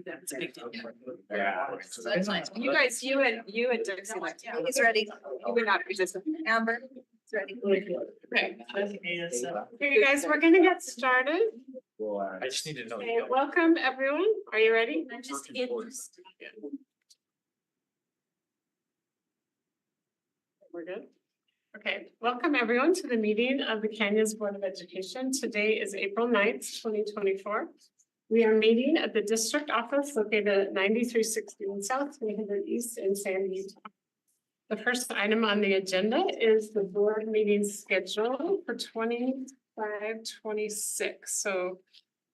That's a big deal. Yeah. So that's nice. You guys, you and Dixie, like, he's ready. You would not resist. Amber, it's ready. Okay. Okay, you guys, we're gonna get started. I just need to know. Okay, welcome everyone. Are you ready? I'm just interested. We're good. Okay, welcome everyone to the meeting of the Canyons Board of Education. Today is April 9th, 2024. We are meeting at the district office located at 9316 South, 300 East in Sandy, Utah. The first item on the agenda is the board meeting schedule for 25-26. So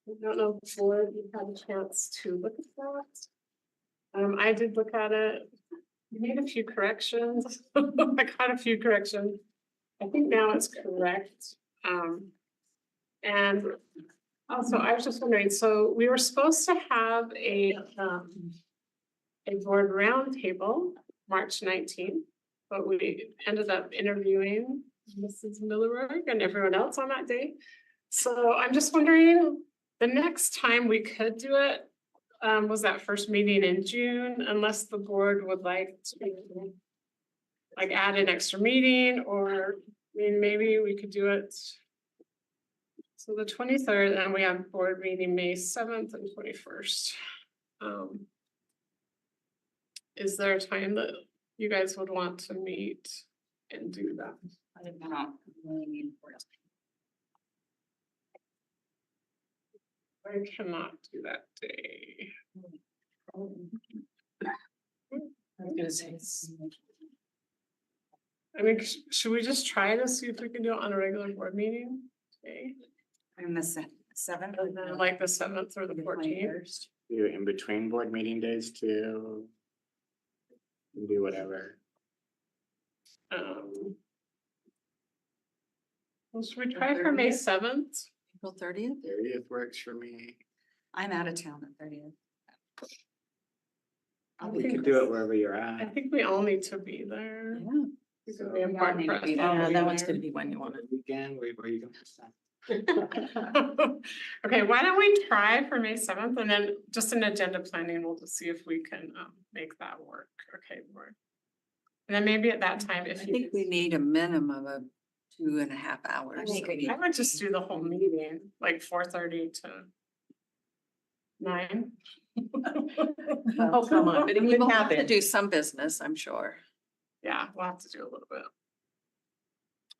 I don't know if board you had a chance to look at that. I did look at it. We made a few corrections. I got a few corrections. I think now it's correct. And also, I was just wondering, so we were supposed to have a board roundtable March 19th, but we ended up interviewing Mrs. Millerberg and everyone else on that day. So I'm just wondering, the next time we could do it was that first meeting in June, unless the board would like to like add an extra meeting, or I mean, maybe we could do it. So the 23rd, and we have board meeting May 7th and 21st. Is there a time that you guys would want to meet and do that? I don't know. I cannot do that day. I was gonna say. I mean, should we just try to see if we can do it on a regular board meeting day? I'm the seventh. And then like the 7th or the 14th? Do in between board meeting days too. Do whatever. Well, should we try for May 7th? April 30th? 30th works for me. I'm out of town at 30th. We could do it wherever you're I at. think we all need to be there. Yeah. It's gonna be important for us to all Yeah, be that one's there. gonna be when you want it. Weekend, where are you going to stop? Okay, why don't we try for May 7th, and then just in agenda planning, we'll just see if we can make that work. Okay, board. And then maybe at that time, if I you think we need a minimum of 2.5 hours. I would just do the whole meeting, like 4:30 to 9. Oh, come on, but but we will have to do some business, I'm sure. Yeah, we'll have to do a little bit.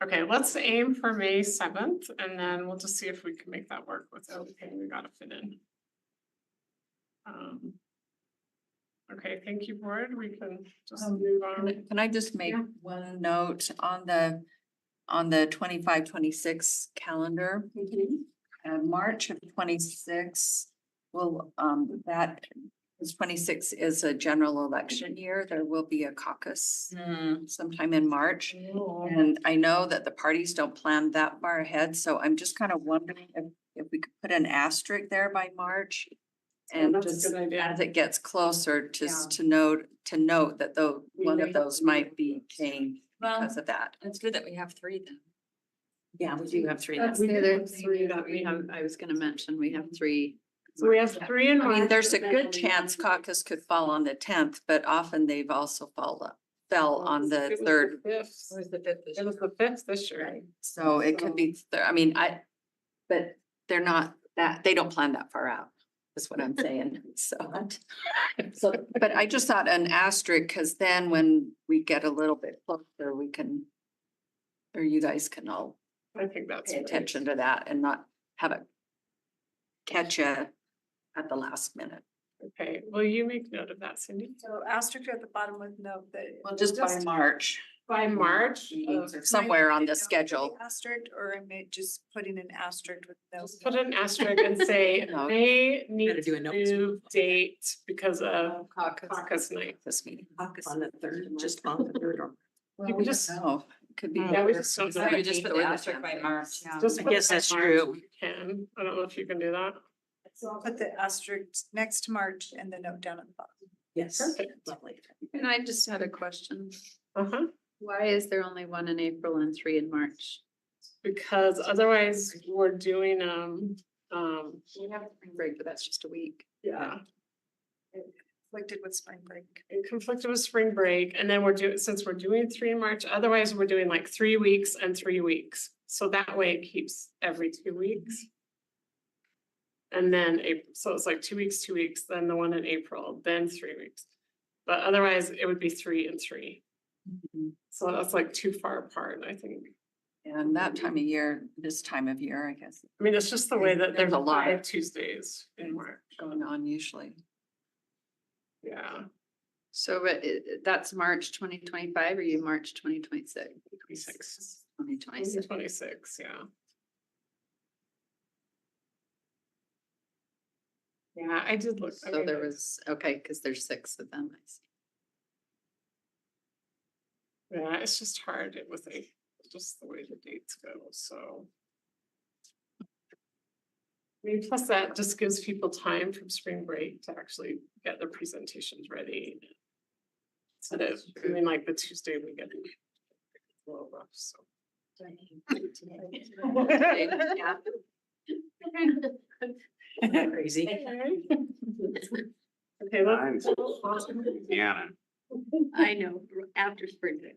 Okay, let's aim for May 7th, and then we'll just see if we can make that work with everything we gotta fit in. Okay, thank you, board. We can just move on. Can I just make Yeah. one note on the 25-26 calendar? March of 26, well, that is 26 is a general election year. There will be a caucus sometime in March. And I know that the parties don't plan that far ahead, so I'm just kind of wondering if we could put an asterisk there by March. And that's a just good idea. as it gets closer, just to note that though one of those might be changed because of that. It's good that we have three then. Yeah, We do have three. That's then. the other three that we have. I was gonna mention, we have three. So we have 3 in I mean, March, there's a and good then- chance caucus could fall on the 10th, but often they've also fell on the It was 3rd. 5th. Where's the fifth? It was the 5th this year. So it could be, I mean, but they're not that, they don't plan that far out, is what I'm saying, so. But I just thought an asterisk, because then when we get a little bit closer, we can, or you guys can all I think that's pay great. attention to that and not have it catch you at the last minute. Okay, will you make note of that, Cindy? So asterisk at the bottom with note that. Well, just by March, By March, or somewhere on the schedule. Asterisk, or am I just putting an asterisk with no? just put an asterisk and say No. may need Gotta do a to note. move date because of Caucus. caucus night. This meeting. On the third, just on the third. Well, You we can don't just- know. It could be. Yeah, we just don't. So we just put the asterisk by March. Just I put guess by that's March true. if you can. I don't know if you can do that. So I'll put the asterisk next to March and the note down at the bottom. Yes. Perfect. Lovely. And I just had a question. Uh-huh. Why is there only 1 in April and 3 in March? Because otherwise we're doing, We have spring break, but that's just a week. yeah. conflicted with spring break. It conflicted with spring break, and then since we're doing 3 in March, otherwise we're doing like 3 weeks and 3 weeks. So that way it keeps every 2 weeks. And then April, so it's like 2 weeks, 2 weeks, then the one in April, then 3 weeks. But otherwise it would be 3 and 3. So that's like too far apart, I think. And that time of year, this time of year, I guess, I mean, it's just the way that There's there's a lot. 5 Tuesdays in March. going on usually. Yeah. So that's March 2025 or you March 2026? 26. 2026. 26, yeah. Yeah, I did look. I So mean, there was, okay, because there's 6 of them. I see. Yeah, it's just hard with just the way the dates go, so. I mean, plus that just gives people time from spring break to actually get their presentations ready. Instead of doing like the Tuesday we get a little rough, so. Crazy. Okay, Mine's- let's. Yeah. I know, after spring break.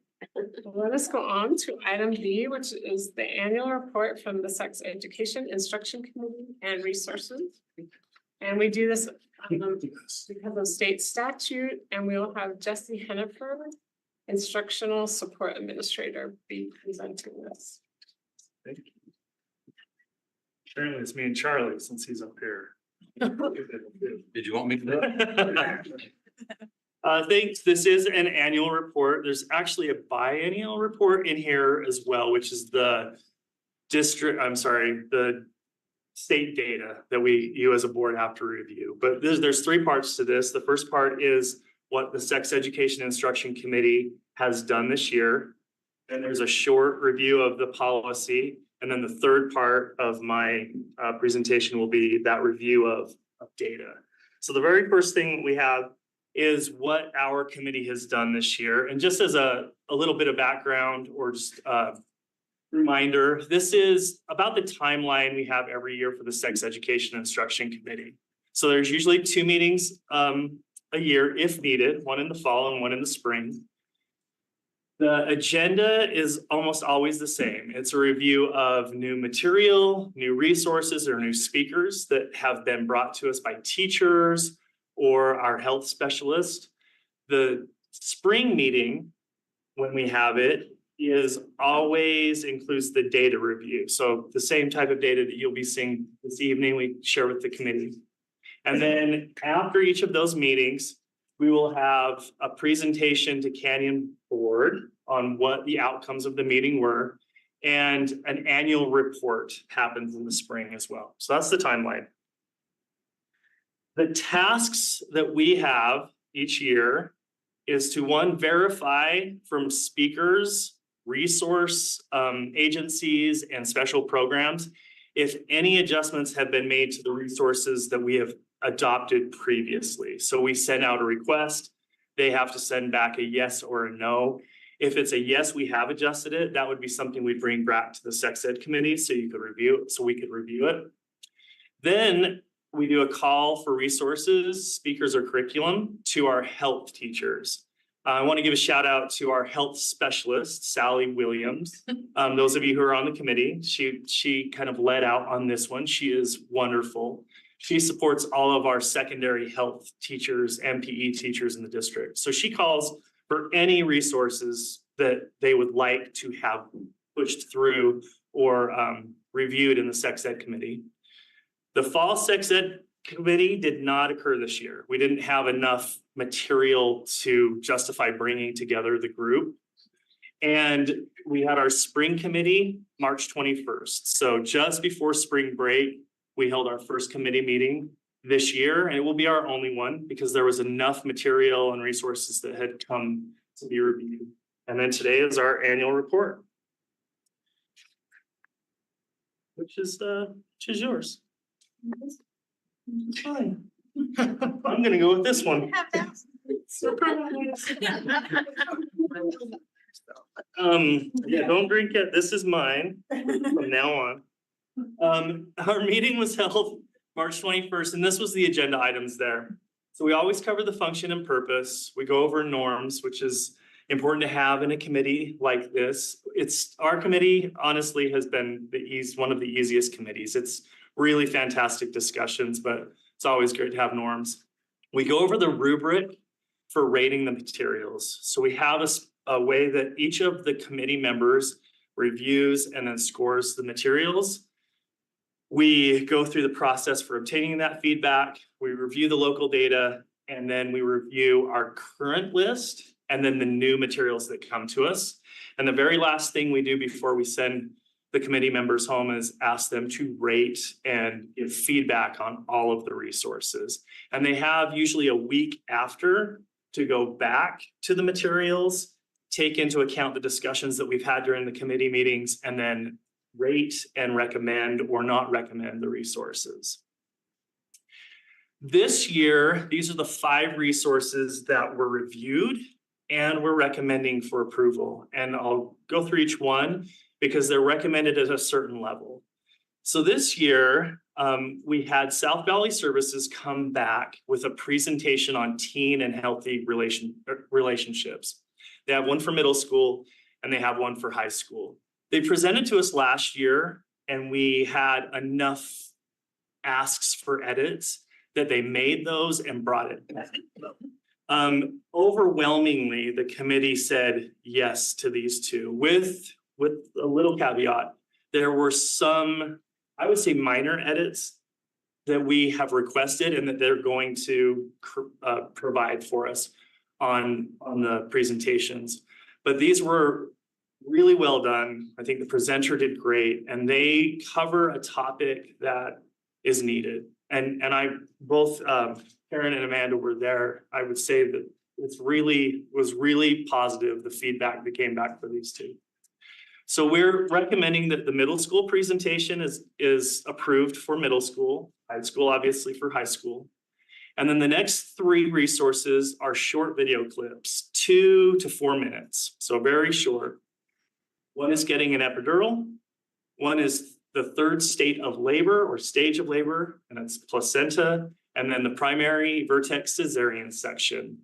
Let us go on to item B, which is the annual report from the Sex Education Instruction Committee and Resources. And we do this because of state statute, and we will have Jesse Hennifer, Instructional Support Administrator, be presenting this. Thank you. Apparently it's me and Charlie since he's up here. Did you want me to? Thanks. This is an annual report. There's actually a biennial report in here as well, which is the the state data that you as a board have to review. But there's 3 parts to this. The first part is what the Sex Education Instruction Committee has done this year. Then there's a short review of the policy. And then the third part of my presentation will be that review of data. So the very first thing we have is what our committee has done this year. And just as a little bit of background or just reminder, this is about the timeline we have every year for the Sex Education Instruction Committee. So there's usually 2 meetings a year if needed, one in the fall and one in the spring. The agenda is almost always the same. It's a review of new material, new resources, or new speakers that have been brought to us by teachers or our health specialist. The spring meeting, when we have it, is always includes the data review. So the same type of data that you'll be seeing this evening, we share with the committee. And then after each of those meetings, we will have a presentation to Canyon Board on what the outcomes of the meeting were. And an annual report happens in the spring as well. So that's the timeline. The tasks that we have each year is to, 1, verify from speakers, resource agencies, and special programs if any adjustments have been made to the resources that we have adopted previously. So we send out a request. They have to send back a yes or a no. If it's a yes, we have adjusted it. That would be something we'd bring back to the Sex Ed Committee so you could review it, so we could review it. Then we do a call for resources, speakers, or curriculum to our health teachers. I want to give a shout out to our health specialist, Sally Williams. Those of you who are on the committee, she kind of led out on this one. She is wonderful. She supports all of our secondary health teachers and PE teachers in the district. So she calls for any resources that they would like to have pushed through or reviewed in the Sex Ed Committee. The Fall Sex Ed Committee did not occur this year. We didn't have enough material to justify bringing together the group. And we had our Spring Committee March 21st. So just before spring break, we held our first committee meeting this year, and it will be our only one because there was enough material and resources that had come to be reviewed. And then today is our annual report, which is yours. Fine. I'm gonna go with this one. Yeah, don't drink it. This is mine from now on. Our meeting was held March 21st, and this was the agenda items there. So we always cover the function and purpose. We go over norms, which is important to have in a committee like this. It's, our committee honestly has been one of the easiest committees. It's really fantastic discussions, but it's always great to have norms. We go over the rubric for rating the materials. So we have a way that each of the committee members reviews and then scores the materials. We go through the process for obtaining that feedback. We review the local data, and then we review our current list and then the new materials that come to us. And the very last thing we do before we send the committee members home is ask them to rate and give feedback on all of the resources. And they have usually a week after to go back to the materials, take into account the discussions that we've had during the committee meetings, and then rate and recommend or not recommend the resources. This year, these are the 5 resources that were reviewed and we're recommending for approval. And I'll go through each one because they're recommended at a certain level. So this year, we had South Valley Services come back with a presentation on teen and healthy relationships. They have one for middle school and they have one for high school. They presented to us last year and we had enough asks for edits that they made those and brought it back. Overwhelmingly, the committee said yes to these two with a little caveat. There were some, I would say, minor edits that we have requested and that they're going to provide for us on the presentations. But these were really well done. I think the presenter did great, and they cover a topic that is needed. And I both Karen and Amanda were there. I would say that was really positive, the feedback that came back for these two. So we're recommending that the middle school presentation is approved for middle school, high school obviously for high school. And then the next 3 resources are short video clips, 2 to 4 minutes, so very short. One is getting an epidural. One is the 3rd state of labor or stage of labor, and it's placenta. And then the primary vertex cesarean section.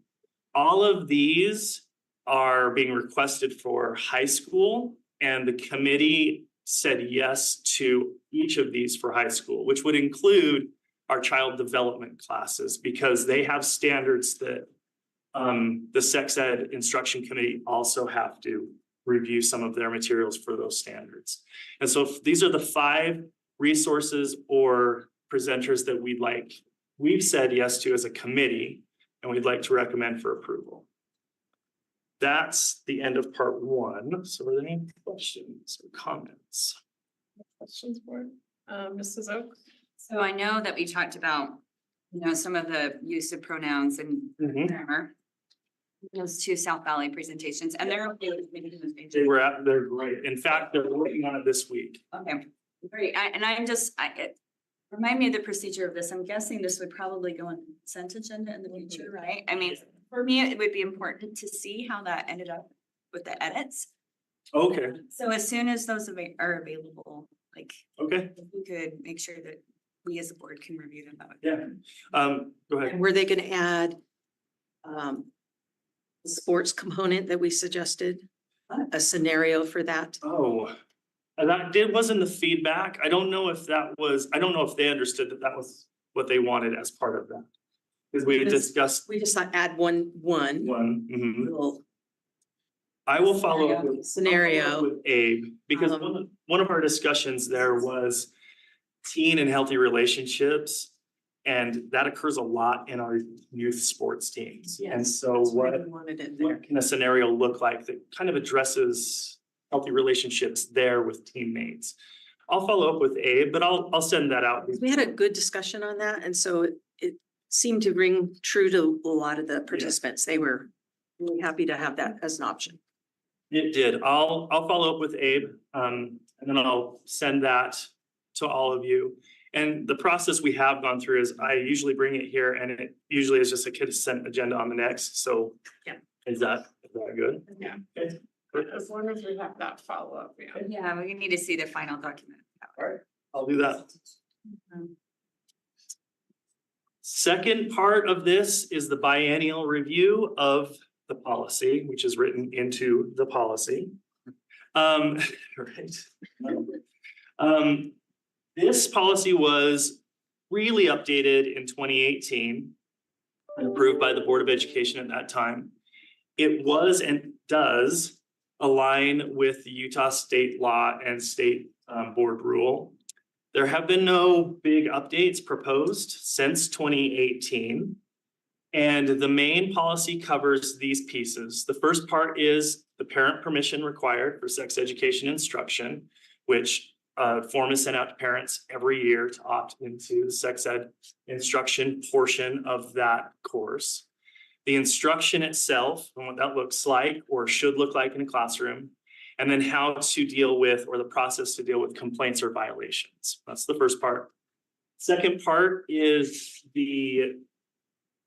All of these are being requested for high school, and the committee said yes to each of these for high school, which would include our child development classes, because they have standards that the sex ed instruction committee also have to review some of their materials for those standards. And so these are the 5 resources or presenters that we've said yes to as a committee, and we'd like to recommend for approval. That's the end of part 1. So are there any questions or comments? Questions for Mrs. Oak? So I know that we talked about, some of the use of pronouns and grammar. Those 2 South Valley presentations, and they're okay with making those changes. They're great. In fact, they're working on it this week. Okay, great. It remind me of the procedure of this. I'm guessing this would probably go on the consent agenda in the future, right? I mean, for me, it would be important to see how that ended up with the edits. Okay, So as soon as those are available, okay, if we could make sure that we as a board can review them. That would be yeah. Go ahead. And were they gonna add the sports component that we suggested? A scenario for that? Oh, was in the feedback. I don't know if they understood that was what they wanted as part of that. Because we had discussed We just thought add one one. Mhm. little I will follow up Scenario. with Abe, because one of our discussions there was teen and healthy relationships. And that occurs a lot in our youth sports teams. And Yes, so that's why what we wanted it there. can a scenario look like that kind of addresses healthy relationships there with teammates? I'll follow up with Abe, but I'll send that out. We had a good discussion on that, and so it seemed to ring true to a lot of the participants. They were really happy to have that as an option. It did. I'll follow up with Abe, and then I'll send that to all of you. And the process we have gone through is I usually bring it here, and it usually is just a consent agenda on the next. So Yeah. Is that good? Yeah. Okay. As long as we have that follow-up, yeah. Yeah, we need to see the final document. All right, I'll do that. Second part of this is the biennial review of the policy, which is written into the policy. Right. This policy was really updated in 2018 and approved by the Board of Education at that time. It was and does align with the Utah state law and state board rule. There have been no big updates proposed since 2018. And the main policy covers these pieces. The first part is the parent permission required for sex education instruction, which form is sent out to parents every year to opt into the sex ed instruction portion of that course. The instruction itself and what that looks like or should look like in a classroom, and then how to deal with or the process to deal with complaints or violations. That's the first part. Second part is the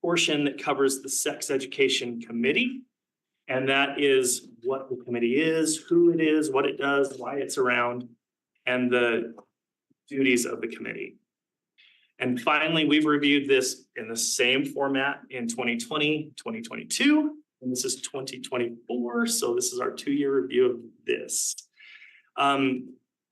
portion that covers the sex education committee. And that is what the committee is, who it is, what it does, why it's around, and the duties of the committee. And finally, we've reviewed this in the same format in 2020, 2022, and this is 2024. So this is our 2-year review of this.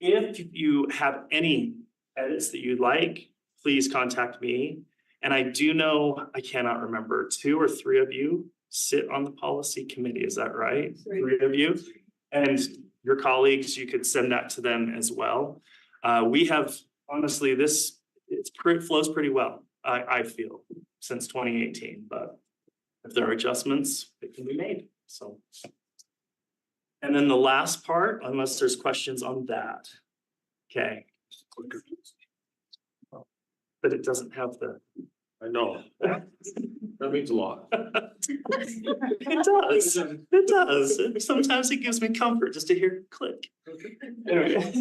If you have any edits that you'd like, please contact me. And I do know, I cannot remember, 2 or 3 of you sit on the policy committee. Is that right? 3 of you. And your colleagues, you could send that to them as well. We have, honestly, it flows pretty well, I feel, since 2018. But if there are adjustments, it can be made. So. And then the last part, unless there's questions on that. Okay. But it doesn't have the. I know. That means a lot. It does. It does. Sometimes it gives me comfort just to hear click. Anyway.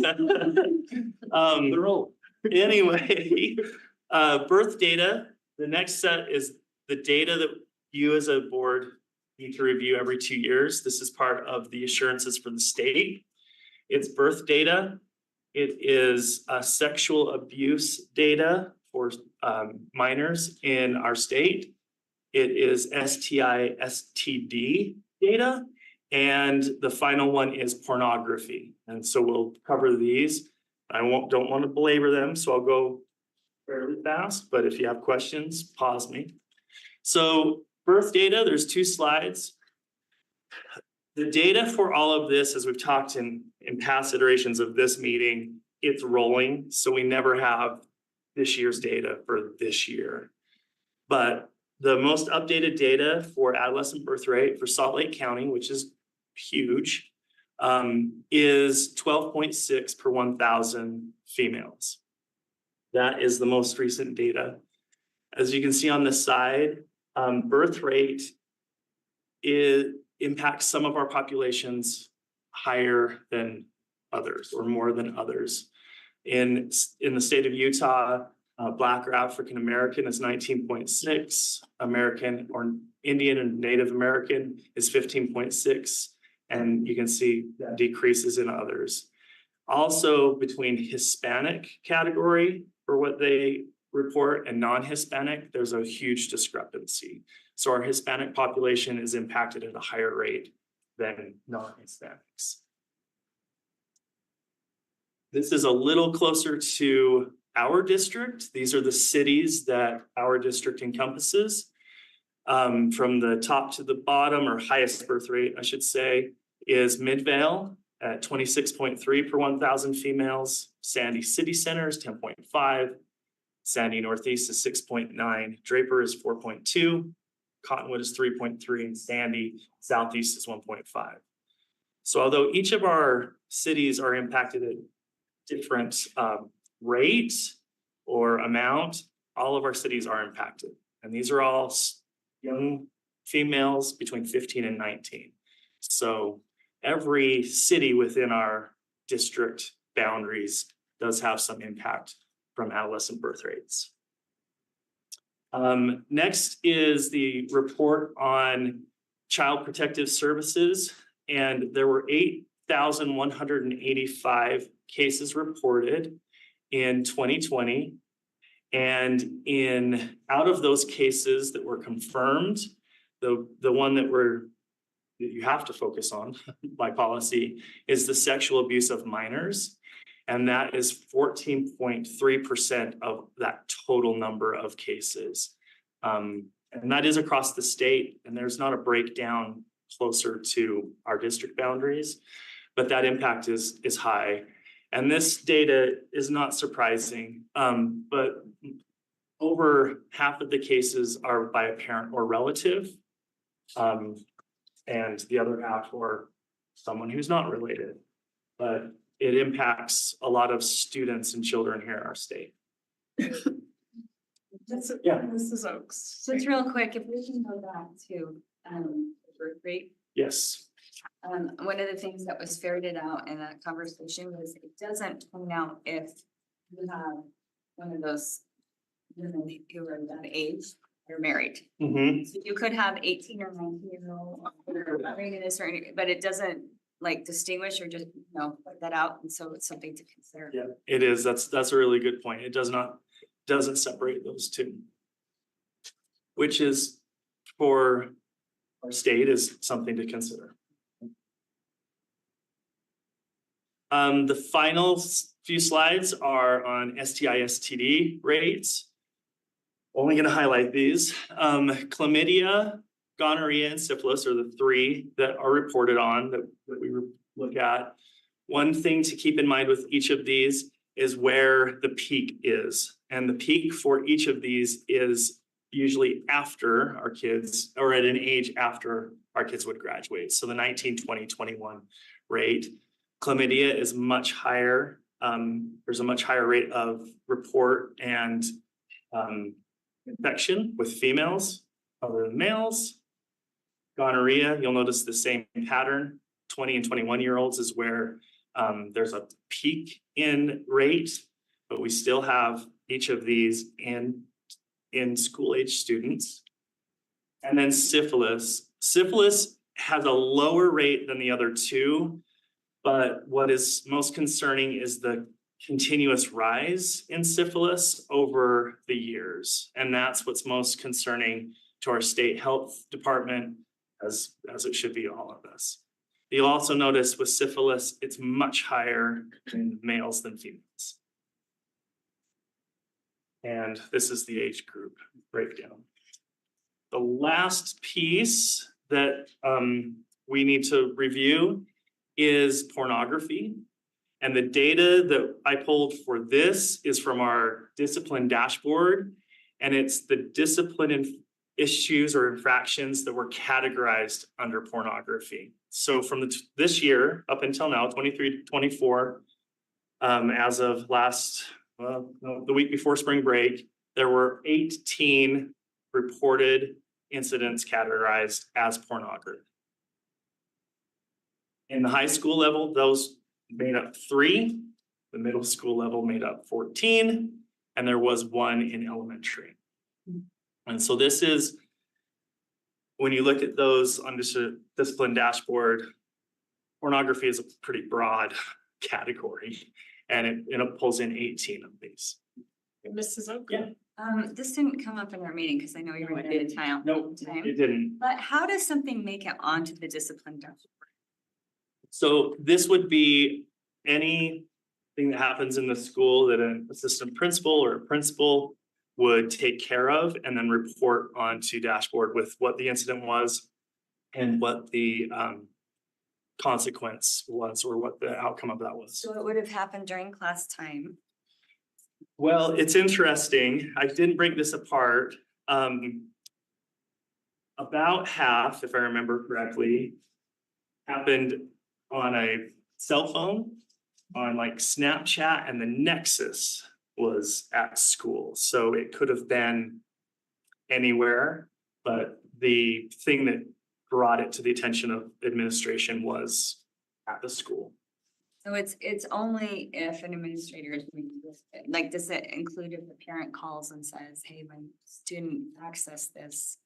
Anyway, birth data. The next set is the data that you as a board need to review every 2 years. This is part of the assurances for the state. It's birth data. It is sexual abuse data for minors in our state. It is STI, STD data. And the final one is pornography. And so we'll cover these. I don't want to belabor them, so I'll go fairly fast. But if you have questions, pause me. So birth data, there's 2 slides. The data for all of this, as we've talked in past iterations of this meeting, it's rolling. So we never have this year's data for this year. But the most updated data for adolescent birth rate for Salt Lake County, which is huge, is 12.6 per 1,000 females. That is the most recent data. As you can see on this side, birth rate impacts some of our populations higher than others or more than others. In the state of Utah, Black or African American is 19.6, American or Indian and Native American is 15.6, and you can see that decreases in others. Also, between Hispanic category for what they report and non-Hispanic, there's a huge discrepancy. So our Hispanic population is impacted at a higher rate than non-Hispanics. This is a little closer to our district. These are the cities that our district encompasses. From the top to the bottom, or highest birth rate, I should say, is Midvale at 26.3 per 1,000 females. Sandy City Center is 10.5. Sandy Northeast is 6.9. Draper is 4.2. Cottonwood is 3.3. And Sandy Southeast is 1.5. So although each of our cities are impacted at different rates or amount, all of our cities are impacted. And these are all young females between 15 and 19. So every city within our district boundaries does have some impact from adolescent birth rates. Next is the report on Child Protective Services. And there were 8,185 cases reported in 2020. And out of those cases that were confirmed, the one that you have to focus on by policy is the sexual abuse of minors. And that is 14.3% of that total number of cases. And that is across the state, and there's not a breakdown closer to our district boundaries, but that impact is high. And this data is not surprising, but over half of the cases are by a parent or relative. And the other half or someone who's not related. But it impacts a lot of students and children here in our state. Yeah. Mrs. Oaks. So it's real quick, if we can go back to, birth rate. Yes. One of the things that was ferreted out in that conversation was it doesn't point out if you have one of those women who are that age, they're married. Mm-hmm. So you could have 18 or 19-year-old married in this, but it doesn't like distinguish or just, put that out. And so it's something to consider. Yeah, it is. That's a really good point. It doesn't separate those two. Which is for our state is something to consider. The final few slides are on STI/STD rates. Only going to highlight these. Chlamydia, gonorrhea, and syphilis are the three that are reported on that we look at. One thing to keep in mind with each of these is where the peak is. And the peak for each of these is usually after our kids, or at an age after our kids would graduate. So the 19, 20, 21 rate. Chlamydia is much higher. There's a much higher rate of report and infection with females other than males. Gonorrhea, you'll notice the same pattern. 20 and 21-year-olds is where there's a peak in rate, but we still have each of these in school-age students. And then syphilis. Syphilis has a lower rate than the other two, but what is most concerning is the continuous rise in syphilis over the years. And that's what's most concerning to our state health department, as it should be all of us. You'll also notice with syphilis, it's much higher in males than females. And this is the age group breakdown. The last piece that we need to review is pornography. And the data that I pulled for this is from our discipline dashboard. And it's the discipline issues or infractions that were categorized under pornography. So from this year up until now, 23 to 24, as of the week before spring break, there were 18 reported incidents categorized as pornography. In the high school level, those made up 3, the middle school level made up 14, and there was 1 in elementary. And so this is, when you look at those on this discipline dashboard, pornography is a pretty broad category, and it pulls in 18 of these. Mrs. Oak. Yeah. This didn't come up in our meeting because I know you're running out of time. No, it didn't. But how does something make it onto the discipline dashboard? So this would be anything that happens in the school that an assistant principal or a principal would take care of and then report onto dashboard with what the incident was and what the consequence was or what the outcome of that was. So it would have happened during class time. Well, it's interesting. I didn't break this apart. About half, if I remember correctly, happened on a cell phone, on like Snapchat, and the nexus was at school. So it could have been anywhere, but the thing that brought it to the attention of administration was at the school. So it's only if an administrator is doing this, like, does it include if the parent calls and says, hey, my student accessed this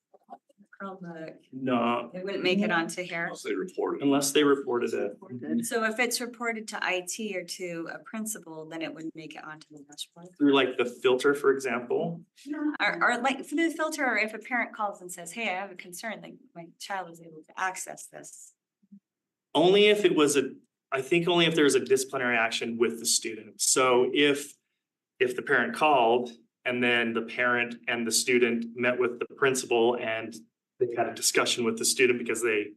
Chromebook, No, it wouldn't make it onto here. Unless they report it. unless they reported it So if it's reported to IT or to a principal, then it wouldn't make it onto the dashboard. through like the filter, for example. Or like through the filter, or if a parent calls and says, hey, I have a concern, like my child is able to access this. Only if it was I think only if there's a disciplinary action with the student. So if the parent called and then the parent and the student met with the principal and they had a discussion with the student because they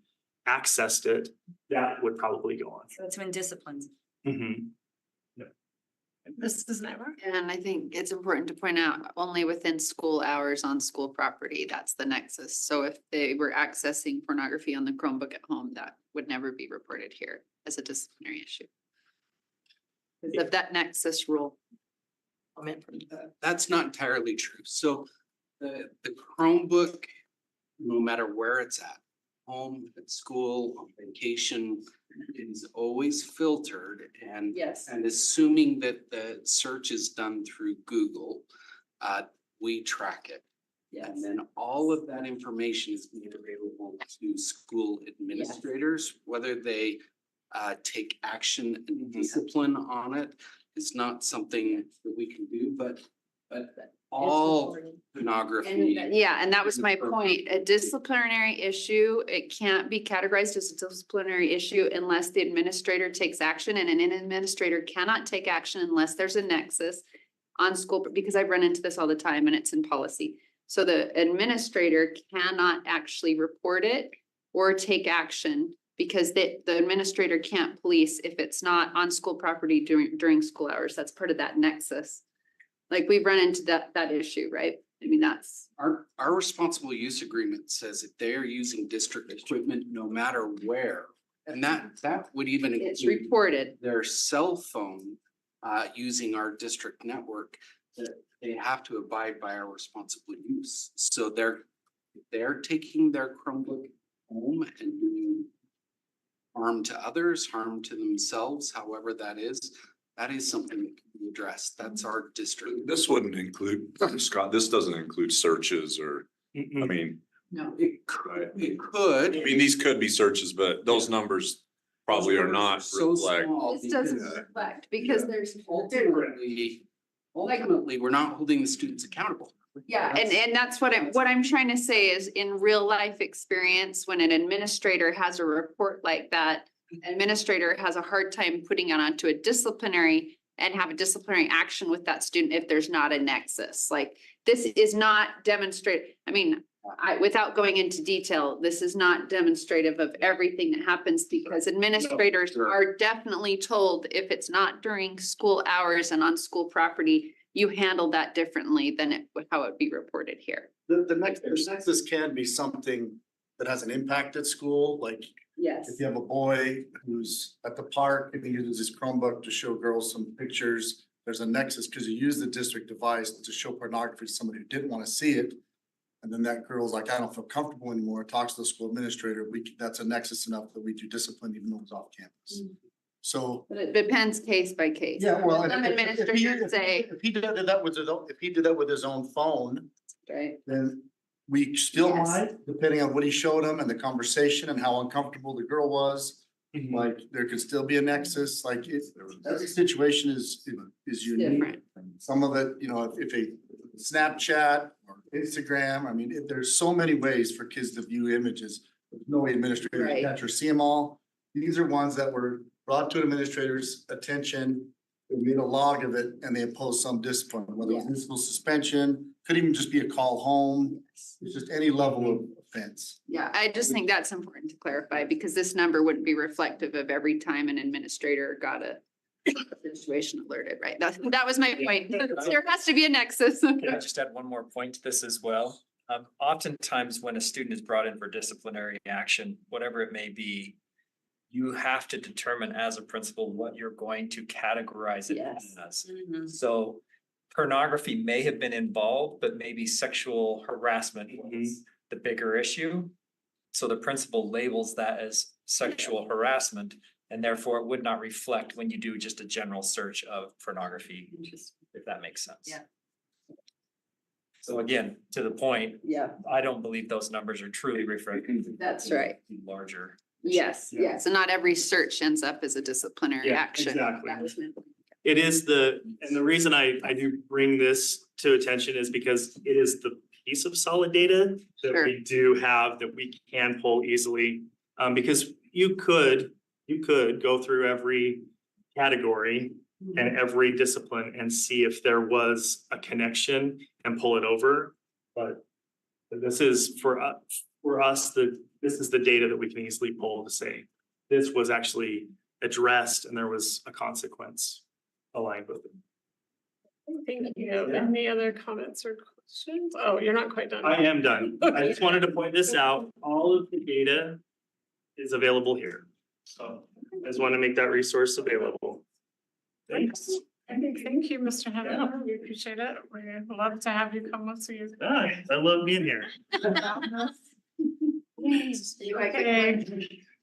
accessed it, that would probably go on. So it's when disciplines. Mhm. This is never. And I think it's important to point out, only within school hours on school property, that's the nexus. So if they were accessing pornography on the Chromebook at home, that would never be reported here as a disciplinary issue. Because of that nexus rule. That's not entirely true. So the Chromebook, no matter where it's at, home, at school, on vacation, is always filtered and Yes. and assuming that the search is done through Google, we track it. And then all of that information is made available to school administrators, whether they take action and discipline on it is not something that we can do, but all pornography. Yeah, and that was my point. A disciplinary issue, it can't be categorized as a disciplinary issue unless the administrator takes action, and an administrator cannot take action unless there's a nexus on school, because I've run into this all the time and it's in policy. So the administrator cannot actually report it or take action because the administrator can't police if it's not on school property during school hours. That's part of that nexus. Like we've run into that issue, right? I mean, that's. Our responsible use agreement says that they're using district equipment no matter where. And that would even It's include reported. their cell phone using our district network, that they have to abide by our responsible use. So they're taking their Chromebook home and doing harm to others, harm to themselves, however that is something that can be addressed. That's our district. This wouldn't include, Scott, this doesn't include searches or, I Mhm. mean, No. It could. I mean, these could be searches, but those numbers probably are not So reflect. small This doesn't because reflect because there's. ultimately, we're not holding the students accountable. Yeah, and that's what I'm trying to say is in real life experience, when an administrator has a report like that, administrator has a hard time putting it onto a disciplinary and have a disciplinary action with that student if there's not a nexus. Like this is not demonstrate, I mean, without going into detail, this is not demonstrative of everything that happens because administrators sure. are definitely told if it's not during school hours and on school property, you handle that differently than how it would be reported here. The nexus can be something that has an impact at school, like Yes. if you have a boy who's at the park and he uses his Chromebook to show girls some pictures, there's a nexus because you use the district device to show pornography to somebody who didn't want to see it. And then that girl's like, I don't feel comfortable anymore, talks to the school administrator, that's a nexus enough that we do discipline even though it's off campus. So. But it depends case by case. Yeah, well, Some administrators say, if he did that with his own phone, right, then we still Yes. might, depending on what he showed him and the conversation and how uncomfortable the girl was. Mhm. Like, there could still be a nexus, like, every situation is unique. different. Some of it, if a Snapchat or Instagram, I mean, there's so many ways for kids to view images. No administrator Right. can catch or see them all. These are ones that were brought to an administrator's attention. They made a log of it and they imposed some discipline, whether it's municipal suspension, could even just be a call home. It's just any level of offense. Yeah, I just think that's important to clarify because this number wouldn't be reflective of every time an administrator got a situation alerted, right? That was my point. There has to be a nexus. Can I just add one more point to this as well? Oftentimes when a student is brought in for disciplinary action, whatever it may be, you have to determine as a principal what you're going to categorize it Yes. as. Mhm. So pornography may have been involved, but maybe sexual harassment was the bigger issue. So the principal labels that as sexual harassment, and therefore it would not reflect when you do just a general search of pornography, if that makes sense. Yeah. So again, to the point, Yeah, I don't believe those numbers are truly reflective. that's right. Larger. Yes, Yeah. yes. And not every search ends up as a disciplinary Yeah, action. exactly. That was meant- It is and the reason I do bring this to attention is because it is the piece of solid data that Sure. we do have that we can pull easily. Because you could go through every category and every discipline and see if there was a connection and pull it over. But this is for us, this is the data that we can easily pull to say, this was actually addressed and there was a consequence aligned with it. Thank you. Any other comments or questions? Oh, you're not quite done. I am done. I just wanted to point this out. All of the data is available here. So I just want to make that resource available. Thanks. Thank you, Mr. Hannah. We appreciate it. We love to have you come once a year. I love being here. Okay.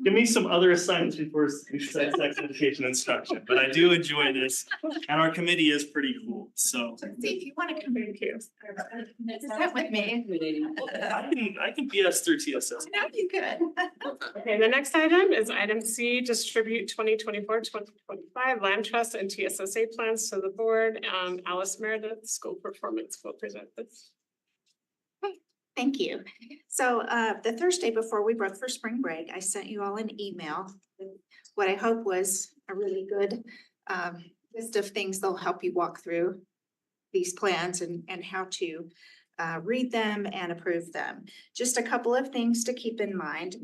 Give me some other assignments before we start sex education instruction, but I do enjoy this and our committee is pretty cool, so. See if you want to come Thank you. sit with me. I can BS through TSS. No, you could. Okay, the next item is item C, distribute 2024-2025 land trust and TSSA plans to the board. Alice Meredith, school performance will present this. Thank you. So the Thursday before we broke for spring break, I sent you all an email. What I hope was a really good list of things that'll help you walk through these plans and how to read them and approve them. Just a couple of things to keep in mind.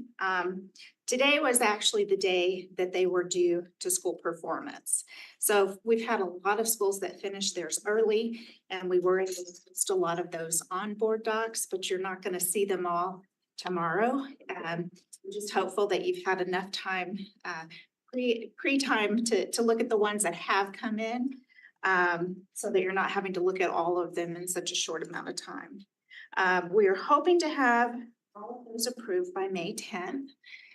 Today was actually the day that they were due to school performance. So we've had a lot of schools that finished theirs early, and we were able to post a lot of those on board docs, but you're not going to see them all tomorrow. I'm just hopeful that you've had enough time, pre-time to look at the ones that have come in, so that you're not having to look at all of them in such a short amount of time. We are hoping to have all of those approved by May 10th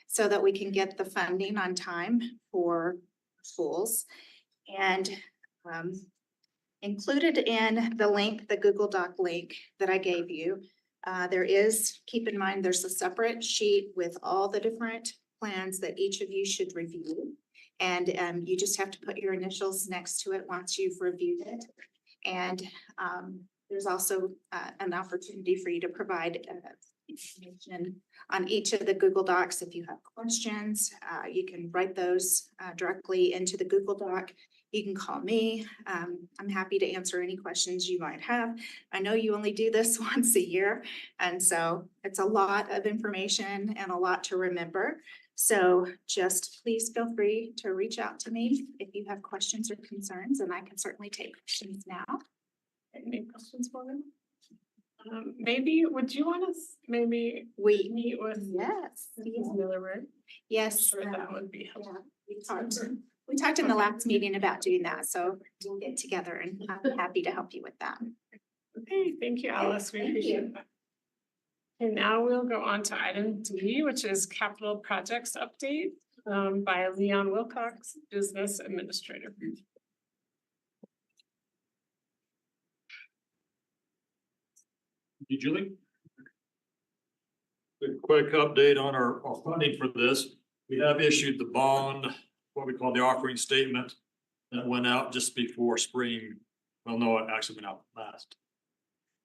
so that we can get the funding on time for schools. And included in the link, the Google Doc link that I gave you, keep in mind, there's a separate sheet with all the different plans that each of you should review. And you just have to put your initials next to it once you've reviewed it. And there's also an opportunity for you to provide information on each of the Google Docs. If you have questions, you can write those directly into the Google Doc. You can call me. I'm happy to answer any questions you might have. I know you only do this once a year, and so it's a lot of information and a lot to remember. So just please feel free to reach out to me if you have questions or concerns, and I can certainly take questions now. Any questions for them? Maybe, would you want us, maybe We, meet with yes, Mrs. Miller? yes. Sure, that would be helpful. Yeah, we talked in the last meeting about doing that, so we'll get together and I'm happy to help you with that. Okay, thank you, Alice. We Thank appreciate you. that. And now we'll go on to item D, which is capital projects update by Leon Wilcox, business administrator. Hey, Julie? A quick update on our funding for this. We have issued the bond, what we call the offering statement. That went out just before spring. Well, no, it actually went out last.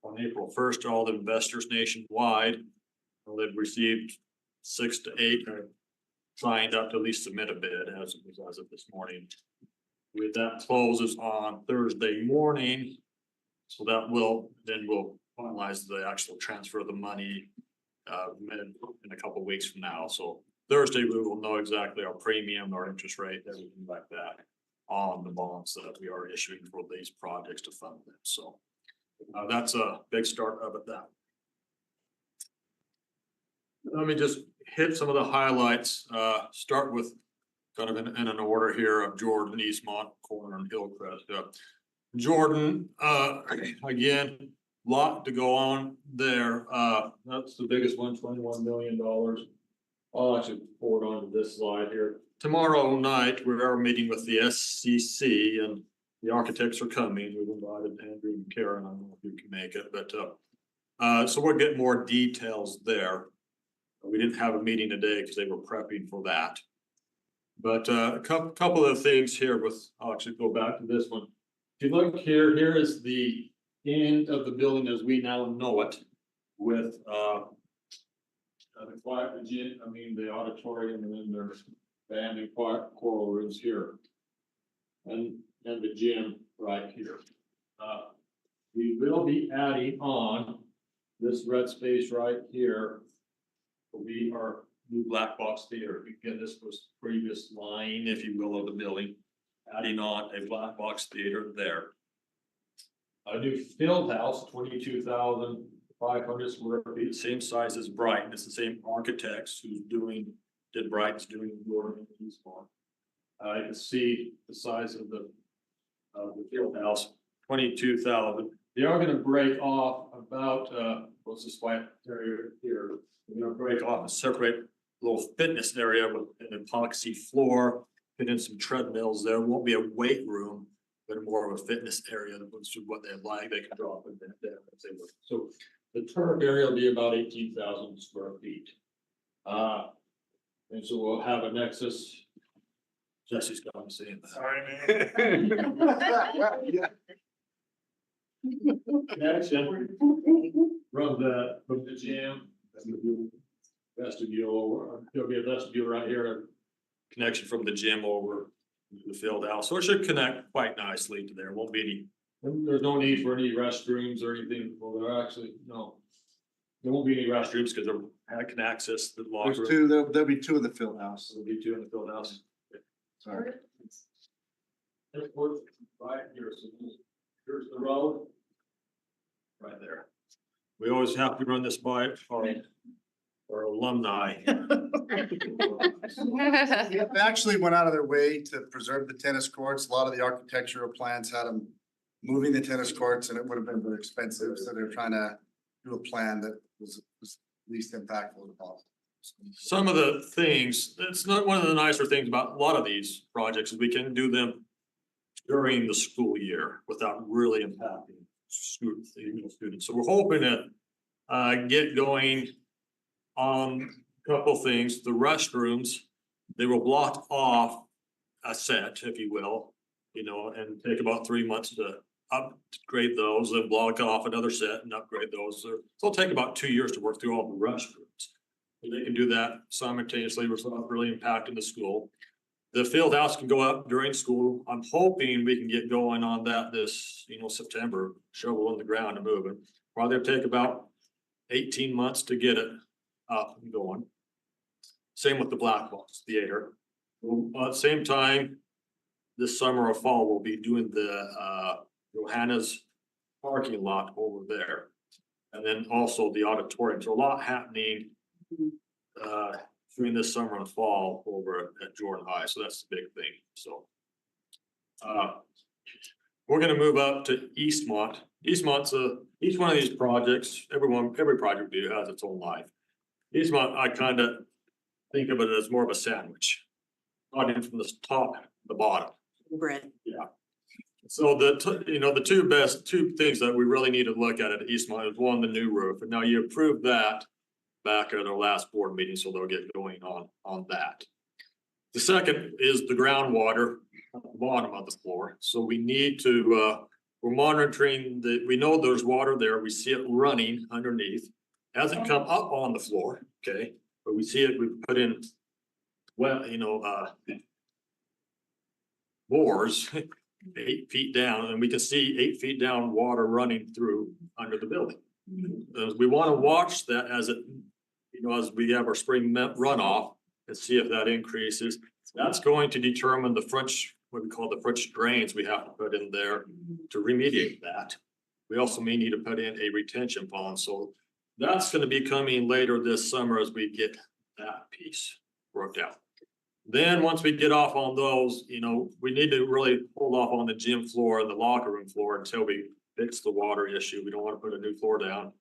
On April 1st, all the investors nationwide. Well, they've received 6 to 8 signed up to at least submit a bid as of this morning. With that closes on Thursday morning. So that we'll finalize the actual transfer of the money in a couple of weeks from now. So Thursday, we will know exactly our premium, our interest rate, everything like that on the bonds that we are issuing for these projects to fund them. So that's a big start of it. That. Let me just hit some of the highlights. Start with kind of in an order here of Jordan, Eastmont, Corner, and Hillcrest. Jordan, again, lot to go on there. That's the biggest one, $21 million. I'll actually forward on to this slide here. Tomorrow night, we are meeting with the SCC and the architects are coming. We've invited Andrew and Karen. I don't know if you can make it, but So we'll get more details there. We didn't have a meeting today because they were prepping for that. But a couple of things here with, I'll actually go back to this one. If you look here, here is the end of the building as we now know it with the quiet gym, I mean, the auditorium, and then there's band and quiet choral rooms here. And the gym right here. We will be adding on this red space right here. Will be our new black box theater. Again, this was previous line, if you will, of the building. Adding on a black box theater there. A new field house, 22,500 square feet, same size as Brighton. It's the same architects who's did Brighton's doing the door in East Farm. You can see the size of the field house, 22,000. They are gonna break off about, what's this white area here? We're gonna break off and separate a little fitness area with an epoxy floor, put in some treadmills there. Won't be a weight room, but more of a fitness area, which is what they like. They can drop in there if they want. So the turf area will be about 18,000 square feet. And so we'll have a nexus. Jesse's got me saying that. Sorry, man. Connection from the gym, vestibule over, there'll be a vestibule right here, a connection from the gym over to the field house, so it should connect quite nicely to there, won't be any, there's no need for any restrooms or anything, well, there actually, no. There won't be any restrooms because I can access the locker There's room. two, there'll be two in the field house. There'll be two in the field house. Sorry. Airport, right here, so here's the road. Right there. We always have to run this by our alumni. They actually went out of their way to preserve the tennis courts. A lot of the architectural plans had them moving the tennis courts, and it would have been very expensive, so they're trying to do a plan that was least impactful as possible. Some of the things, it's not one of the nicer things about a lot of these projects is we can do them during the school year without really impacting students. So we're hoping to get going on a couple things. The restrooms, they will block off a set, if you will, and take about 3 months to upgrade those, then block off another set and upgrade those. So it'll take about 2 years to work through all the restrooms. They can do that simultaneously without really impacting the school. The field house can go up during school. I'm hoping we can get going on that this, September, shovel in the ground and move it. Probably it'll take about 18 months to get it up and going. Same with the black box theater. At the same time, this summer or fall, we'll be doing the Johanna's parking lot over there. And then also the auditorium. So a lot happening during this summer and fall over at Jordan High, so that's the big thing, so. We're gonna move up to Eastmont. Eastmont's each one of these projects, every project we do has its own life. Eastmont, I kinda think of it as more of a sandwich. Starting from the top to the bottom. Bread. Yeah. So the two things that we really need to look at Eastmont is one, the new roof, and now you approved that back at our last board meeting, so they'll get going on that. The second is the groundwater at the bottom of the floor. So we need to, we're monitoring we know there's water there. We see it running underneath. Hasn't come up on the floor, okay? But we see it, we've put in, bores 8 feet down, and we can see 8 feet down water running through under the building. We want to watch that as as we have our spring runoff and see if that increases. That's going to determine the French, what we call the French drains we have to put in there to remediate that. We also may need to put in a retention pond. So that's going to be coming later this summer as we get that piece worked out. Then once we get off on those, we need to really hold off on the gym floor and the locker room floor until we fix the water issue. We don't want to put a new floor down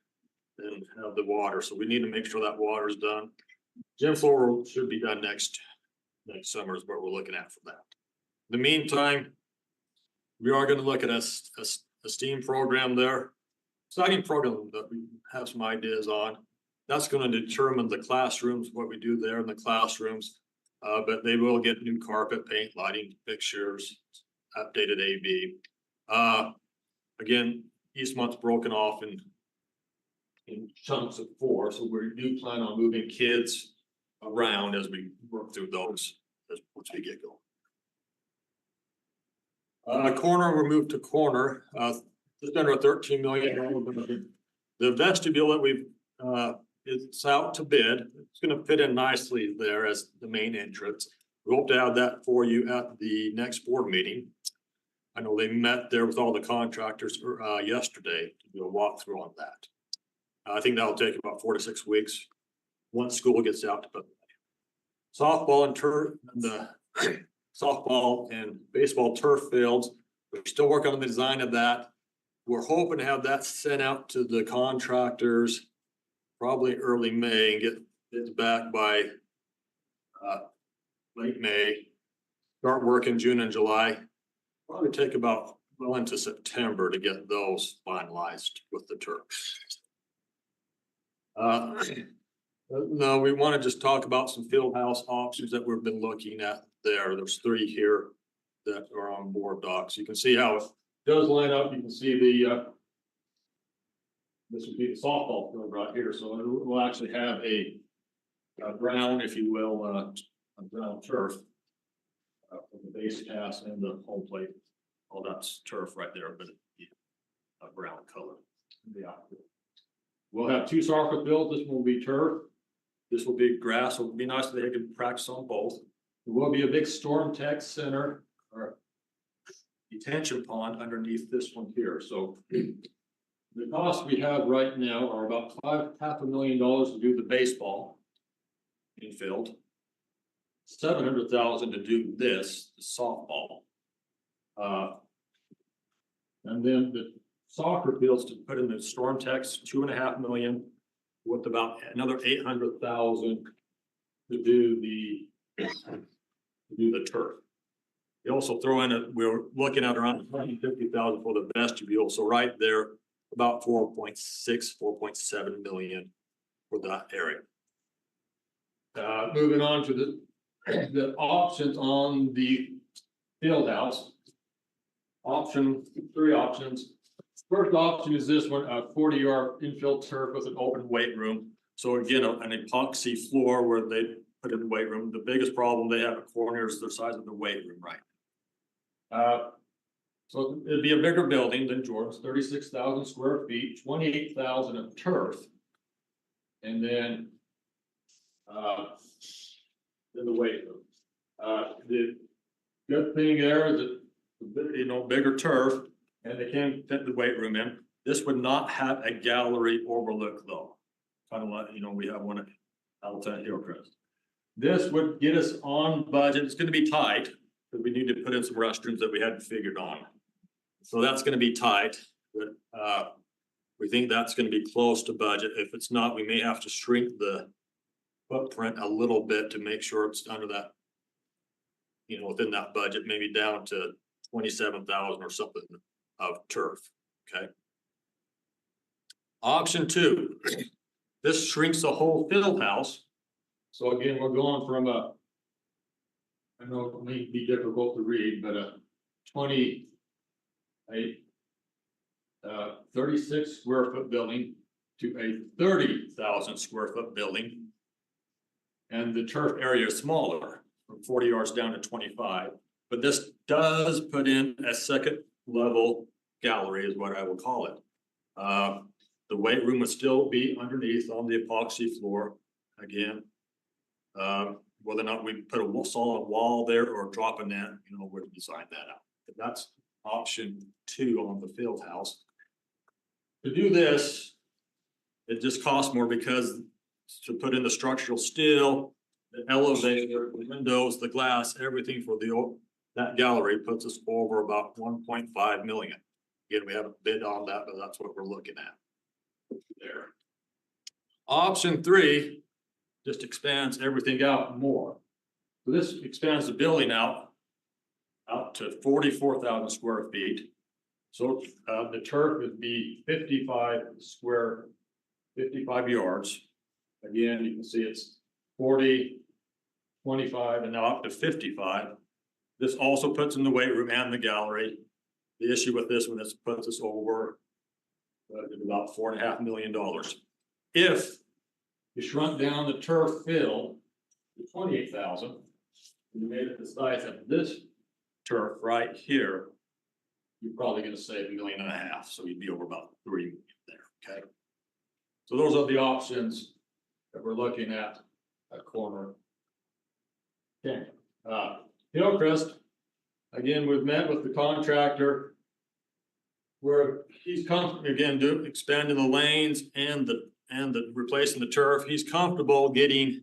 and have the water. So we need to make sure that water is done. Gym floor should be done next summer is what we're looking at for that. In the meantime, we are going to look at a STEAM program there. exciting program that we have some ideas on. That's gonna determine the classrooms, what we do there in the classrooms. But they will get new carpet, paint, lighting, fixtures, updated AV. Again, Eastmont's broken off in chunks of 4, so we do plan on moving kids around as we work through those, once we get going. Corner, we moved to corner, just under $13 million. The vestibule that we've, it's out to bid. It's gonna fit in nicely there as the main entrance. We hope to have that for you at the next board meeting. I know they met there with all the contractors yesterday to do a walkthrough on that. I think that'll take about 4 to 6 weeks, once school gets out to put. Softball and turf, the softball and baseball turf fields, we're still working on the design of that. We're hoping to have that sent out to the contractors probably early May and get it back by late May. Start work in June and July. Probably take about well into September to get those finalized with the turf. No, we want to just talk about some field house options that we've been looking at there. There's 3 here that are on board docs. You can see how it does line up. You can see the this would be the softball field right here. So it will actually have a ground, if you will, a ground turf for the base pass and the home plate. All that's turf right there, but a brown color. Yeah. We'll have 2 soccer fields. This will be turf. This will be grass. So it'll be nice that they can practice on both. There will be a big storm tech center or detention pond underneath this one here. So the costs we have right now are about $500,000 to do the baseball infield, $700,000 to do this, the softball. And then the soccer fields to put in the storm techs, $2.5 million, with about another $800,000 to do the turf. You also throw in we're looking at around $150,000 for the vestibule. So right there, about 4.7 million for that area. Moving on to the options on the field house. 3 options. First option is this one, a 40-yard infield turf with an open weight room. So again, an epoxy floor where they put in the weight room. The biggest problem they have at corner is the size of the weight room, right? So it'd be a bigger building than Jordan's, 36,000 square feet, 28,000 of turf. And then the weight room. The good thing there is that, bigger turf, and they can fit the weight room in. This would not have a gallery overlook though. Kind of like, we have one at Alton Hillcrest. This would get us on budget. It's gonna be tight, because we need to put in some restrooms that we hadn't figured on. So that's gonna be tight, but we think that's gonna be close to budget. If it's not, we may have to shrink the footprint a little bit to make sure it's under that, within that budget, maybe down to 27,000 or something of turf, okay? Option 2, this shrinks the whole field house. So again, we're going from I know it may be difficult to read, but a 36 square foot building to a 30,000 square foot building. And the turf area is smaller, from 40 yards down to 25. But this does put in a second level gallery is what I will call it. The weight room would still be underneath on the epoxy floor. Again, whether or not we put a solid wall there or drop a net, we're to design that out. But that's option 2 on the field house. To do this, it just costs more because to put in the structural steel, the elevator, the windows, the glass, everything for that gallery puts us over about 1.5 million. Again, we haven't bid on that, but that's what we're looking at there. Option 3 just expands everything out more. So this expands the building out to 44,000 square feet. So the turf would be 55 yards. Again, you can see it's 40, 25, and now up to 55. This also puts in the weight room and the gallery. The issue with this one is puts us over about $4.5 million. If you shrunk down the turf field to 28,000, you made it the size of this turf right here, you're probably gonna save $1.5 million, so you'd be over about 3 million there, okay? So those are the options that we're looking at corner. Okay, Hillcrest, again, we've met with the contractor. Where he's expanding the lanes and replacing the turf. He's comfortable getting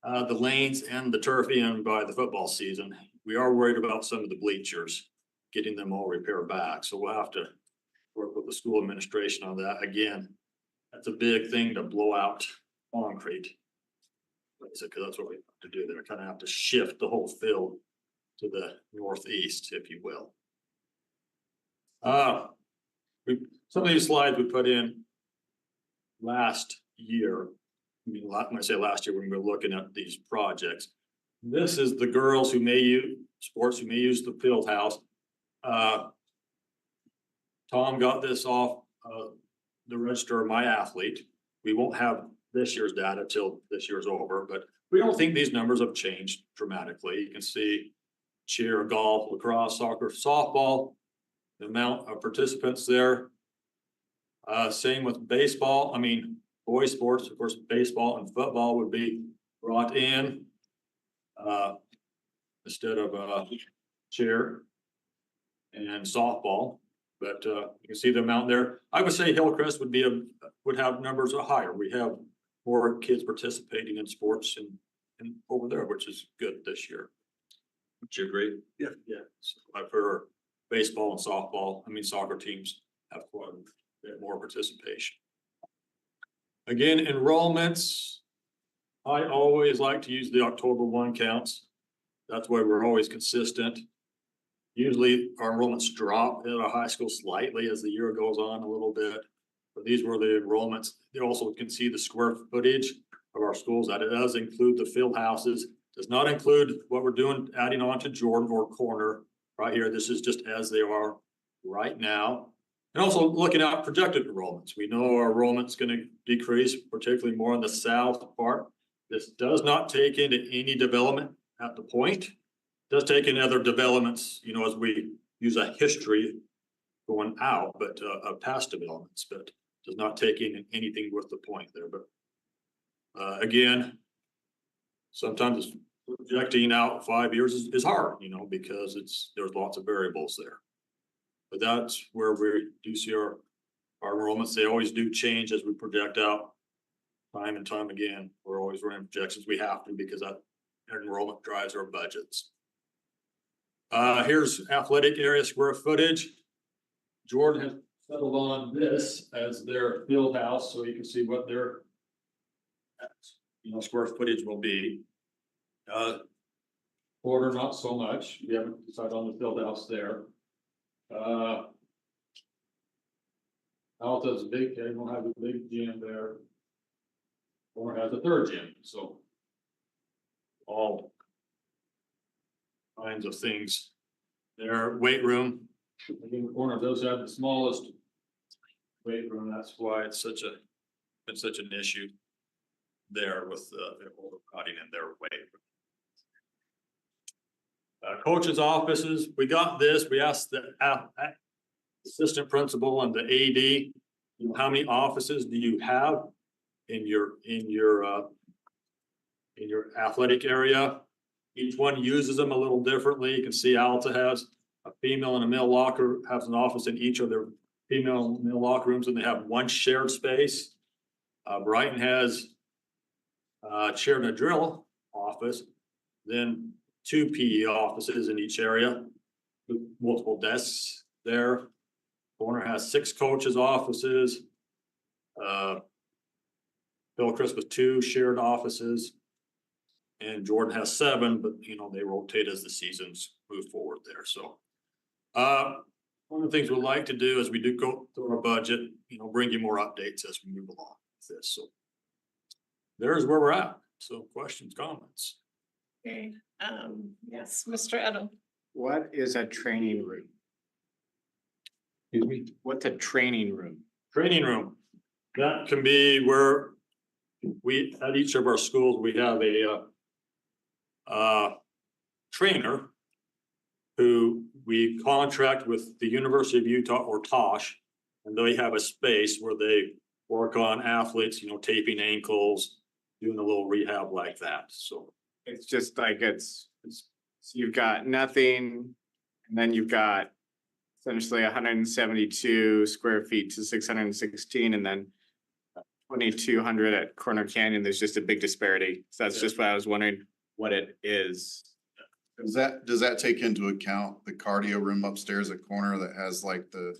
the lanes and the turf in by the football season. We are worried about some of the bleachers, getting them all repaired back. So we'll have to work with the school administration on that. Again, that's a big thing to blow out concrete. Because that's what we have to do there. Kind of have to shift the whole field to the northeast, if you will. Some of these slides we put in last year. I mean, when I say last year, when we were looking at these projects, this is the girls who may use sports, who may use the field house. Tom got this off the register of My Athlete. We won't have this year's data till this year's over, but we don't think these numbers have changed dramatically. You can see cheer, golf, lacrosse, soccer, softball. The amount of participants there. Same with baseball. I mean, boys sports, of course, baseball and football would be brought in instead of cheer and softball. But you can see the amount there. I would say Hillcrest would have numbers higher. We have more kids participating in sports and over there, which is good this year. Would you agree? Yeah. Yeah. So I've heard baseball and softball, soccer teams have quite a bit more participation. Again, enrollments, I always like to use the October 1 counts. That's why we're always consistent. Usually our enrollments drop at a high school slightly as the year goes on a little bit. But these were the enrollments. You also can see the square footage of our schools, that it does include the field houses, does not include what we're doing, adding on to Jordan or Corner. Right here, this is just as they are right now. And also looking at projected enrollments. We know our enrollment's going to decrease, particularly more in the south part. This does not take into any development at the point. It does take in other developments, as we use a history going out, but of past developments, but does not take in anything with the point there. But again, sometimes projecting out 5 years is hard, because there's lots of variables there. But that's where we do see our enrollments. They always do change as we project out time and time again. We're always running projections. We have to, because that enrollment drives our budgets. Here's athletic area square footage. Jordan has settled on this as their field house, so you can see what their square footage will be. Quarter, not so much. We haven't decided on the field house there. Alta's big, they don't have a big gym there. Or has a third gym, so all kinds of things. Their weight room, again, the corner of those have the smallest weight room. That's why it's been such an issue there with overcrowding in their weight room. Coaches' offices, we got this. We asked the assistant principal and the AD, how many offices do you have in your athletic area? Each one uses them a little differently. You can see Alta has a female and a male locker, has an office in each of their female and male locker rooms, and they have one shared space. Brighton has a chair and a drill office, then 2 PE offices in each area with multiple desks there. Corner has 6 coaches' offices. Hillcrest with 2 shared offices. And Jordan has 7, but they rotate as the seasons move forward there. So one of the things we like to do as we do go through our budget, bring you more updates as we move along with this, so. There's where we're at, so questions, comments? Okay, yes, Mr. Edel. What is a training room? Excuse me? What's a training room? Training room, that can be where we, at each of our schools, we have a trainer who we contract with the University of Utah or Tosh, and they have a space where they work on athletes, taping ankles, doing a little rehab like that, so. It's just like so you've got nothing, and then you've got essentially 172 square feet to 616, and then 2,200 at Corner Canyon. There's just a big disparity. So that's just why I was wondering what it is. Does that take into account the cardio room upstairs at Corner that has like the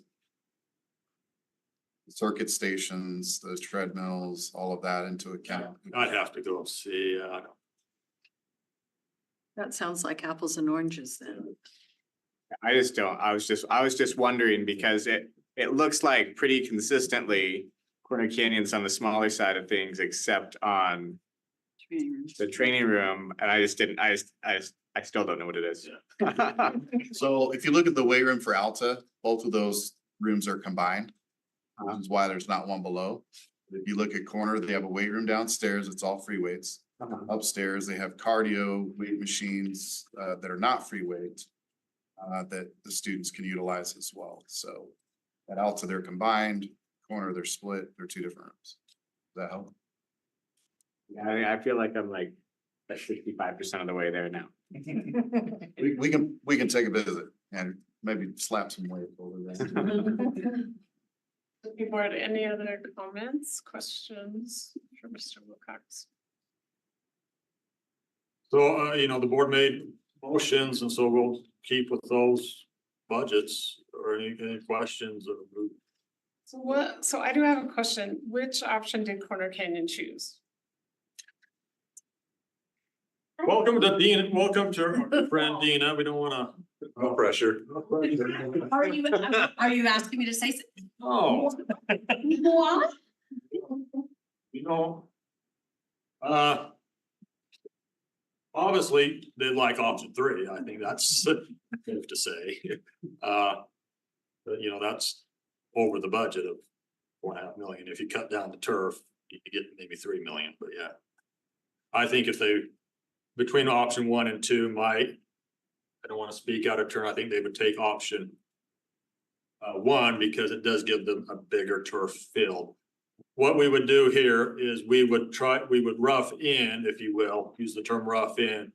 circuit stations, the treadmills, all of that into account? I'd have to go see, That sounds like apples and oranges then. I just don't, I was just wondering because it looks like pretty consistently Corner Canyon's on the smaller side of things, except on the training room. And I still don't know what it is. So if you look at the weight room for Alta, both of those rooms are combined. Which is why there's not one below. If you look at Corner, they have a weight room downstairs. It's all free weights. Upstairs, they have cardio weight machines that are not free weights that the students can utilize as well. So at Alta, they're combined. Corner, they're split. They're two different rooms. Does that help? Yeah, I feel like I'm like 65% of the way there now. We can take a visit and maybe slap some weight over there. Board, any other comments, questions for Mr. Wilcox? so, the board made motions, and so we'll keep with those budgets, or any questions of. So I do have a question. Which option did Corner Canyon choose? Welcome to Dina, welcome to our friend Dina, we don't wanna, no pressure. No pressure. Are you asking me to say something? Oh. What? Obviously, they like option 3, I think that's safe to say. But that's over the budget of 4.5 million. If you cut down the turf, you get maybe 3 million, but yeah. I think if they, between option 1 and 2 I don't want to speak out of turn, I think they would take option 1 because it does give them a bigger turf field. What we would do here is we would rough in, if you will, use the term rough in,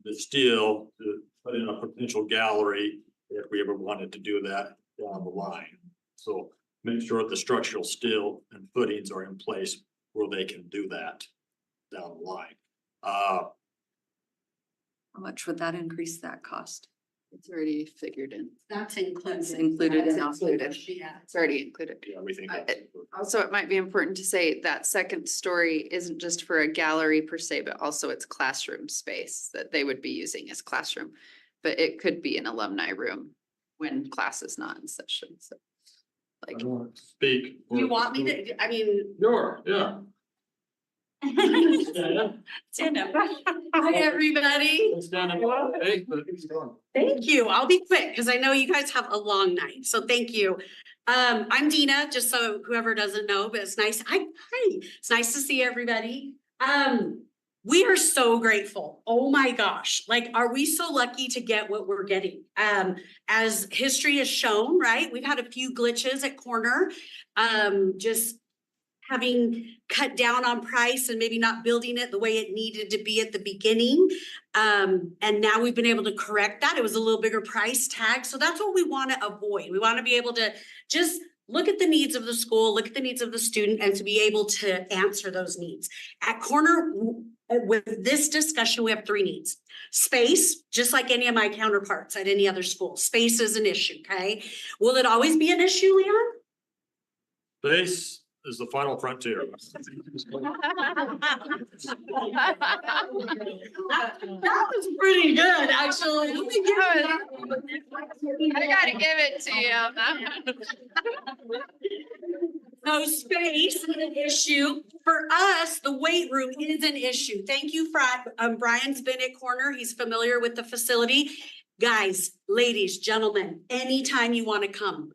the steel to put in a potential gallery if we ever wanted to do that down the line. So make sure the structural steel and footings are in place where they can do that down the line. How much would that increase that cost? It's already figured in. That's included. It's included in It's included. Yeah. It's already included. Yeah, we think. Also, it might be important to say that second story isn't just for a gallery per se, but also it's classroom space that they would be using as classroom. But it could be an alumni room when class is not in session, so. I Like, don't want to speak. You want me to, I mean. Sure, yeah. Stand up. Hi, everybody. Stand up. Hey, but he's gone. Thank you. I'll be quick because I know you guys have a long night. So thank you. I'm Dina, just so whoever doesn't know, but it's nice. Hi. It's nice to see everybody. We are so grateful. Oh my gosh. Like, are we so lucky to get what we're getting? As history has shown, right? We've had a few glitches at Corner. Just having cut down on price and maybe not building it the way it needed to be at the beginning. And now we've been able to correct that. It was a little bigger price tag. So that's what we want to avoid. We want to be able to just look at the needs of the school, look at the needs of the student, and to be able to answer those needs. At Corner, with this discussion, we have 3 needs. Space, just like any of my counterparts at any other school. Space is an issue, okay? Will it always be an issue, Leon? Space is the final frontier. That was pretty good, actually. I gotta give it to you. No space is an issue. For us, the weight room is an issue. Thank you, Brian's been at Corner. He's familiar with the facility. Guys, ladies, gentlemen, anytime you want to come,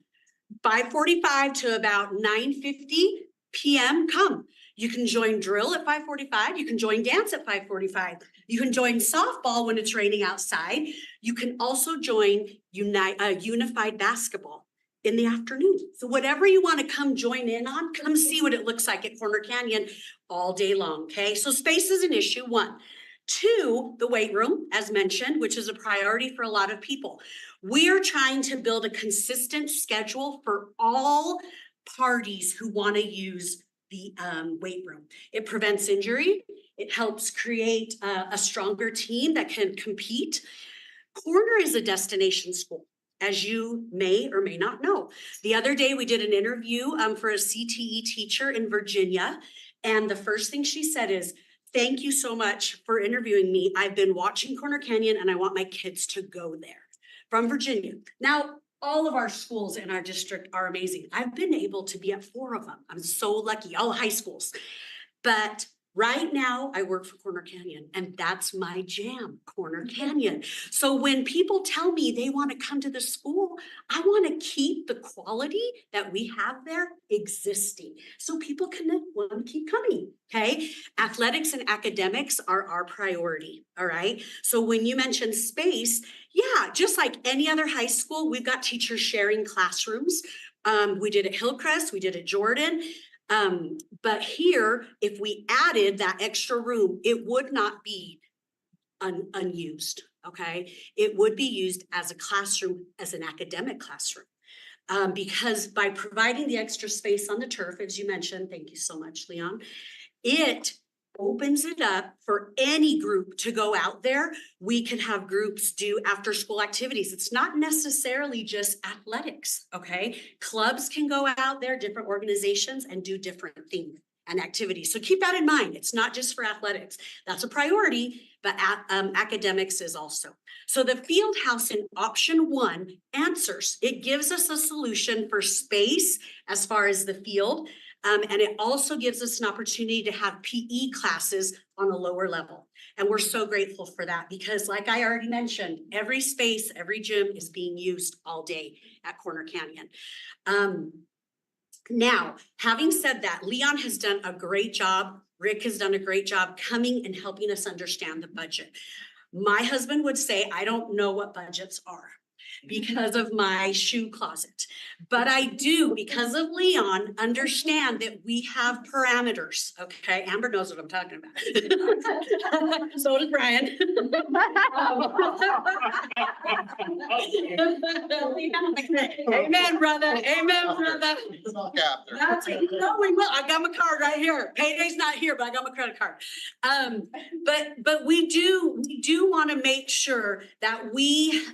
5:45 to about 9:50 PM, come. You can join drill at 5:45. You can join dance at 5:45. You can join softball when it's raining outside. You can also join unified basketball in the afternoon. So whatever you want to come join in on, come see what it looks like at Corner Canyon all day long, okay? So space is an issue, one. Two, the weight room, as mentioned, which is a priority for a lot of people. We are trying to build a consistent schedule for all parties who want to use the weight room. It prevents injury. It helps create a stronger team that can compete. Corner is a destination school, as you may or may not know. The other day, we did an interview for a CTE teacher in Virginia. And the first thing she said is, thank you so much for interviewing me. I've been watching Corner Canyon and I want my kids to go there. From Virginia. Now, all of our schools in our district are amazing. I've been able to be at 4 of them. I'm so lucky, all high schools. But right now I work for Corner Canyon and that's my jam, Corner Canyon. So when people tell me they want to come to the school, I want to keep the quality that we have there existing. So people can want to keep coming, okay? Athletics and academics are our priority, all right? So when you mention space, yeah, just like any other high school, we've got teachers sharing classrooms. We did at Hillcrest, we did at Jordan. But here, if we added that extra room, it would not be unused, okay? It would be used as a classroom, as an academic classroom. Because by providing the extra space on the turf, as you mentioned, thank you so much, Leon, it opens it up for any group to go out there. We can have groups do after school activities. It's not necessarily just athletics, okay? Clubs can go out there, different organizations, and do different things and activities. So keep that in mind. It's not just for athletics. That's a priority, but academics is also. So the field house in option 1 answers. It gives us a solution for space as far as the field. And it also gives us an opportunity to have PE classes on a lower level. And we're so grateful for that because like I already mentioned, every space, every gym is being used all day at Corner Canyon. Now, having said that, Leon has done a great job. Rick has done a great job coming and helping us understand the budget. My husband would say, I don't know what budgets are because of my shoe closet. But I do, because of Leon, understand that we have parameters, okay? Amber knows what I'm talking about. So does Brian. Amen, brother, amen, brother. That's it. No, we will, I got my card right here. Payday's not here, but I got my credit card. But we do want to make sure that we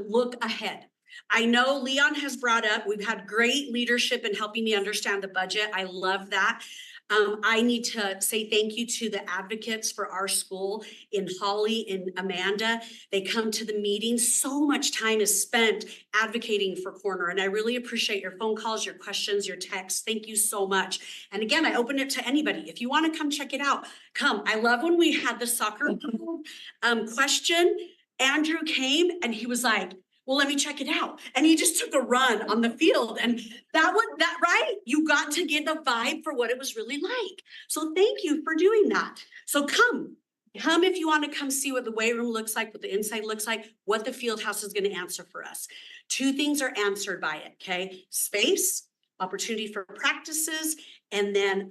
look ahead. I know Leon has brought up, we've had great leadership in helping me understand the budget. I love that. I need to say thank you to the advocates for our school in Holly and Amanda. They come to the meetings. So much time is spent advocating for Corner. And I really appreciate your phone calls, your questions, your texts. Thank you so much. And again, I open it to anybody. If you want to come check it out, come. I love when we had the soccer question. Andrew came and he was like, well, let me check it out. And he just took a run on the field. And that right? You got to get the vibe for what it was really like. So thank you for doing that. So come if you want to come see what the weight room looks like, what the inside looks like, what the field house is going to answer for us. 2 things are answered by it, okay? Space, opportunity for practices, and then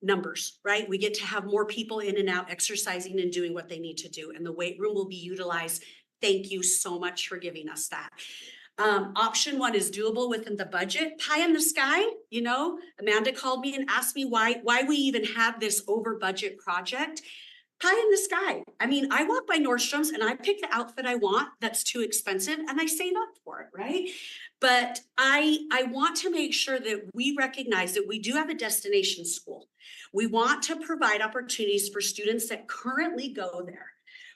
numbers, right? We get to have more people in and out exercising and doing what they need to do. And the weight room will be utilized. Thank you so much for giving us that. Option 1 is doable within the budget. Pie in the sky, you know, Amanda called me and asked me why we even have this over budget project. Pie in the sky. I mean, I walk by Nordstrom's and I pick the outfit I want that's too expensive and I save up for it, right? But I want to make sure that we recognize that we do have a destination school. We want to provide opportunities for students that currently go there.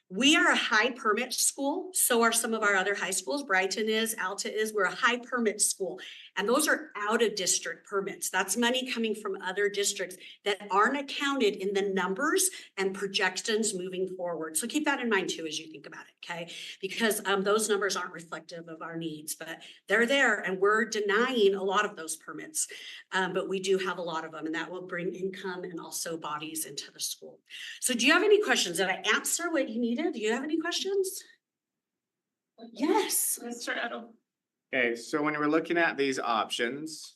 We are a high permit school. So are some of our other high schools. Brighton is, Alta is, we're a high permit school. And those are out of district permits. That's money coming from other districts that aren't accounted in the numbers and projections moving forward. So keep that in mind too, as you think about it, okay? Because those numbers aren't reflective of our needs, but they're there and we're denying a lot of those permits. But we do have a lot of them and that will bring income and also bodies into the school. So do you have any questions? Did I answer what you needed? Do you have any questions? Yes. Mr. Edel. Okay, so when we're looking at these options,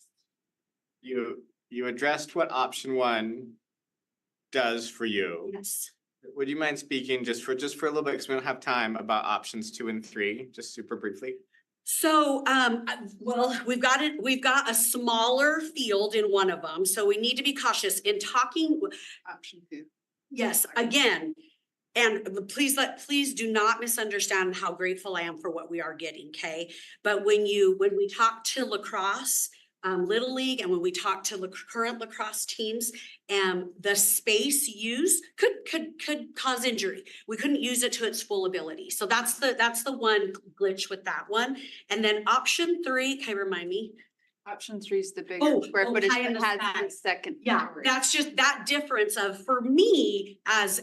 you addressed what option 1 does for you. Yes. Would you mind speaking just for a little bit, because we don't have time, about options 2 and 3, just super briefly? So, well, we've got a smaller field in one of them, so we need to be cautious in talking. Option 2. Yes, again, and please do not misunderstand how grateful I am for what we are getting, okay? But when we talk to lacrosse, Little League, and when we talk to current lacrosse teams, the space used could cause injury. We couldn't use it to its full ability. So that's the one glitch with that one. And then option 3, can you remind me? Option 3 is the bigger Oh, square footage pie in that the has sky. the second. Yeah, story. that's just that difference of, for me, as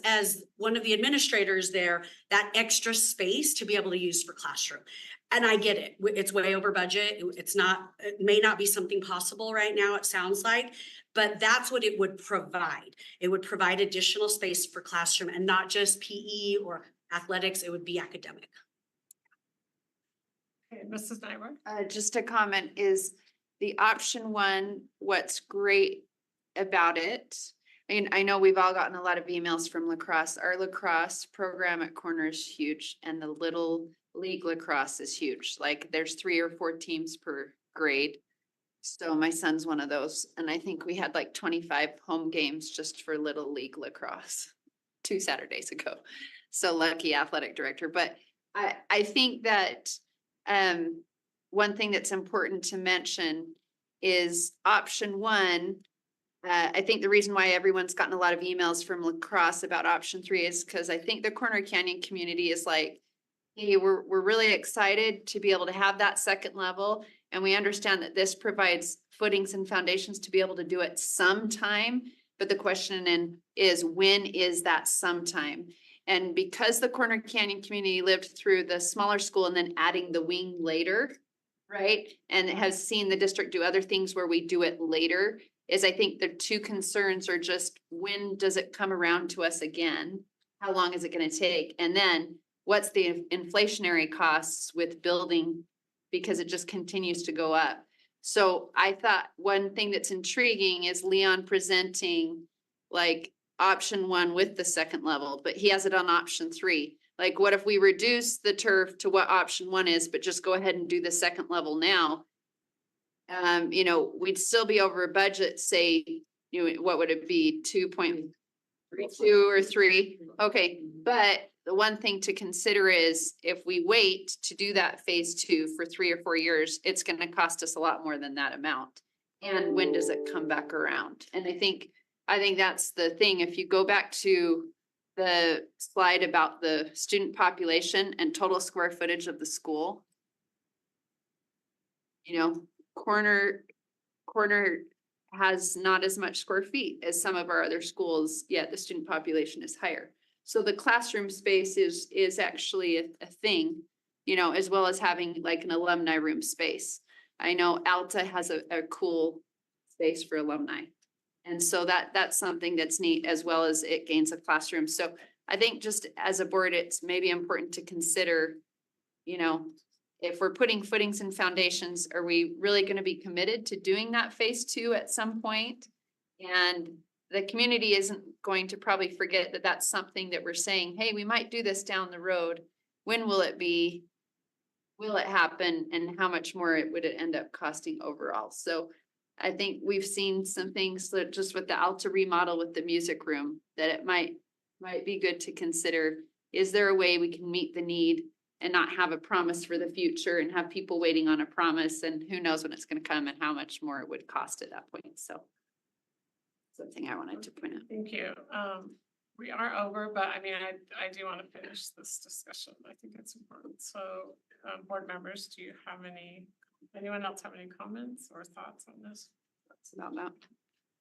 one of the administrators there, that extra space to be able to use for classroom. And I get it, it's way over budget, it may not be something possible right now, it sounds like, but that's what it would provide. It would provide additional space for classroom and not just PE or athletics, it would be academic. Okay, Mrs. Nyberg. Just a comment is the option 1, what's great about it. And I know we've all gotten a lot of emails from lacrosse. Our lacrosse program at Corner is huge and the Little League lacrosse is huge. Like there's 3 or 4 teams per grade. So my son's one of those. And I think we had like 25 home games just for Little League lacrosse 2 Saturdays ago. So lucky athletic director. But I think that one thing that's important to mention is option 1. I think the reason why everyone's gotten a lot of emails from lacrosse about option 3 is because I think the Corner Canyon community is like, hey, we're really excited to be able to have that second level. And we understand that this provides footings and foundations to be able to do it sometime. But the question is, when is that sometime? And because the Corner Canyon community lived through the smaller school and then adding the wing later, right? And has seen the district do other things where we do it later, is I think the 2 concerns are just, when does it come around to us again? How long is it going to take? And then what's the inflationary costs with building, because it just continues to go up. So I thought one thing that's intriguing is Leon presenting like option 1 with the second level, but he has it on option 3. Like, what if we reduce the turf to what option 1 is, but just go ahead and do the second level now? We'd still be over a budget, say, what would it be? 2.32 or 3. Okay. But the one thing to consider is if we wait to do that phase 2 for 3 or 4 years, it's going to cost us a lot more than that amount. And when does it come back around? And I think that's the thing. If you go back to the slide about the student population and total square footage of the school, Corner has not as much square feet as some of our other schools, yet the student population is higher. So the classroom space is actually a thing, as well as having like an alumni room space. I know Alta has a cool space for alumni. And so that's something that's neat, as well as it gains a classroom. So I think just as a board, it's maybe important to consider, if we're putting footings and foundations, are we really going to be committed to doing that phase 2 at some point? And the community isn't going to probably forget that that's something that we're saying, hey, we might do this down the road. When will it be? Will it happen? And how much more would it end up costing overall? So I think we've seen some things that just with the Alta remodel with the music room, that it might be good to consider. Is there a way we can meet the need and not have a promise for the future and have people waiting on a promise, and who knows when it's going to come and how much more it would cost at that point. So something I wanted to point out. Thank you. we are over, but I mean, I do want to finish this discussion. I think it's important. So, board members, do you have anyone else have any comments or thoughts on this? That's about that.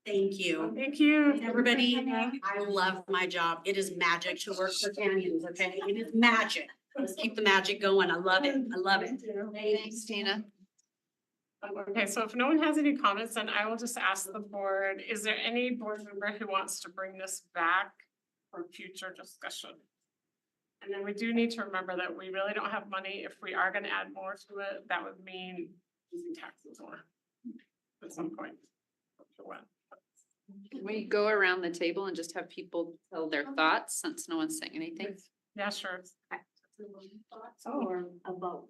Thank you. Thank you. Everybody, I love my job. It is magic to work for Canyons, okay? It is magic. Let's keep the magic going. I love it. I love it. Thanks, Tina. Okay, so if no one has any comments, then I will just ask the board, is there any board member who wants to bring this back for future discussion? And then we do need to remember that we really don't have money. If we are gonna add more to it, that would mean using taxes more at some point. Not sure when. Can we go around the table and just have people tell their thoughts since no one's saying anything? Yeah, sure. Or a vote.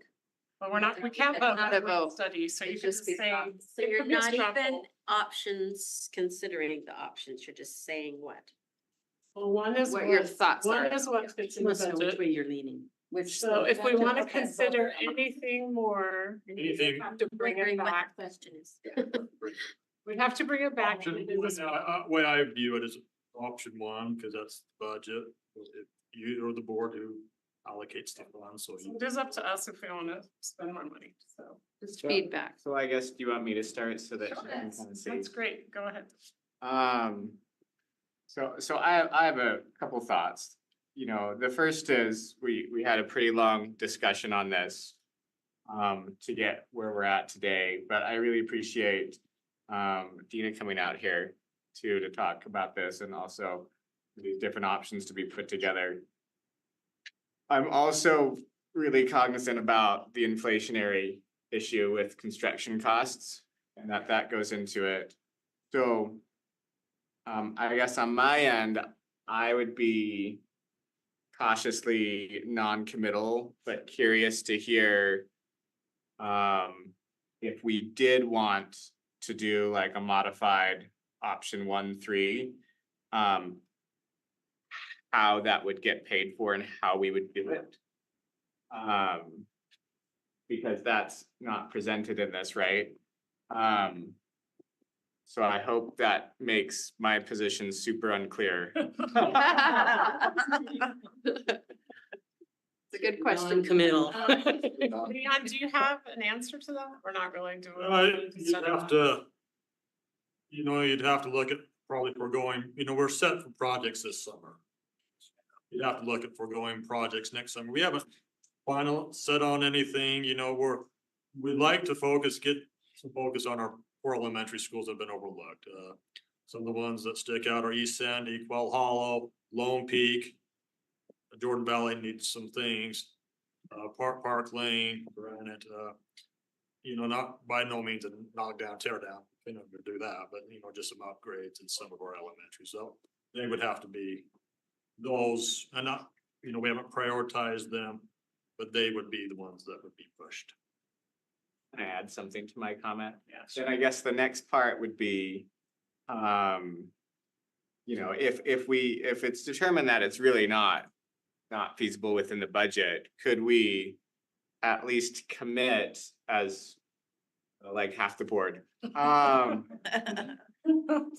But we can't vote. Not a vote. Study, so you It'd can just just be say. thoughts. So you're It could be a not straw even poll. options, considering the options, you're just saying what? Well, one is What your thoughts are. One is what fits in the Must know which budget. way you're leaning. Which. So if we want to Okay. consider anything more, Anything. have to bring it Wondering what back. the question is. We'd have to bring it back. Option, and do this- way I view it is option one, because that's the budget. If you or the board who allocates the funds, so you. It is up to us if we want to spend more money, so. Just feedback. So I guess, do you want me to start so that you can kind of see? That's great, go ahead. So I have a couple thoughts. You know, the first is we had a pretty long discussion on this to get where we're at today, but I really appreciate Dina coming out here to talk about this and also these different options to be put together. I'm also really cognizant about the inflationary issue with construction costs and that goes into it. So I guess on my end, I would be cautiously non-committal, but curious to hear if we did want to do like a modified option 1-3, how that would get paid for and how we would do it. Because that's not presented in this, right? So I hope that makes my position super unclear. It's a good question. Non-committal. Leon, do you have an answer to that? We're not really doing. You'd have to, you'd have to look at probably foregoing, we're set for projects this summer. You'd have to look at foregoing projects next summer. We haven't final set on anything, we'd like to get some focus on our poor elementary schools that have been overlooked. Some of the ones that stick out are East End, Equal Hollow, Lone Peak. Jordan Valley needs some things, Park Lane, Granite, not by no means a knock down, tear down, to do that, but just some upgrades in some of our elementary, so they would have to be those, and not, we haven't prioritized them, but they would be the ones that would be pushed. Can I add something to my comment? Yeah. Then I guess the next part would be, if it's determined that it's really not feasible within the budget, could we at least commit as like half the board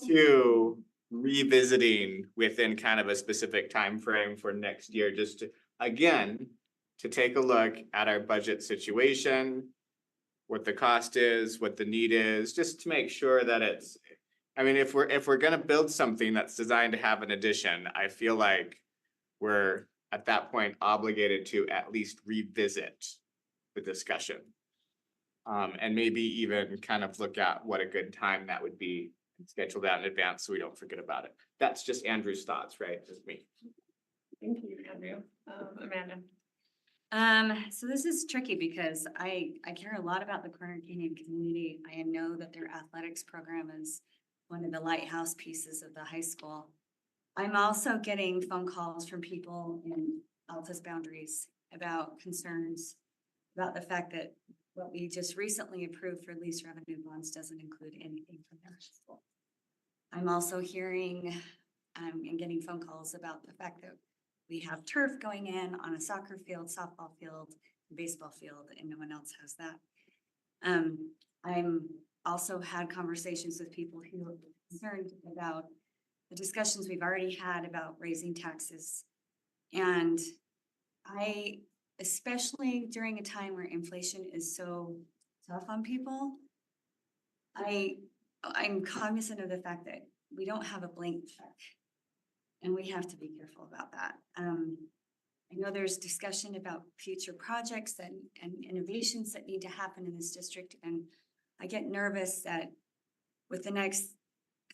to revisiting within kind of a specific time frame for next year, just to, again, to take a look at our budget situation, what the cost is, what the need is, just to make sure that it's, if we're gonna build something that's designed to have an addition, I feel like we're at that point obligated to at least revisit the discussion. And maybe even kind of look at what a good time that would be, and schedule that in advance so we don't forget about it. That's just Andrew's thoughts, right? Just me. Thank you, Andrew. Amanda. So this is tricky because I care a lot about the Corner Canyon community. I know that their athletics program is one of the lighthouse pieces of the high school. I'm also getting phone calls from people in Altus Boundaries about concerns about the fact that what we just recently approved for lease revenue bonds doesn't include anything from their school. I'm also hearing and getting phone calls about the fact that we have turf going in on a soccer field, softball field, baseball field, and no one else has that. I'm also had conversations with people who are concerned about the discussions we've already had about raising taxes. And I, especially during a time where inflation is so tough on people, I'm cognizant of the fact that we don't have a blank check. And we have to be careful about that. I know there's discussion about future projects and innovations that need to happen in this district. And I get nervous that with the next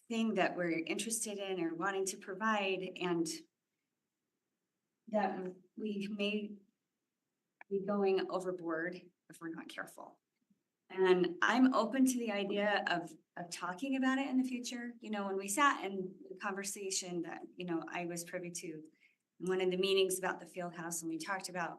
thing that we're interested in or wanting to provide, and that we may be going overboard if we're not careful. And I'm open to the idea of talking about it in the future. You know, when we sat in the conversation that, you know, I was privy to in one of the meetings about the field house, and we talked about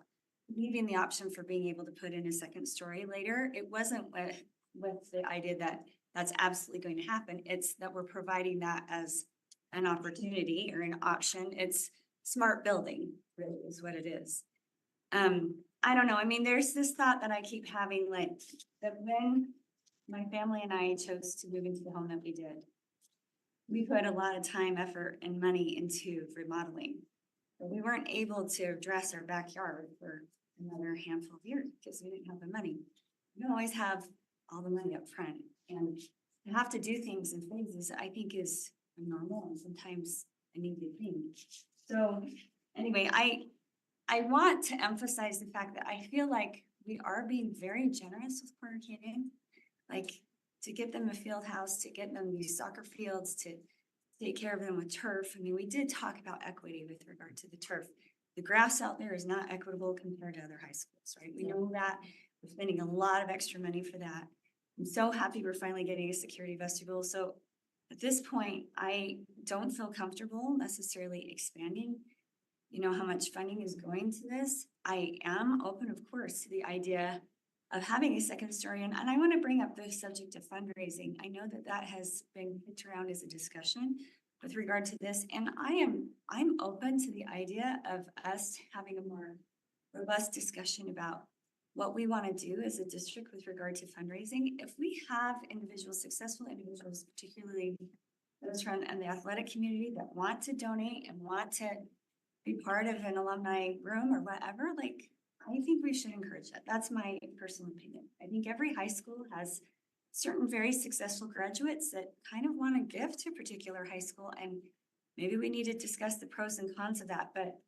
leaving the option for being able to put in a second story later. It wasn't with the idea that that's absolutely going to happen. It's that we're providing that as an opportunity or an option. It's smart building, really, is what it is. I don't know. I mean, there's this thought that I keep having, like, that when my family and I chose to move into the home that we did, we put a lot of time, effort, and money into remodeling. But we weren't able to address our backyard for another handful of years because we didn't have the money. We don't always have all the money up front, and to have to do things in phases, I think, is normal and sometimes a needed thing. So anyway, I want to emphasize the fact that I feel like we are being very generous with Corner Canyon, like to get them a field house, to get them these soccer fields, to take care of them with turf. I mean, we did talk about equity with regard to the turf. The grass out there is not equitable compared to other high schools, right? We know that. We're spending a lot of extra money for that. I'm so happy we're finally getting a security vestibule. So at this point, I don't feel comfortable necessarily expanding, you know, how much funding is going to this. I am open, of course, to the idea of having a second story. And I want to bring up the subject of fundraising. I know that that has been kicked around as a discussion with regard to this. And I'm open to the idea of us having a more robust discussion about what we want to do as a district with regard to fundraising. If we have individuals, successful individuals, particularly those from the athletic community that want to donate and want to be part of an alumni room or whatever, like, I think we should encourage that. That's my personal opinion. I think every high school has certain very successful graduates that kind of want to give to a particular high school, and maybe we need to discuss the pros and cons of that. But,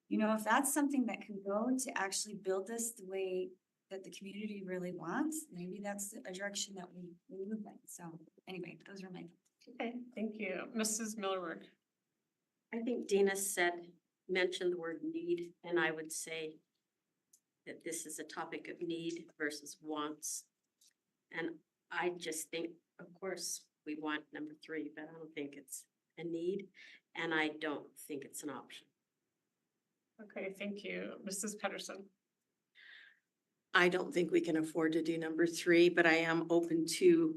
you know, if that's something that can go to actually build this the way that the community really wants, maybe that's a direction that we move in. So anyway, those are my thoughts. Okay, thank you. Mrs. Miller. I think Dina mentioned the word need, and I would say that this is a topic of need versus wants. And I just think, of course, we want number 3, but I don't think it's a need, and I don't think it's an option. Okay, thank you. Mrs. Pedersen. I don't think we can afford to do number 3, but I am open to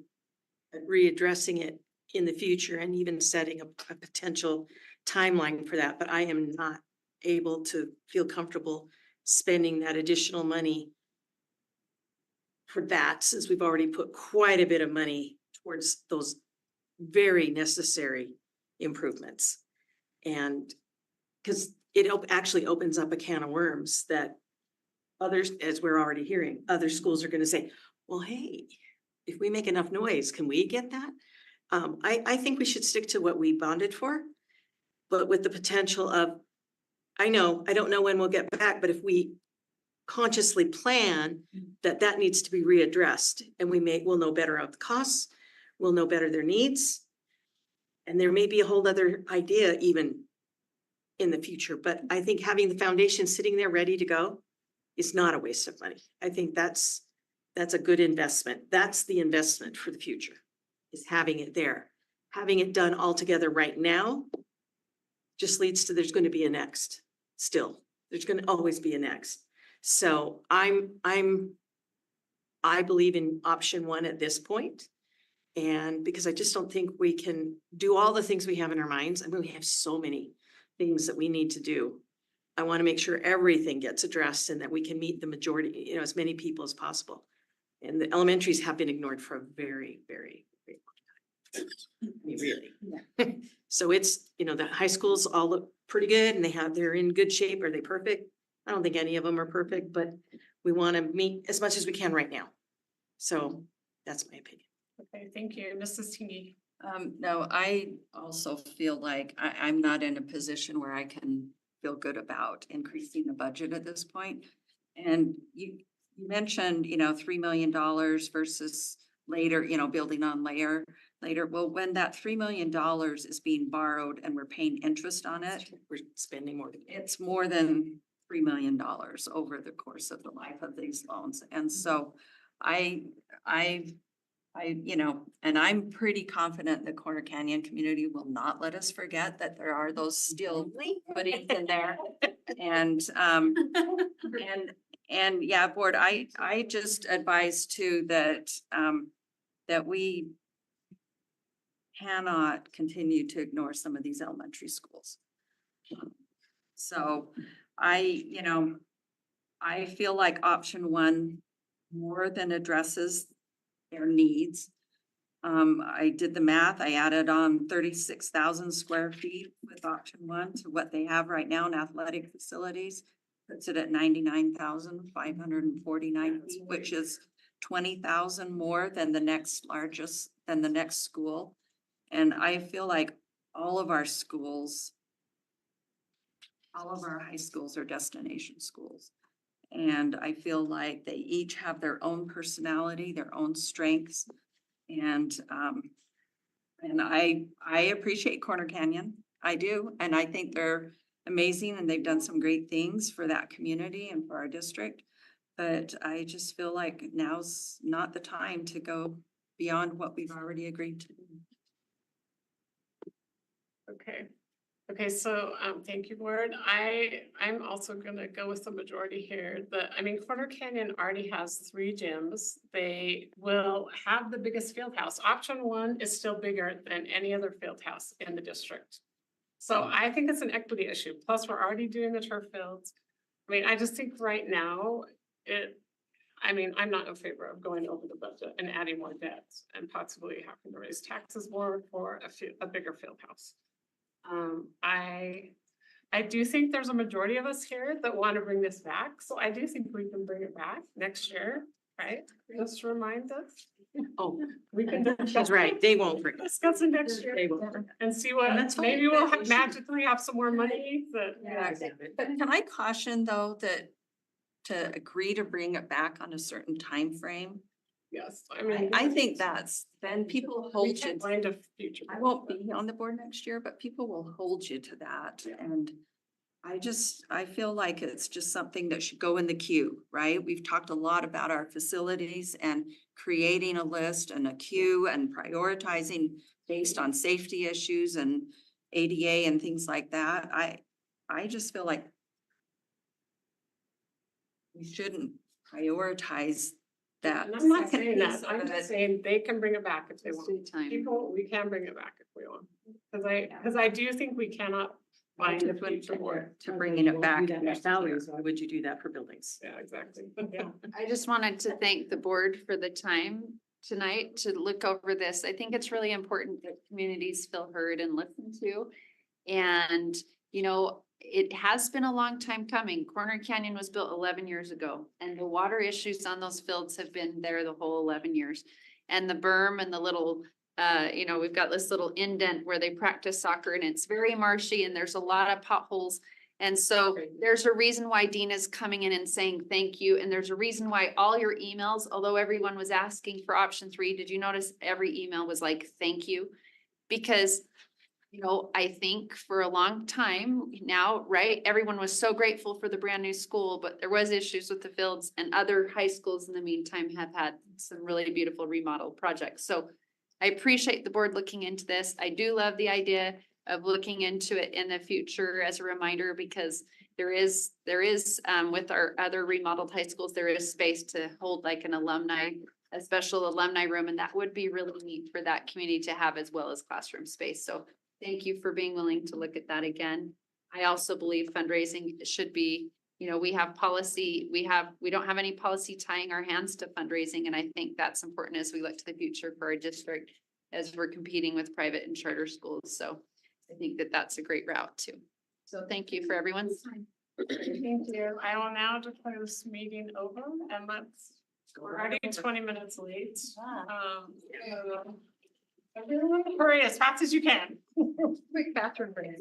readdressing it in the future and even setting a potential timeline for that. But I am not able to feel comfortable spending that additional money for that, since we've already put quite a bit of money towards those very necessary improvements. And because it actually opens up a can of worms that others, as we're already hearing, other schools are going to say, well, hey, if we make enough noise, can we get that? I think we should stick to what we bonded for, but with the potential of, I don't know when we'll get back, but if we consciously plan that needs to be readdressed, and we'll know better of the costs, we'll know better their needs. And there may be a whole other idea even in the future, but I think having the foundation sitting there ready to go is not a waste of money. I think that's a good investment. That's the investment for the future, is having it there. Having it done all together right now just leads to there's going to be a next still. There's going to always be a next. So I believe in option 1 at this point. And because I just don't think we can do all the things we have in our minds. I mean, we have so many things that we need to do. I want to make sure everything gets addressed and that we can meet the majority, as many people as possible. And the elementaries have been ignored for a very, very, very long time. Really. So it's, the high schools all look pretty good and they're in good shape. Are they perfect? I don't think any of them are perfect, but we want to meet as much as we can right now. So that's my opinion. Okay, thank you. Mrs. Teeny. No, I also feel like I'm not in a position where I can feel good about increasing the budget at this point. And you mentioned, $3 million versus later, building on later. Well, when that $3 million is being borrowed and we're paying interest on it, We're spending more. it's more than $3 million over the course of the life of these loans. And so and I'm pretty confident the Corner Canyon community will not let us forget that there are those steel footings in there. And, yeah, board, I just advise too that, that we cannot continue to ignore some of these elementary schools. So I feel like option one more than addresses their needs. I did the math, I added on 36,000 square feet with option one to what they have right now in athletic facilities. Puts it at 99,549 feet, which is 20,000 more than the next school. And I feel like all of our high schools are destination schools. And I feel like they each have their own personality, their own strengths. And I appreciate Corner Canyon. I do. And I think they're amazing and they've done some great things for that community and for our district. But I just feel like now's not the time to go beyond what we've already agreed to. Okay, so, thank you, board. I'm also gonna go with the majority here. Corner Canyon already has 3 gyms. They will have the biggest field house. Option one is still bigger than any other field house in the district. So I think it's an equity issue. Plus, we're already doing the turf fields. I just think right now, I'm not in favor of going over the budget and adding more debts and possibly having to raise taxes more for a bigger field house. I do think there's a majority of us here that want to bring this back, so I do think we can bring it back next year, right? Just remind us. Oh, We can that's right. They won't bring us. discuss it next year They won't. and see what, That's fine. maybe we'll magically have some more money that. But can I caution though that to agree to bring it back on a certain time frame? Yes, I think then people We hold you. can find a future. I won't be on the board next year, but people will hold you to that. And I feel like it's just something that should go in the queue, right? We've talked a lot about our facilities and creating a list and a queue and prioritizing based on safety issues and ADA and things like that. I just feel like we shouldn't prioritize that. And I'm not second saying that, piece of I'm it. just saying they can bring it back if they Just want. do time. People, we can bring it back if we want, because I do think we cannot find a future more. To bringing it back. Do that for salaries. Why would you do that for buildings? Yeah, exactly, yeah. I just wanted to thank the board for the time tonight to look over this. I think it's really important that communities feel heard and listened to. And, it has been a long time coming. Corner Canyon was built 11 years ago and the water issues on those fields have been there the whole 11 years. And the berm and the little, we've got this little indent where they practice soccer and it's very marshy and there's a lot of potholes. And so there's a reason why Dina's coming in and saying thank you. And there's a reason why all your emails, although everyone was asking for option 3, did you notice every email was like, thank you? Because I think for a long time now, right, everyone was so grateful for the brand new school, but there was issues with the fields and other high schools in the meantime have had some really beautiful remodel projects. So I appreciate the board looking into this. I do love the idea of looking into it in the future as a reminder, because there is with our other remodeled high schools, there is space to hold like a special alumni room, and that would be really neat for that community to have as well as classroom space. So thank you for being willing to look at that again. I also believe fundraising should be, we have policy, we don't have any policy tying our hands to fundraising. And I think that's important as we look to the future for our district. as we're competing with private and charter schools. So I think that that's a great route too. So thank you for everyone's time. Thank you. I will now declare this meeting over and we're already 20 minutes late. So everyone hurry as fast as you can. Quick bathroom break.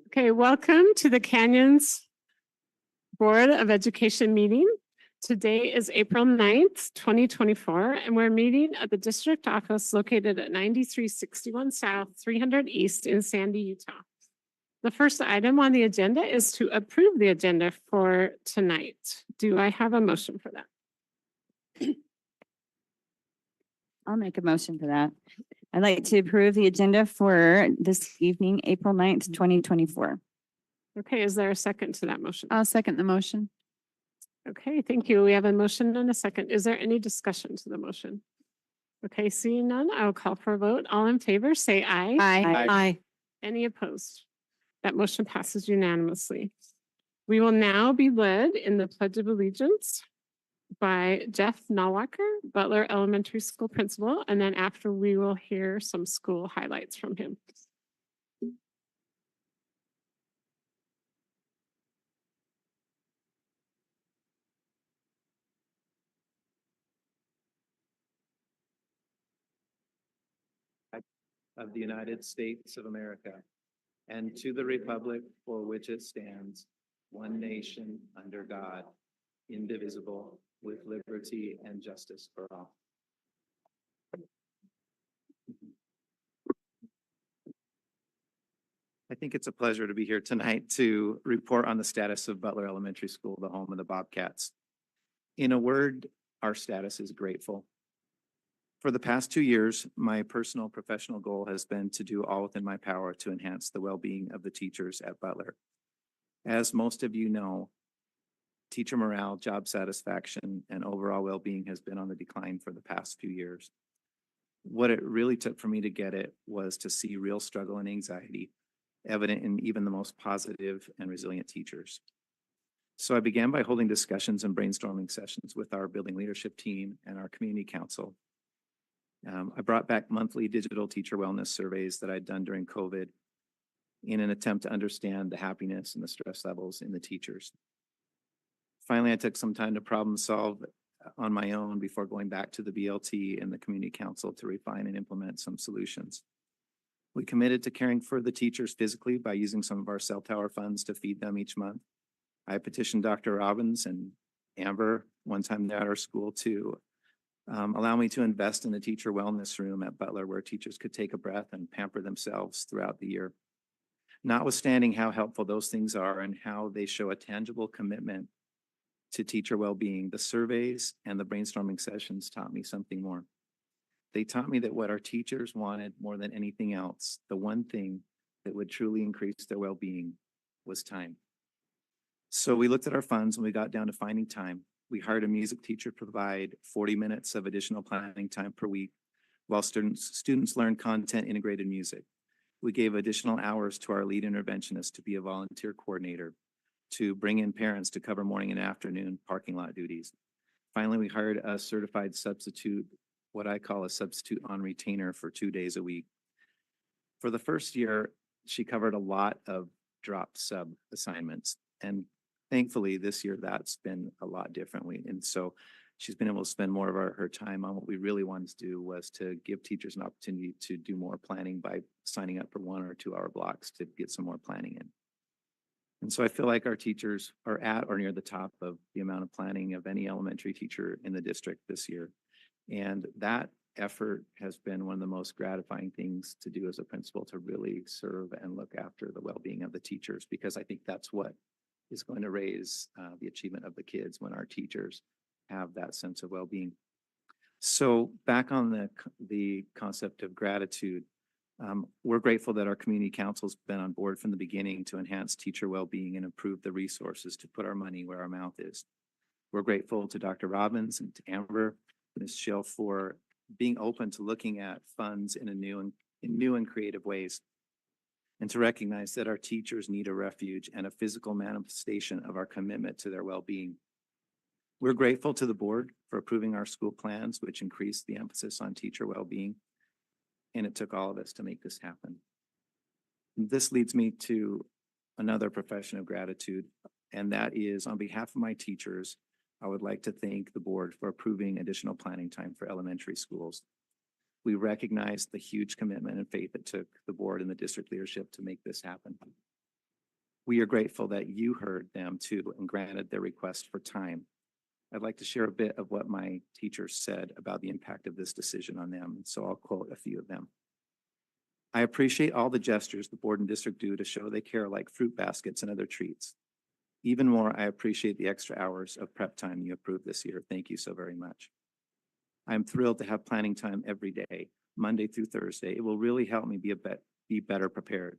Okay, welcome to the Canyons Board of Education meeting. Today is April 9th, 2024, and we're meeting at the district office located at 9361 South, 300 East in Sandy, Utah. The first item on the agenda is to approve the agenda for tonight. Do I have a motion for that? I'll make a motion for that. I'd like to approve the agenda for this evening, April 9th, 2024. Okay, is there a second to that motion? I'll second the motion. Okay, thank you. We have a motion and a second. Is there any discussion to the motion? Okay, seeing none, I'll call for a vote. All in favor, say aye. Aye. Aye. Any opposed? That motion passes unanimously. We will now be led in the Pledge of Allegiance by Jeff Nalwacker, Butler Elementary School Principal, and then after we will hear some school highlights from him. Of the United States of America, and to the republic for which it stands, one nation under God, indivisible, with liberty and justice for all. I think it's a pleasure to be here tonight to report on the status of Butler Elementary School, the home of the Bobcats. In a word, our status is grateful. For the past 2 years, my personal professional goal has been to do all within my power to enhance the well-being of the teachers at Butler. As most of you know, teacher morale, job satisfaction, and overall well-being has been on the decline for the past few years. What it really took for me to get it was to see real struggle and anxiety evident in even the most positive and resilient teachers. So I began by holding discussions and brainstorming sessions with our building leadership team and our community council. I brought back monthly digital teacher wellness surveys that I'd done during COVID in an attempt to understand the happiness and the stress levels in the teachers. Finally, I took some time to problem solve on my own before going back to the BLT and the community council to refine and implement some solutions. We committed to caring for the teachers physically by using some of our cell tower funds to feed them each month. I petitioned Dr. Robbins and Amber one time there at our school to allow me to invest in a teacher wellness room at Butler where teachers could take a breath and pamper themselves throughout the year. Notwithstanding how helpful those things are and how they show a tangible commitment to teacher well-being, the surveys and the brainstorming sessions taught me something more. They taught me that what our teachers wanted more than anything else, the one thing that would truly increase their well-being, was time. So we looked at our funds and we got down to finding time. We hired a music teacher to provide 40 minutes of additional planning time per week while students learn content integrated music. We gave additional hours to our lead interventionist to be a volunteer coordinator, to bring in parents to cover morning and afternoon parking lot duties. Finally, we hired a certified substitute, what I call a substitute on retainer, for 2 days a week. For the first year, she covered a lot of dropped sub assignments, and thankfully, this year that's been a lot differently. And so she's been able to spend more of her time on what we really wanted to do, was to give teachers an opportunity to do more planning by signing up for 1 or 2 hour blocks to get some more planning in. And so I feel like our teachers are at or near the top of the amount of planning of any elementary teacher in the district this year. And that effort has been one of the most gratifying things to do as a principal, to really serve and look after the well-being of the teachers, because I think that's what is going to raise the achievement of the kids when our teachers have that sense of well-being. So back on the concept of gratitude, we're grateful that our community council's been on board from the beginning to enhance teacher well-being and improve the resources to put our money where our mouth is. We're grateful to Dr. Robbins and to Amber and Ms. Schill for being open to looking at funds in new and creative ways, and to recognize that our teachers need a refuge and a physical manifestation of our commitment to their well-being. We're grateful to the board for approving our school plans, which increased the emphasis on teacher well-being, and it took all of us to make this happen. This leads me to another profession of gratitude, and that is, on behalf of my teachers, I would like to thank the board for approving additional planning time for elementary schools. We recognize the huge commitment and faith it took the board and the district leadership to make this happen. We are grateful that you heard them too and granted their request for time. I'd like to share a bit of what my teachers said about the impact of this decision on them, so I'll quote a few of them. I appreciate all the gestures the board and district do to show they care, like fruit baskets and other treats. Even more, I appreciate the extra hours of prep time you approved this year. Thank you so very much. I'm thrilled to have planning time every day, Monday through Thursday. It will really help me be better prepared.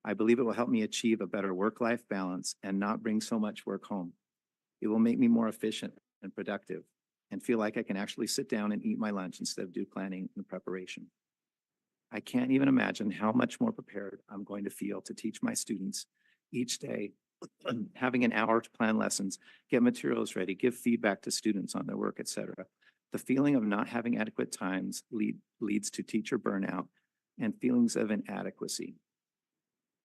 I believe it will help me achieve a better work-life balance and not bring so much work home. It will make me more efficient and productive and feel like I can actually sit down and eat my lunch instead of do planning and preparation. I can't even imagine how much more prepared I'm going to feel to teach my students each day, having an hour to plan lessons, get materials ready, give feedback to students on their work, etc. The feeling of not having adequate times leads to teacher burnout and feelings of inadequacy,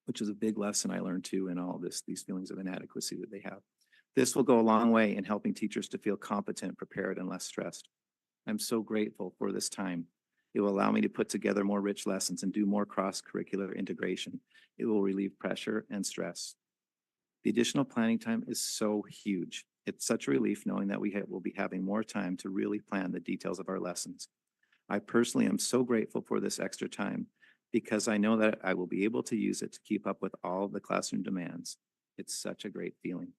which is a big lesson I learned too in all this, these feelings of inadequacy that they have. This will go a long way in helping teachers to feel competent, prepared, and less stressed. I'm so grateful for this time. It will allow me to put together more rich lessons and do more cross-curricular integration. It will relieve pressure and stress. The additional planning time is so huge. It's such a relief knowing that we will be having more time to really plan the details of our lessons. I personally am so grateful for this extra time because I know that I will be able to use it to keep up with all of the classroom demands. It's such a great feeling.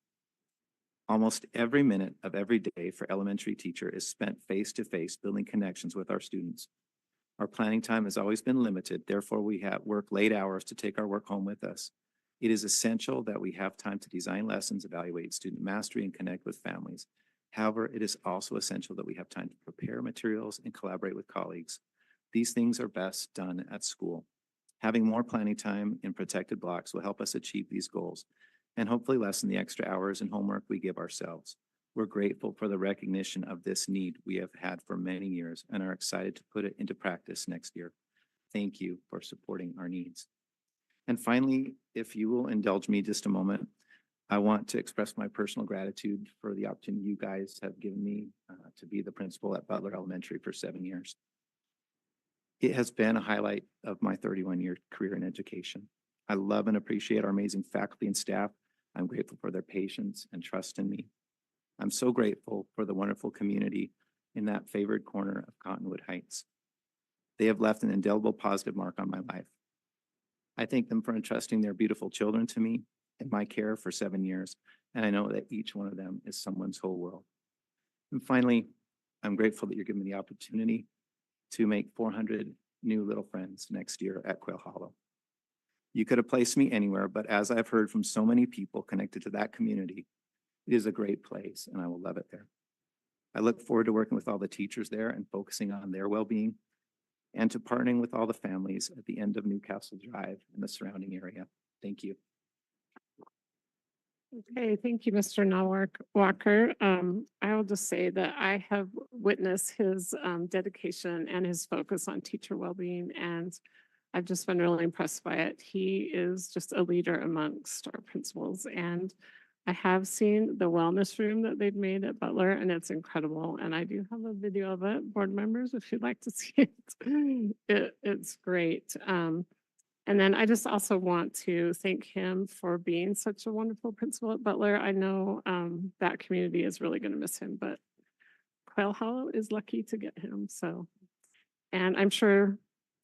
Almost every minute of every day for elementary teacher is spent face-to-face building connections with our students. Our planning time has always been limited, therefore we work late hours to take our work home with us. It is essential that we have time to design lessons, evaluate student mastery, and connect with families. However, it is also essential that we have time to prepare materials and collaborate with colleagues. These things are best done at school. Having more planning time in protected blocks will help us achieve these goals and hopefully lessen the extra hours and homework we give ourselves. We're grateful for the recognition of this need we have had for many years and are excited to put it into practice next year. Thank you for supporting our needs. And finally, if you will indulge me just a moment, I want to express my personal gratitude for the opportunity you guys have given me to be the principal at Butler Elementary for 7 years. It has been a highlight of my 31-year career in education. I love and appreciate our amazing faculty and staff. I'm grateful for their patience and trust in me. I'm so grateful for the wonderful community in that favored corner of Cottonwood Heights. They have left an indelible positive mark on my life. I thank them for entrusting their beautiful children to me in my care for 7 years, and I know that each one of them is someone's whole world. And finally, I'm grateful that you're giving me the opportunity to make 400 new little friends next year at Quail Hollow. You could have placed me anywhere, but as I've heard from so many people connected to that community, it is a great place and I will love it there. I look forward to working with all the teachers there and focusing on their well-being and to partnering with all the families at the end of Newcastle Drive and the surrounding area. Thank you. Okay, thank you, Mr. Walker. I will just say that I have witnessed his dedication and his focus on teacher well-being, and I've just been really impressed by it. He is just a leader amongst our principals, and I have seen the wellness room that they've made at Butler, and it's incredible. And I do have a video of it, board members, if you'd like to see it. It's great. And then I just also want to thank him for being such a wonderful principal at Butler. I know that community is really going to miss him, but Quail Hollow is lucky to get him. So, and I'm sure,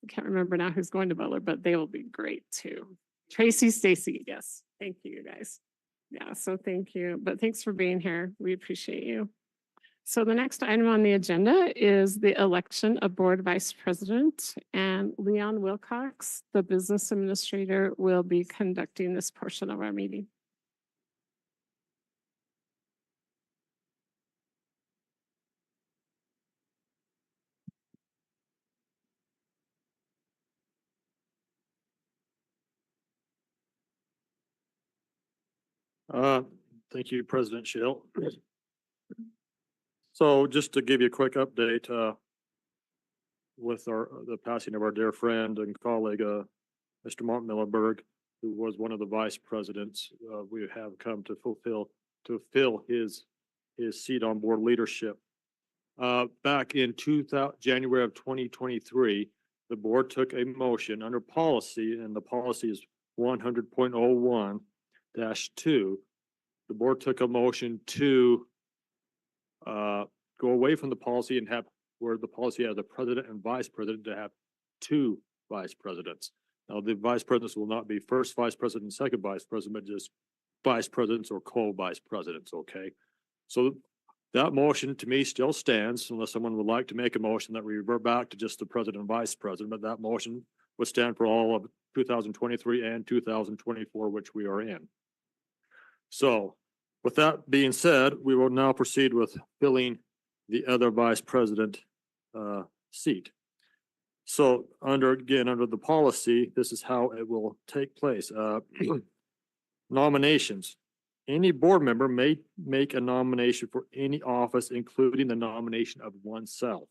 I can't remember now who's going to Butler, but they will be great too. Tracy, Stacy, yes. Thank you, guys. Yeah, so thank you. But thanks for being here. We appreciate you. So the next item on the agenda is the election of board vice president, and Leon Wilcox, the business administrator, will be conducting this portion of our meeting. Thank you, President Schill. So just to give you a quick update, with the passing of our dear friend and colleague, Mr. Mark Millenberg, who was one of the vice presidents, we have come to fill his seat on board leadership. Back in January of 2023, the board took a motion under policy, and the policy is 100.01, 2, the board took a motion to go away from the policy and have where the policy has a president and vice president to have 2 vice presidents. Now, the vice presidents will not be first vice president and second vice president, but just vice presidents or co-vice presidents, okay? So that motion to me still stands unless someone would like to make a motion that we revert back to just the president and vice president, but that motion would stand for all of 2023 and 2024, which we are in. So with that being said, we will now proceed with filling the other vice president seat. So under the policy, this is how it will take place. Nominations. Any board member may make a nomination for any office, including the nomination of oneself.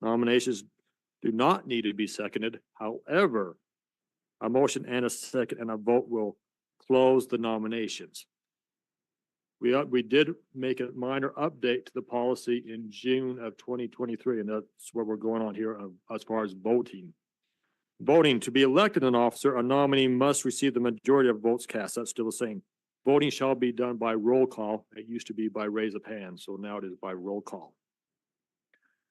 Nominations do not need to be seconded. However, a motion and a second and a vote will close the nominations. We did make a minor update to the policy in June of 2023, and that's what we're going on here as far as voting. Voting, to be elected an officer, a nominee must receive the majority of votes cast. That's still the same. Voting shall be done by roll call. It used to be by raise of hands, so now it is by roll call.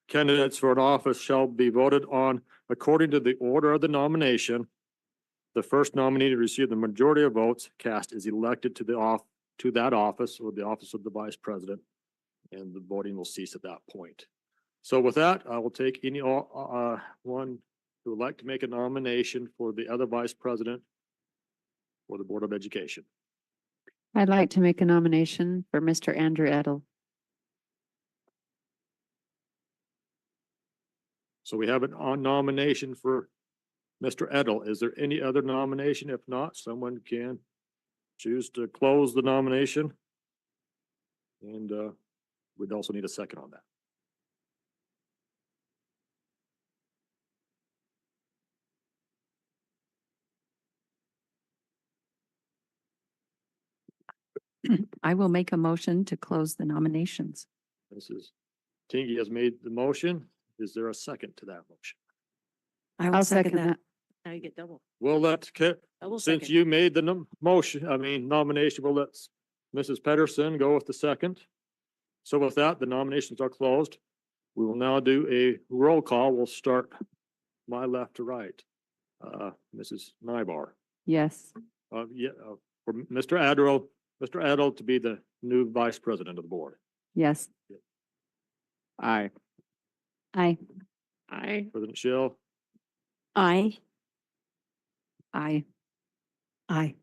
Candidates for an office shall be voted on according to the order of the nomination. The first nominee to receive the majority of votes cast is elected to that office or the office of the vice president, and the voting will cease at that point. So with that, I will take any one who would like to make a nomination for the other vice president for the Board of Education. I'd like to make a nomination for Mr. Andrew Edel. So we have a nomination for Mr. Edel. Is there any other nomination? If not, someone can choose to close the nomination. And we'd also need a second on that. I will make a motion to close the nominations. Mrs. Tingy has made the motion. Is there a second to that motion? I'll second that. Now you get double. Well, Double since second. you made the nomination, we'll let Mrs. Pedersen go with the second. So with that, the nominations are closed. We will now do a roll call. We'll start my left to right. Mrs. Nybar. Yes. For Mr. Adel to be the new vice president of the board. Yes. Aye. Aye. I, President Schill, Aye. Aye. Aye.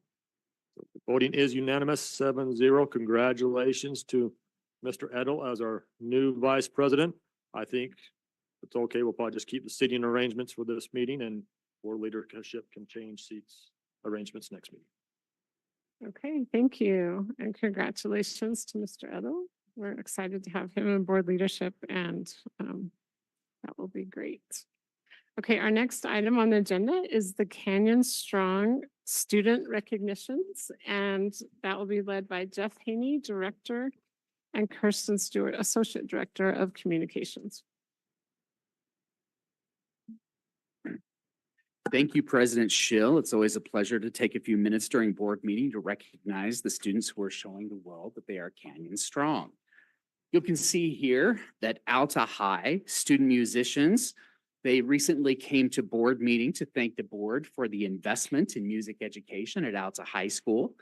voting is unanimous, 7-0. Congratulations to Mr. Edel as our new vice president. I think it's okay. We'll probably just keep the seating arrangements for this meeting, and board leadership can change seats arrangements next meeting. okay, thank you. And congratulations to Mr. Edel. We're excited to have him in board leadership, and that will be great. Okay, our next item on the agenda is the Canyon Strong Student Recognitions, and that will be led by Jeff Haney, Director, and Kirsten Stewart, Associate Director of Communications. Thank you, President Schill. It's always a pleasure to take a few minutes during board meeting to recognize the students who are showing the world that they are Canyon Strong. You can see here that Alta High student musicians, they recently came to board meeting to thank the board for the investment in music education at Alta High School.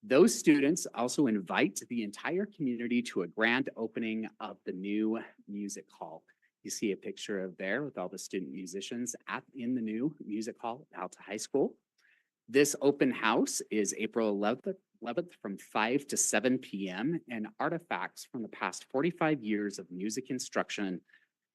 Those students also invite the entire community to a grand opening of the new music hall. You see a picture of there with all the student musicians in the new music hall at Alta High School. This open house is April 11th from 5 to 7 p.m. and artifacts from the past 45 years of music instruction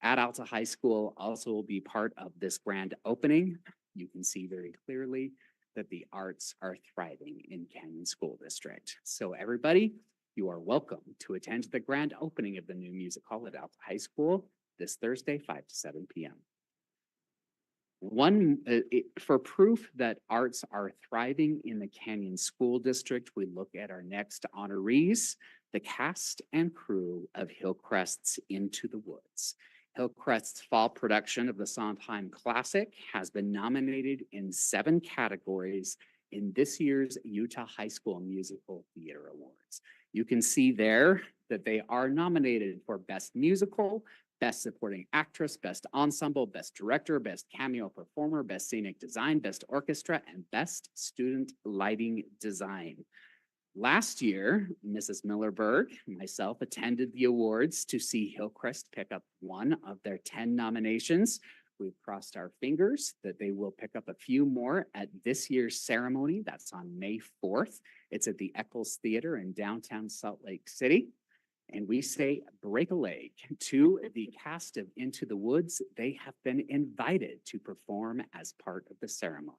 at Alta High School also will be part of this grand opening. You can see very clearly that the arts are thriving in Canyon School District. So everybody, you are welcome to attend the grand opening of the new music hall at Alta High School this Thursday, 5 to 7 p.m. For proof that arts are thriving in the Canyon School District, we look at our next honorees, the cast and crew of Hillcrest's Into the Woods. Hillcrest's fall production of the Sondheim Classic has been nominated in 7 categories, in this year's Utah High School Musical Theater Awards. You can see there that they are nominated for Best Musical, Best Supporting Actress, Best Ensemble, Best Director, Best Cameo Performer, Best Scenic Design, Best Orchestra, and Best Student Lighting Design. Last year, Mrs. Millerberg and myself attended the awards to see Hillcrest pick up one of their 10 nominations. We've crossed our fingers that they will pick up a few more at this year's ceremony. That's on May 4th. It's at the Eccles Theater in downtown Salt Lake City. And we say break a leg to the cast of Into the Woods. They have been invited to perform as part of the ceremony.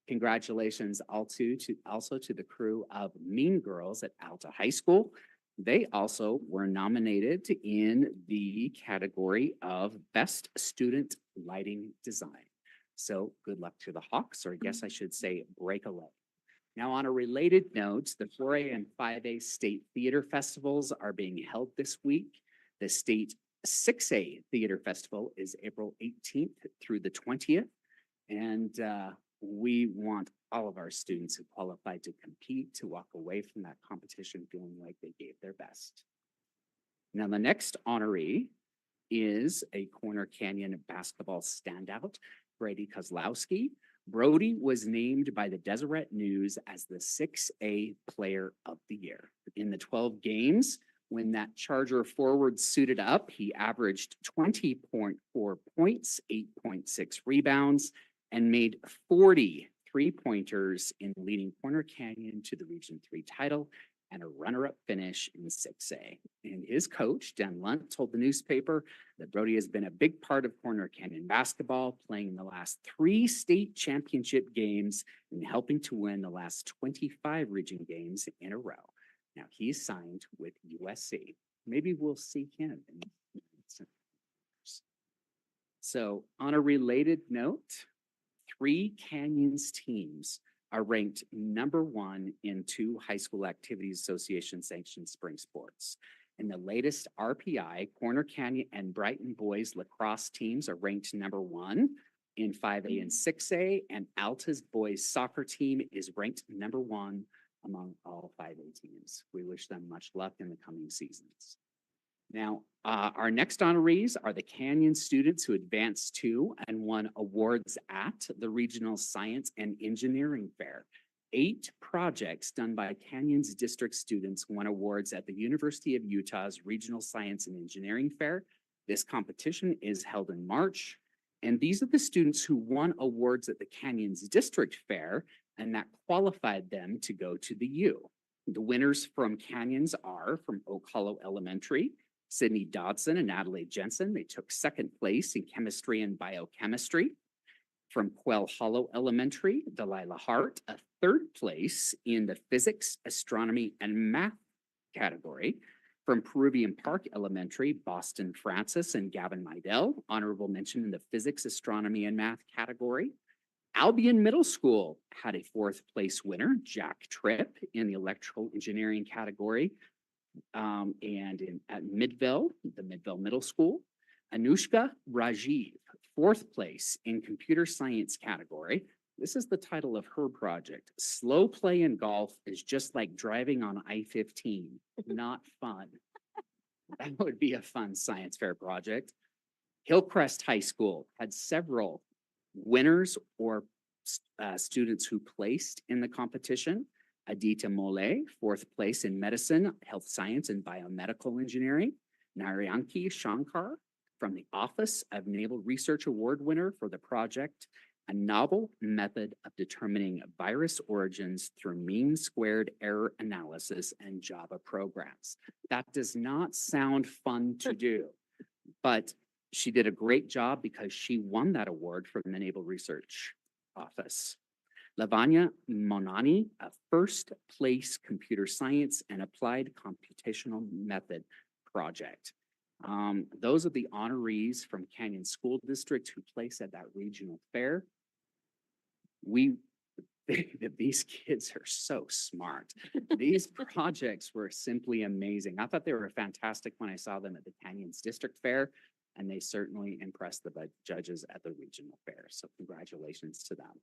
Congratulations also to the crew of Mean Girls at Alta High School. They also were nominated in the category of Best Student Lighting Design. So good luck to the Hawks, or I guess I should say break a leg. Now, on a related note, the 4A and 5A state theater festivals are being held this week. The state 6A theater festival is April 18th through the 20th. And we want all of our students who qualified to compete to walk away from that competition feeling like they gave their best. Now, the next honoree is a Corner Canyon basketball standout, Brady Kozlowski. Brody was named by the Deseret News as the 6A Player of the Year. In the 12 games, when that Charger forward suited up, he averaged 20.4 points, 8.6 rebounds, and made 40 three-pointers in leading Corner Canyon to the Region 3 title and a runner-up finish in 6A. And his coach, Dan Lunt, told the newspaper that Brody has been a big part of Corner Canyon basketball, playing in the last 3 state championship games and helping to win the last 25 region games in a row. Now he's signed with USC. Maybe we'll see him. So on a related note, 3 Canyons teams are ranked #1 in 2 High School Activities Association sanctioned spring sports. In the latest RPI, Corner Canyon and Brighton boys lacrosse teams are ranked #1 in 5A and 6A, and Alta's boys soccer team is ranked #1 among all 5A teams. We wish them much luck in the coming seasons. Now, our next honorees are the Canyon students who advanced to and won awards at the Regional Science and Engineering Fair. 8 projects done by Canyon's district students won awards at the University of Utah's Regional Science and Engineering Fair. This competition is held in March, and these are the students who won awards at the Canyon's district fair, and that qualified them to go to the U. The winners from Canyons are from Oak Hollow Elementary, Sydney Dodson and Natalie Jensen. They took 2nd place in chemistry and biochemistry. From Quail Hollow Elementary, Delilah Hart, a 3rd place in the physics, astronomy, and math category. From Peruvian Park Elementary, Boston Francis and Gavin Meidel, honorable mention in the physics, astronomy, and math category. Albion Middle School had a 4th place winner, Jack Tripp, in the electrical engineering category. And at Midville, the Midville Middle School, Anushka Rajiv, 4th place in computer science category. This is the title of her project. Slow play in golf is just like driving on I-15, not fun. That would be a fun science fair project. Hillcrest High School had several winners or students who placed in the competition. Adita Mole, 4th place in medicine, health science, and biomedical engineering. Narayanki Shankar from the Office of Naval Research Award winner for the project, A Novel Method of Determining Virus Origins Through Mean Squared Error Analysis and Java Programs. That does not sound fun to do, but she did a great job because she won that award from the Naval Research Office. Lavanya Monani, a 1st place computer science and applied computational method project. Those are the honorees from Canyon School District who place at that regional fair. We think that these kids are so smart. These projects were simply amazing. I thought they were fantastic when I saw them at the Canyons District Fair, and they certainly impressed the judges at the regional fair. So congratulations to them.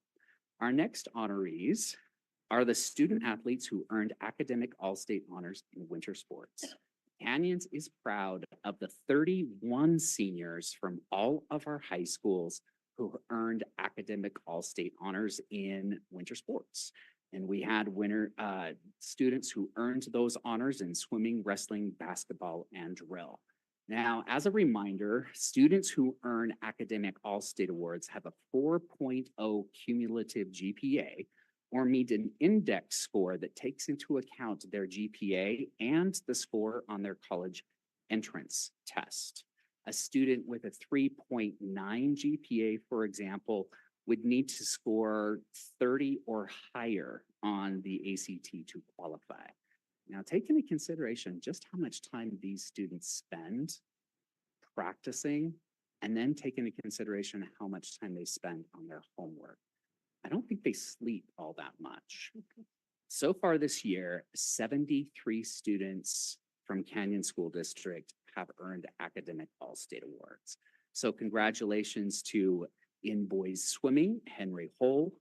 Our next honorees are the student athletes who earned academic all-state honors in winter sports. Canyons is proud of the 31 seniors from all of our high schools who earned academic all-state honors in winter sports. And we had students who earned those honors in swimming, wrestling, basketball, and drill. Now, as a reminder, students who earn academic all-state awards have a 4.0 cumulative GPA or meet an index score that takes into account their GPA and the score on their college entrance test. A student with a 3.9 GPA, for example, would need to score 30 or higher on the ACT to qualify. Now, take into consideration just how much time these students spend practicing, and then take into consideration how much time they spend on their homework. I don't think they sleep all that much. So far this year, 73 students from Canyon School District have earned academic all-state awards. So congratulations to in boys swimming, Henry Hole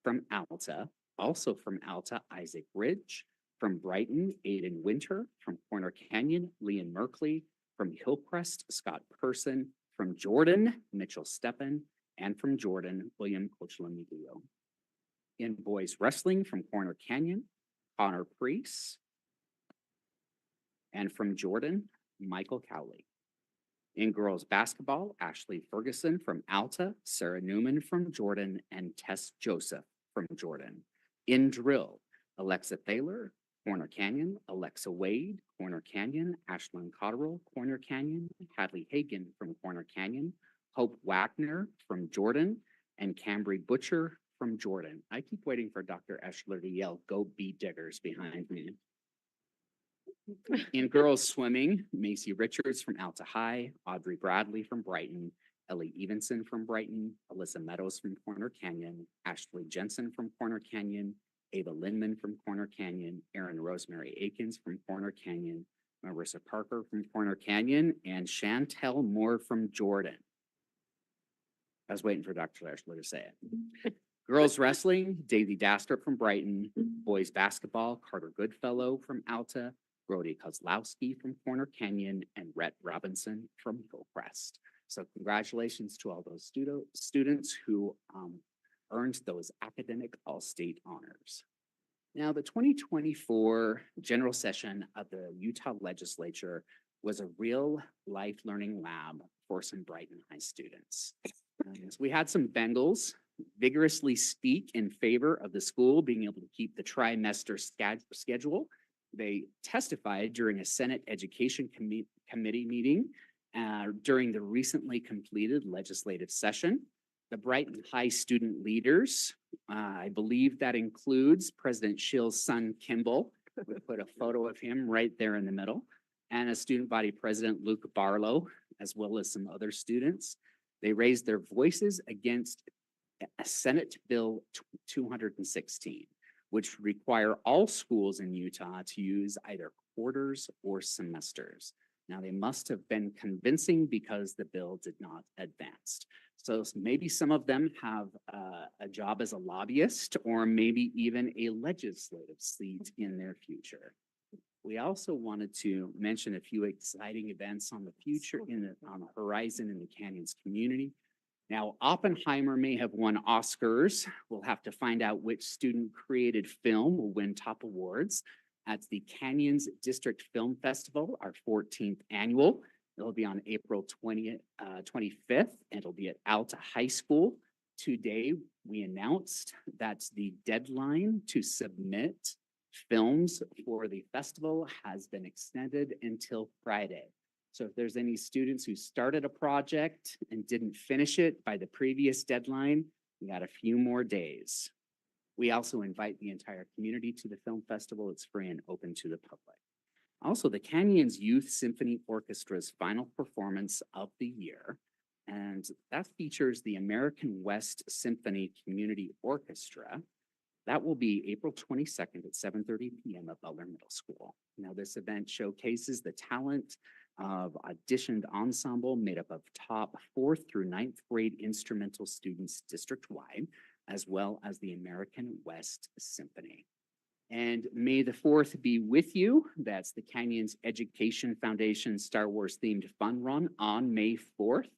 from Alta, also from Alta, Isaac Ridge, from Brighton, Aiden Winter, from Corner Canyon, Leon Merkley, from Hillcrest, Scott Person, from Jordan, Mitchell Steppen, and from Jordan, William Cochlamiguio. In boys wrestling from Corner Canyon, Connor Priest, and from Jordan, Michael Cowley. In girls basketball, Ashley Ferguson from Alta, Sarah Newman from Jordan, and Tess Joseph from Jordan. In drill, Alexa Thaler, Corner Canyon, Alexa Wade, Corner Canyon, Ashlyn Cotterill, Corner Canyon, Hadley Hagan from Corner Canyon, Hope Wagner from Jordan, and Cambry Butcher from Jordan. I keep waiting for Dr. Eschler to yell, "Go Bee Diggers" behind me. In girls swimming, Macy Richards from Alta High, Audrey Bradley from Brighton, Ellie Evenson from Brighton, Alyssa Meadows from Corner Canyon, Ashley Jensen from Corner Canyon, Ava Lindman from Corner Canyon, Erin Rosemary Akins from Corner Canyon, Marissa Parker from Corner Canyon, and Chantel Moore from Jordan. I was waiting for Dr. Eschler to say it. Girls wrestling, Daisy Dastrup from Brighton, boys basketball, Carter Goodfellow from Alta, Brody Kozlowski from Corner Canyon, and Rhett Robinson from Hillcrest. So congratulations to all those students who earned those academic all-state honors. Now, the 2024 general session of the Utah Legislature was a real life learning lab for some Brighton High students. So we had some Bengals vigorously speak in favor of the school being able to keep the trimester schedule. They testified during a Senate Education Committee meeting during the recently completed legislative session. The Brighton High student leaders, I believe that includes President Schill's son, Kimball. We put a photo of him right there in the middle, and a student body president, Luke Barlow, as well as some other students. They raised their voices against Senate Bill 216, which require all schools in Utah to use either quarters or semesters. Now, they must have been convincing because the bill did not advance. So maybe some of them have a job as a lobbyist or maybe even a legislative seat in their future. We also wanted to mention a few exciting events on the future on the horizon in the Canyons community. Now, Oppenheimer may have won Oscars. We'll have to find out which student-created film will win top awards at the Canyons District Film Festival, our 14th annual. It'll be on April 25th, and it'll be at Alta High School. Today, we announced that the deadline to submit films for the festival has been extended until Friday. So if there's any students who started a project and didn't finish it by the previous deadline, we got a few more days. We also invite the entire community to the film festival. It's free and open to the public. Also, the Canyons Youth Symphony Orchestra's final performance of the year, and that features the American West Symphony Community Orchestra. That will be April 22nd at 7:30 p.m. at Butler Middle School. Now, this event showcases the talent of auditioned ensemble made up of top 4th through 9th grade instrumental students district-wide. as well as the American West Symphony. And May the 4th be with you. That's the Canyons Education Foundation Star Wars themed fun run on May 4th.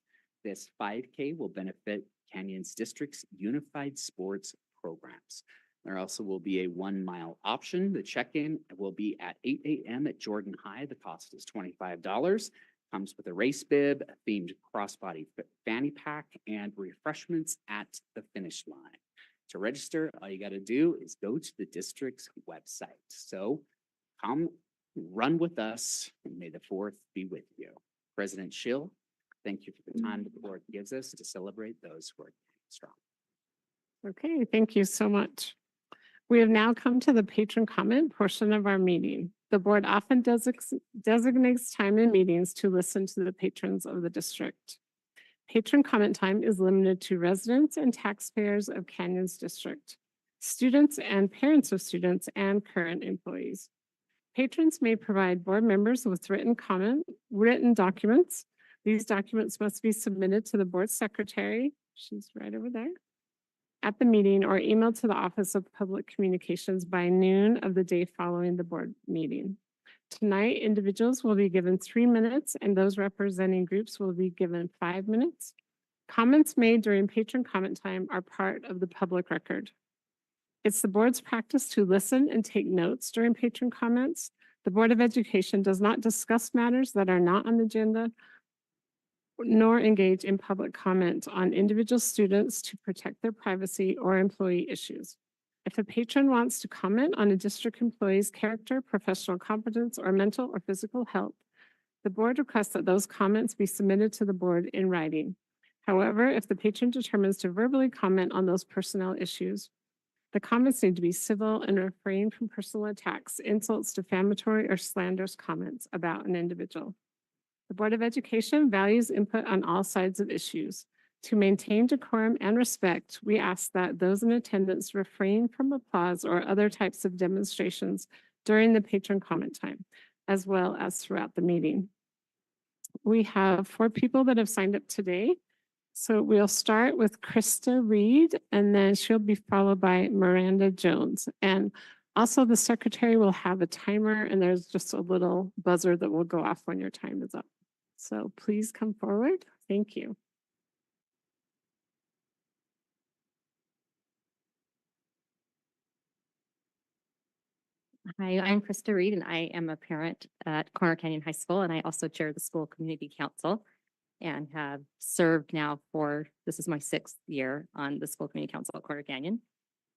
This 5K will benefit Canyons District's unified sports programs. There also will be a 1 mile option. The check-in will be at 8 a.m. at Jordan High. The cost is $25. Comes with a race bib, a themed crossbody fanny pack, and refreshments at the finish line. To register, all you got to do is go to the district's website. So come run with us, and may the 4th be with you. President Schill, thank you for the time that the board gives us to celebrate those who are strong. Okay, thank you so much. We have now come to the patron comment portion of our meeting. The board often designates time in meetings to listen to the patrons of the district. Patron comment time is limited to residents and taxpayers of Canyons District, students and parents of students, and current employees. Patrons may provide board members with written documents. These documents must be submitted to the board secretary, she's right over there, at the meeting, or emailed to the Office of Public Communications by noon of the day following the board meeting. Tonight, individuals will be given 3 minutes and those representing groups will be given 5 minutes. Comments made during patron comment time are part of the public record. It's the board's practice to listen and take notes during patron comments. The Board of Education does not discuss matters that are not on the agenda, nor engage in public comment on individual students to protect their privacy or employee issues. If a patron wants to comment on a district employee's character, professional competence, or mental or physical health, the board requests that those comments be submitted to the board in writing. However, if the patron determines to verbally comment on those personnel issues, the comments need to be civil and refrain from personal attacks, insults, defamatory, or slanderous comments about an individual. The Board of Education values input on all sides of issues. To maintain decorum and respect, we ask that those in attendance refrain from applause or other types of demonstrations during the patron comment time, as well as throughout the meeting. We have 4 people that have signed up today. So we'll start with Krista Reed, and then she'll be followed by Miranda Jones. And also the secretary will have a timer, and there's just a little buzzer that will go off when your time is up. So please come forward. Thank you. Hi, I'm Krista Reed, and I am a parent at Corner Canyon High School, and I also chair the school community council and have served now for, this is my 6th year on the school community council at Corner Canyon.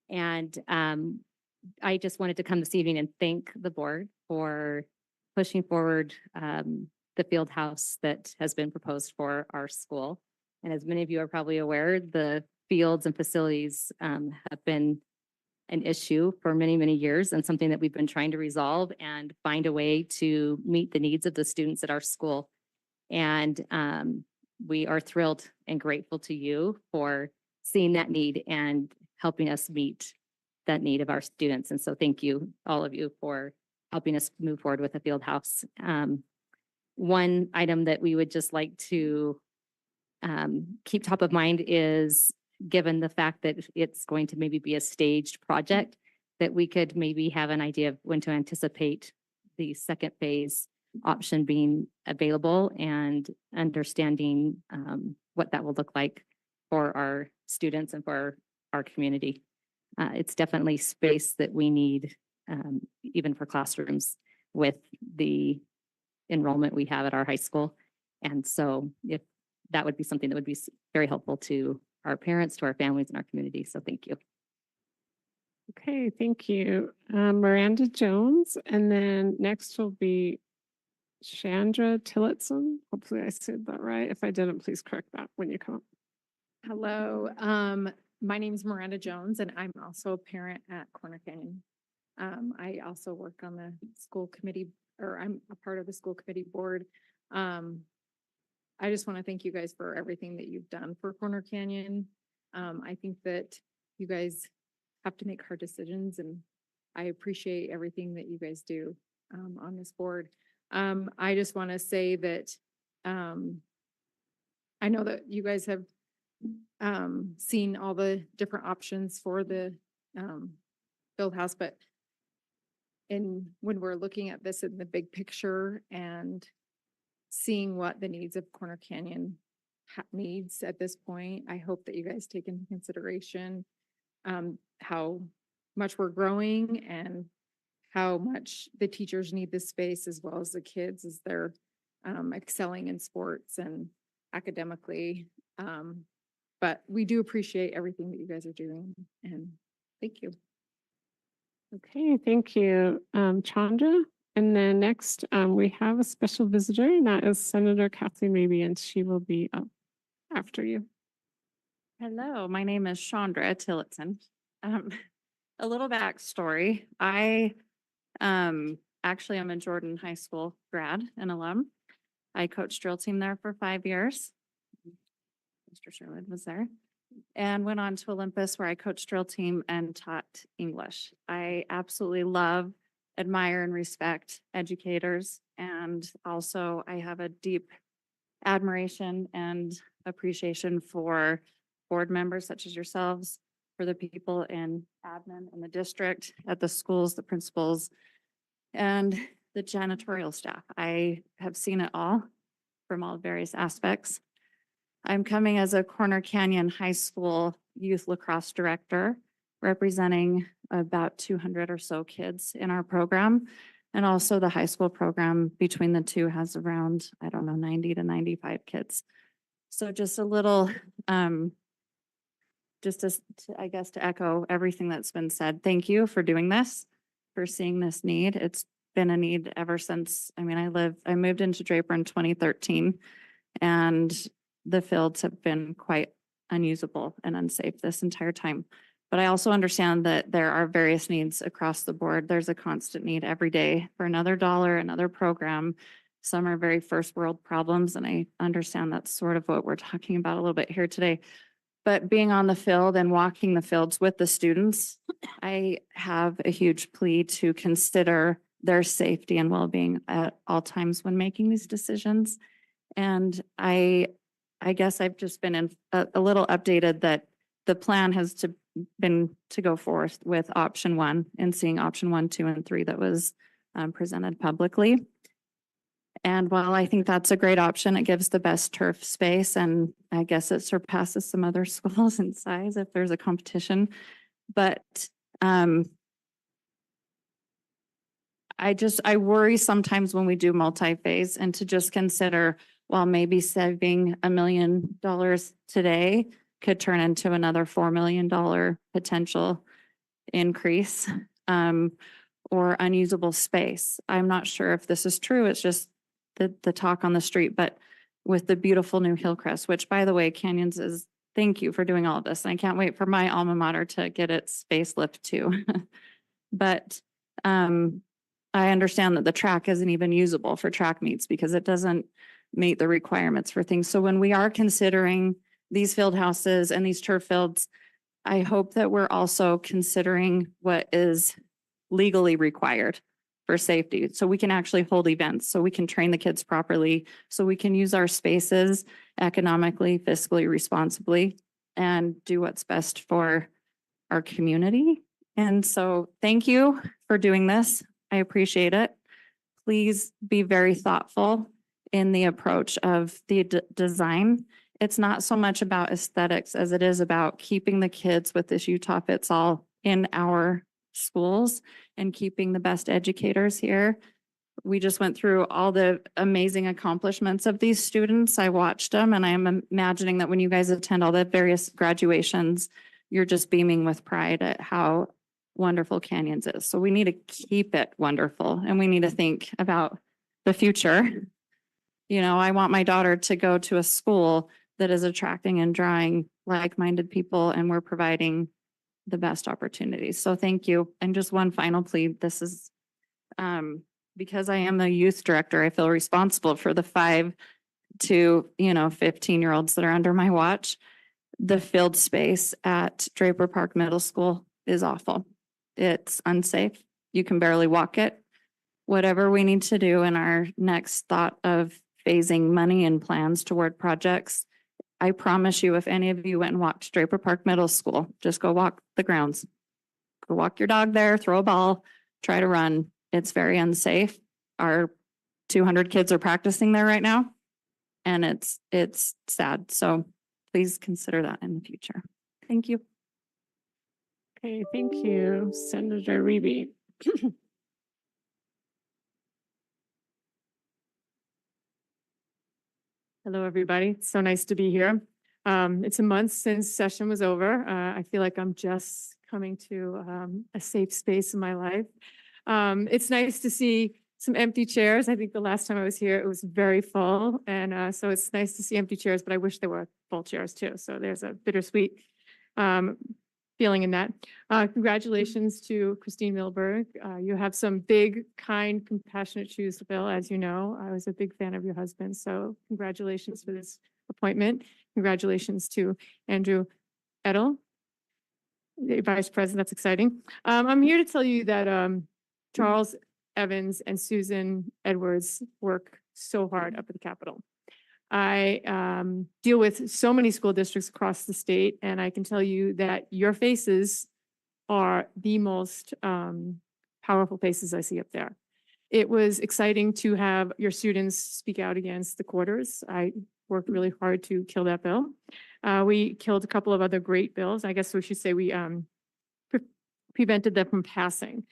And I just wanted to come this evening and thank the board for pushing forward the field house that has been proposed for our school. And as many of you are probably aware, the fields and facilities have been an issue for many, many years, and something that we've been trying to resolve and find a way to meet the needs of the students at our school. And we are thrilled and grateful to you for seeing that need and helping us meet that need of our students. And so thank you, all of you, for helping us move forward with the field house. One item that we would just like to keep top of mind is, given the fact that it's going to maybe be a staged project, that we could maybe have an idea of when to anticipate the second phase option being available, and understanding what that will look like for our students and for our community. It's definitely space that we need, even for classrooms, with the enrollment we have at our high school. And so if that would be something that would be very helpful to our parents, to our families, and our community. So thank you. Okay, thank you. Miranda Jones, and then next will be Chandra Tillotson. Hopefully I said that right. If I didn't, please correct that when you come up. Hello, my name is Miranda Jones, and I'm also a parent at Corner Canyon. I also work on the school committee, or I'm a part of the school committee board. I just want to thank you guys for everything that you've done for Corner Canyon. I think that you guys have to make hard decisions, and I appreciate everything that you guys do on this board. I just want to say that I know that you guys have seen all the different options for the field house, but when we're looking at this in the big picture and seeing what the needs of Corner Canyon needs at this point, I hope that you guys take into consideration how much we're growing and how much the teachers need this space as well as the kids as they're excelling in sports and academically. But we do appreciate everything that you guys are doing, and thank you. Okay, thank you, Chandra. And then next, we have a special visitor, and that is Senator Kathleen Mabey, and she will be up after you. Hello, my name is Chandra Tillotson. A little backstory. I actually am a Jordan High School grad and alum. I coached drill team there for 5 years. Mr. Sherwood was there. And went on to Olympus where I coached drill team and taught English. I absolutely love, admire, and respect educators. And also I have a deep admiration and appreciation for board members such as yourselves, for the people in admin in the district, at the schools, the principals, and the janitorial staff. I have seen it all from all various aspects. I'm coming as a Corner Canyon High School youth lacrosse director, representing about 200 or so kids in our program. And also the high school program between the two has around, 90 to 95 kids. So just a little, to echo everything that's been said. Thank you for doing this, for seeing this need. It's been a need ever since, I moved into Draper in 2013, and the fields have been quite unusable and unsafe this entire time. But I also understand that there are various needs across the board. There's a constant need every day for another dollar, another program. Some are very first world problems, and I understand that's sort of what we're talking about a little bit here today. But being on the field and walking the fields with the students, I have a huge plea to consider their safety and well-being at all times when making these decisions. And I guess I've just been a little updated that the plan has been to go forth with option 1 and seeing option 1, 2, and 3 that was presented publicly. And while I think that's a great option, it gives the best turf space, and I guess it surpasses some other schools in size if there's a competition. But I worry sometimes when we do multi-phase, and to just consider, while maybe saving $1 million today could turn into another $4 million potential increase or unusable space. I'm not sure if this is true. It's just the talk on the street, but with the beautiful new Hillcrest, which, by the way, Canyons is, thank you for doing all of this. And I can't wait for my alma mater to get its facelift too. But I understand that the track isn't even usable for track meets because it doesn't meet the requirements for things. So when we are considering these field houses and these turf fields, I hope that we're also considering what is legally required for safety. So we can actually hold events, so we can train the kids properly, so we can use our spaces economically, fiscally, responsibly, and do what's best for our community. And so thank you for doing this. I appreciate it. Please be very thoughtful in the approach of the design. It's not so much about aesthetics as it is about keeping the kids with this Utah Fits All in our schools and keeping the best educators here. We just went through all the amazing accomplishments of these students. I watched them, and I am imagining that when you guys attend all the various graduations, you're just beaming with pride at how wonderful Canyons is. So we need to keep it wonderful, and we need to think about the future. You know, I want my daughter to go to a school that is attracting and drawing like-minded people, and we're providing the best opportunities. So thank you. And just one final plea. This is because I am the youth director, I feel responsible for the 5 to 15-year-olds that are under my watch. The field space at Draper Park Middle School is awful. It's unsafe. You can barely walk it. Whatever we need to do in our next thought of phasing money and plans toward projects, I promise you, if any of you went and walked Draper Park Middle School, just go walk the grounds. Go walk your dog there, throw a ball, try to run. It's very unsafe. Our 200 kids are practicing there right now. And it's sad. So please consider that in the future. Thank you. Okay, thank you, Senator Reeby. Hello, everybody. It's so nice to be here. It's a month since session was over. I feel like I'm just coming to a safe space in my life. It's nice to see some empty chairs. I think the last time I was here, it was very full. And so it's nice to see empty chairs, but I wish there were full chairs too. So there's a bittersweet feeling in that. Congratulations to Christine Milberg. You have some big, kind, compassionate shoes to fill, as you know. I was a big fan of your husband, so congratulations for this appointment. Congratulations to Andrew Edel, the Vice President. That's exciting. I'm here to tell you that Charles Evans and Susan Edwards work so hard up at the Capitol. I deal with so many school districts across the state, and I can tell you that your faces are the most powerful faces I see up there. It was exciting to have your students speak out against the quarters. I worked really hard to kill that bill. We killed a couple of other great bills. I guess we should say we prevented them from passing.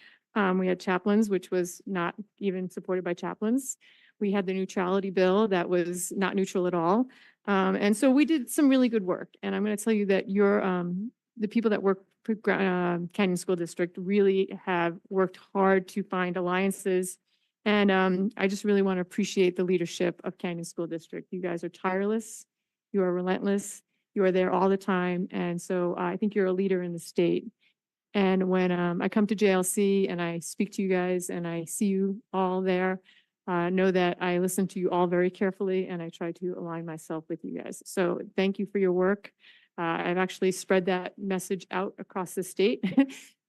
We had chaplains, which was not even supported by chaplains. We had the neutrality bill that was not neutral at all. And so we did some really good work. And I'm going to tell you that the people that work for Canyon School District really have worked hard to find alliances. And I just really want to appreciate the leadership of Canyon School District. You guys are tireless. You are relentless. You are there all the time. And so I think you're a leader in the state. And when I come to JLC and I speak to you guys and I see you all there, know that I listen to you all very carefully and I try to align myself with you guys. So thank you for your work. I've actually spread that message out across the state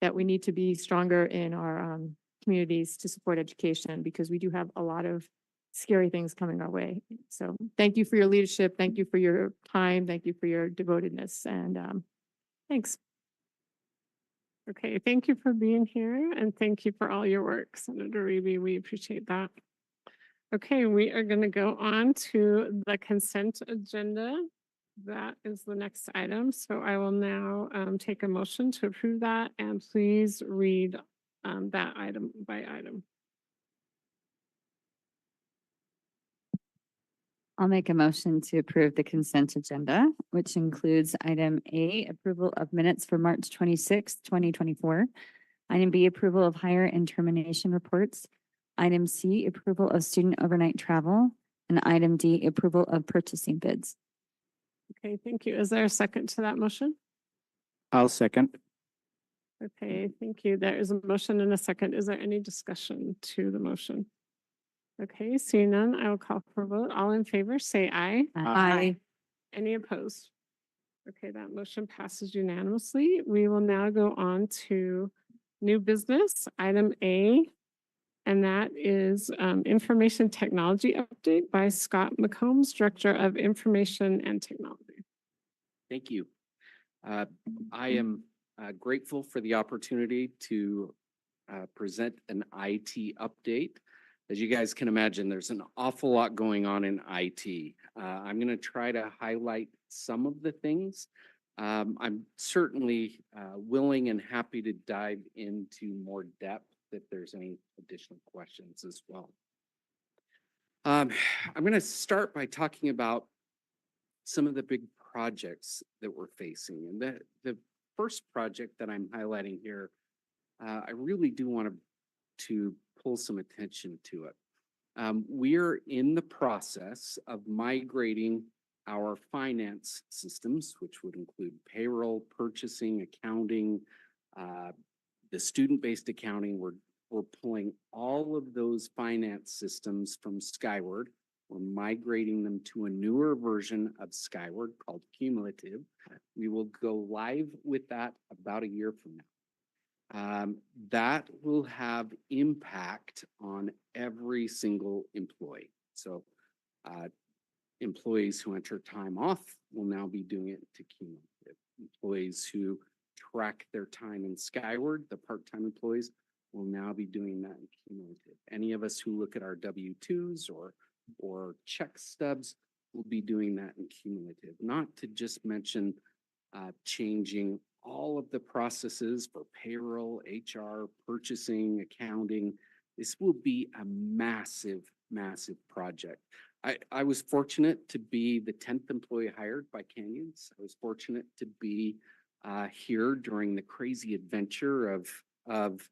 that we need to be stronger in our communities to support education because we do have a lot of scary things coming our way. So thank you for your leadership. Thank you for your time. Thank you for your devotedness. And thanks. Okay, thank you for being here and thank you for all your work, Senator Reeby. We appreciate that. Okay, we are going to go on to the consent agenda. That is the next item. So I will now take a motion to approve that and please read that item by item. I'll make a motion to approve the consent agenda, which includes item A, approval of minutes for March 26th, 2024. Item B, approval of hire and termination reports. Item C, approval of student overnight travel. And item D, approval of purchasing bids. Okay, thank you. Is there a second to that motion? I'll second. Okay, thank you. There is a motion and a second. Is there any discussion to the motion? Okay, seeing none, I will call for a vote. All in favor, say aye. Aye. Any opposed? Okay, that motion passes unanimously. We will now go on to new business, item A, and that is information technology update by Scott McCombs, Director of Information and Technology. Thank you. I am grateful for the opportunity to present an IT update. As you guys can imagine, there's an awful lot going on in IT. I'm going to try to highlight some of the things. I'm certainly willing and happy to dive into more depth if there's any additional questions as well. I'm going to start by talking about some of the big projects that we're facing. And the first project that I'm highlighting here, I really do want to pull some attention to it. We're in the process of migrating our finance systems, which would include payroll, purchasing, accounting, the student-based accounting. We're pulling all of those finance systems from Skyward. We're migrating them to a newer version of Skyward called Cumulative. We will go live with that about a year from now. That will have impact on every single employee. So employees who enter time off will now be doing it to cumulative. Employees who track their time in Skyward, the part-time employees, will now be doing that in cumulative. Any of us who look at our W-2s or check stubs will be doing that in cumulative. Not to just mention changing all of the processes for payroll, HR, purchasing, accounting. This will be a massive, massive project. I was fortunate to be the 10th employee hired by Canyons. I was fortunate to be here during the crazy adventure of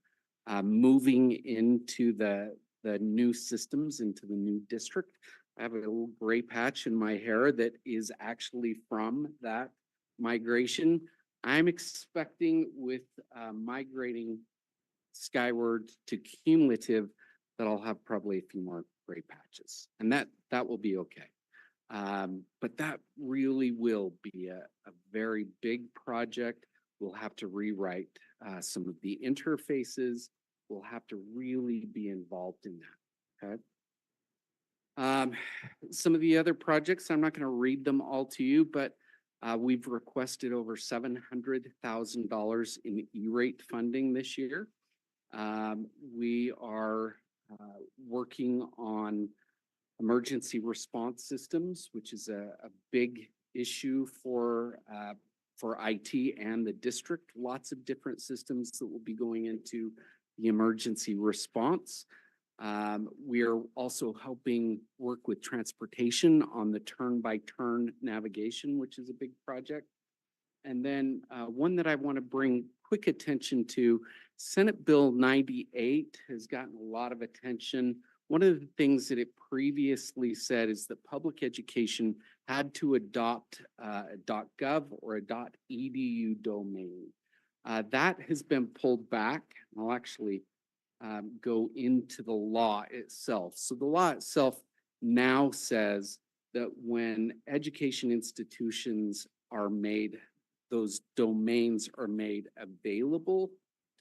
moving into the new systems, into the new district. I have a little gray patch in my hair that is actually from that migration. I'm expecting with migrating Skyward to cumulative that I'll have probably a few more gray patches, and that will be okay. But that really will be a very big project. We'll have to rewrite some of the interfaces. We'll have to really be involved in that, okay? Some of the other projects, I'm not going to read them all to you, but we've requested over $700,000 in E-rate funding this year. We are working on emergency response systems, which is a big issue for IT and the district. Lots of different systems that will be going into the emergency response. We are also helping work with transportation on the turn-by-turn navigation, which is a big project. And then one that I want to bring quick attention to, Senate Bill 98 has gotten a lot of attention. One of the things that it previously said is that public education had to adopt a .gov or a .edu domain. That has been pulled back. I'll actually go into the law itself. So the law itself now says that when education institutions are made, those domains are made available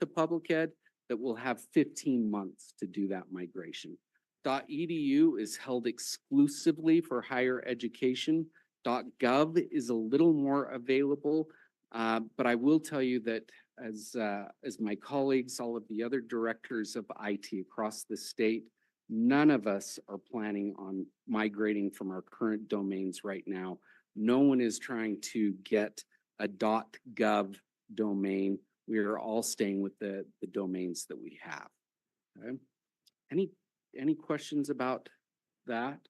to public ed, that will have 15 months to do that migration. .edu is held exclusively for higher education. .gov is a little more available, but I will tell you that as my colleagues, all of the other directors of IT across the state, none of us are planning on migrating from our current domains right now. No one is trying to get a .gov domain. We are all staying with the domains that we have. Okay? Any questions about that?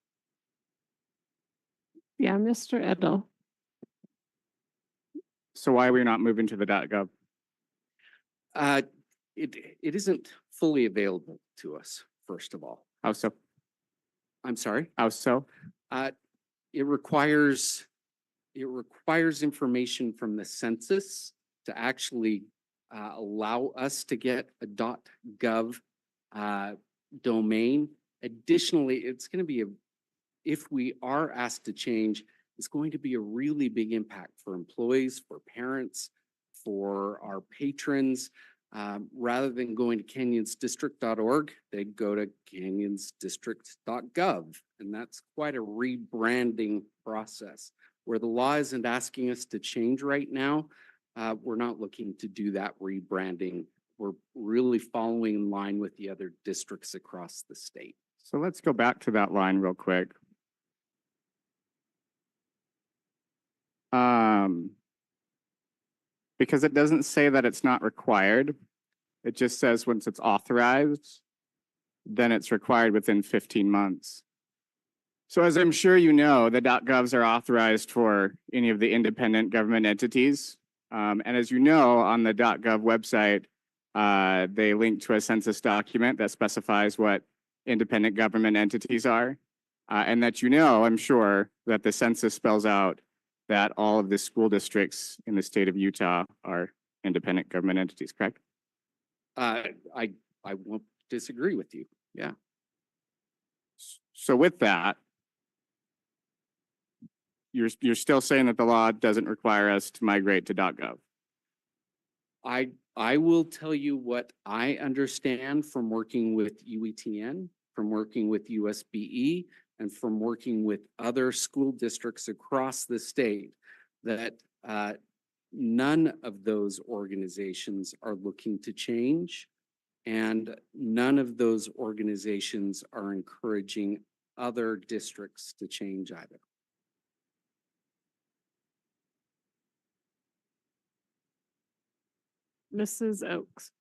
Yeah, Mr. Edel. So why are we not moving to the .gov? It isn't fully available to us, first of all. How so? I'm sorry? How so? It requires information from the census to actually allow us to get a .gov domain. Additionally, it's going to be if we are asked to change, it's going to be a really big impact for employees, for parents, for our patrons. Rather than going to canyonsdistrict.org, they go to canyonsdistrict.gov, and that's quite a rebranding process. Where the law isn't asking us to change right now, we're not looking to do that rebranding. We're really following in line with the other districts across the state. So let's go back to that line real quick. Because it doesn't say that it's not required. It just says once it's authorized, then it's required within 15 months. So as I'm sure you know, the .govs are authorized for any of the independent government entities. And as you know, on the .gov website, they link to a census document that specifies what independent government entities are. And that you know, I'm sure, that the census spells out that all of the school districts in the state of Utah are independent government entities, correct? I won't disagree with you. Yeah. So with that, you're still saying that the law doesn't require us to migrate to .gov? I will tell you what I understand from working with UETN, from working with USBE, and from working with other school districts across the state that none of those organizations are looking to change, and none of those organizations are encouraging other districts to change either. Mrs. Oaks.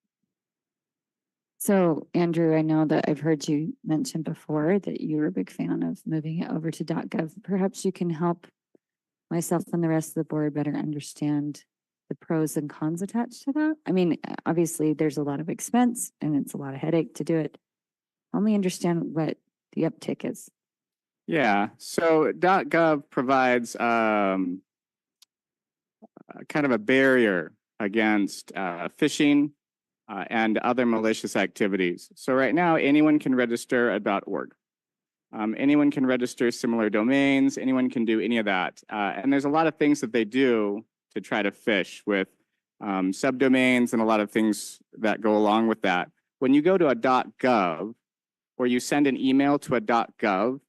So Andrew, I know that I've heard you mention before that you're a big fan of moving it over to .gov. Perhaps you can help myself and the rest of the board better understand the pros and cons attached to that. I mean, obviously there's a lot of expense and it's a lot of headache to do it. Help me understand what the uptick is. Yeah, so .gov provides kind of a barrier against phishing and other malicious activities. So right now, anyone can register a .org. Anyone can register similar domains. Anyone can do any of that. And there's a lot of things that they do to try to phish with subdomains and a lot of things that go along with that. When you go to a .gov or you send an email to a .gov,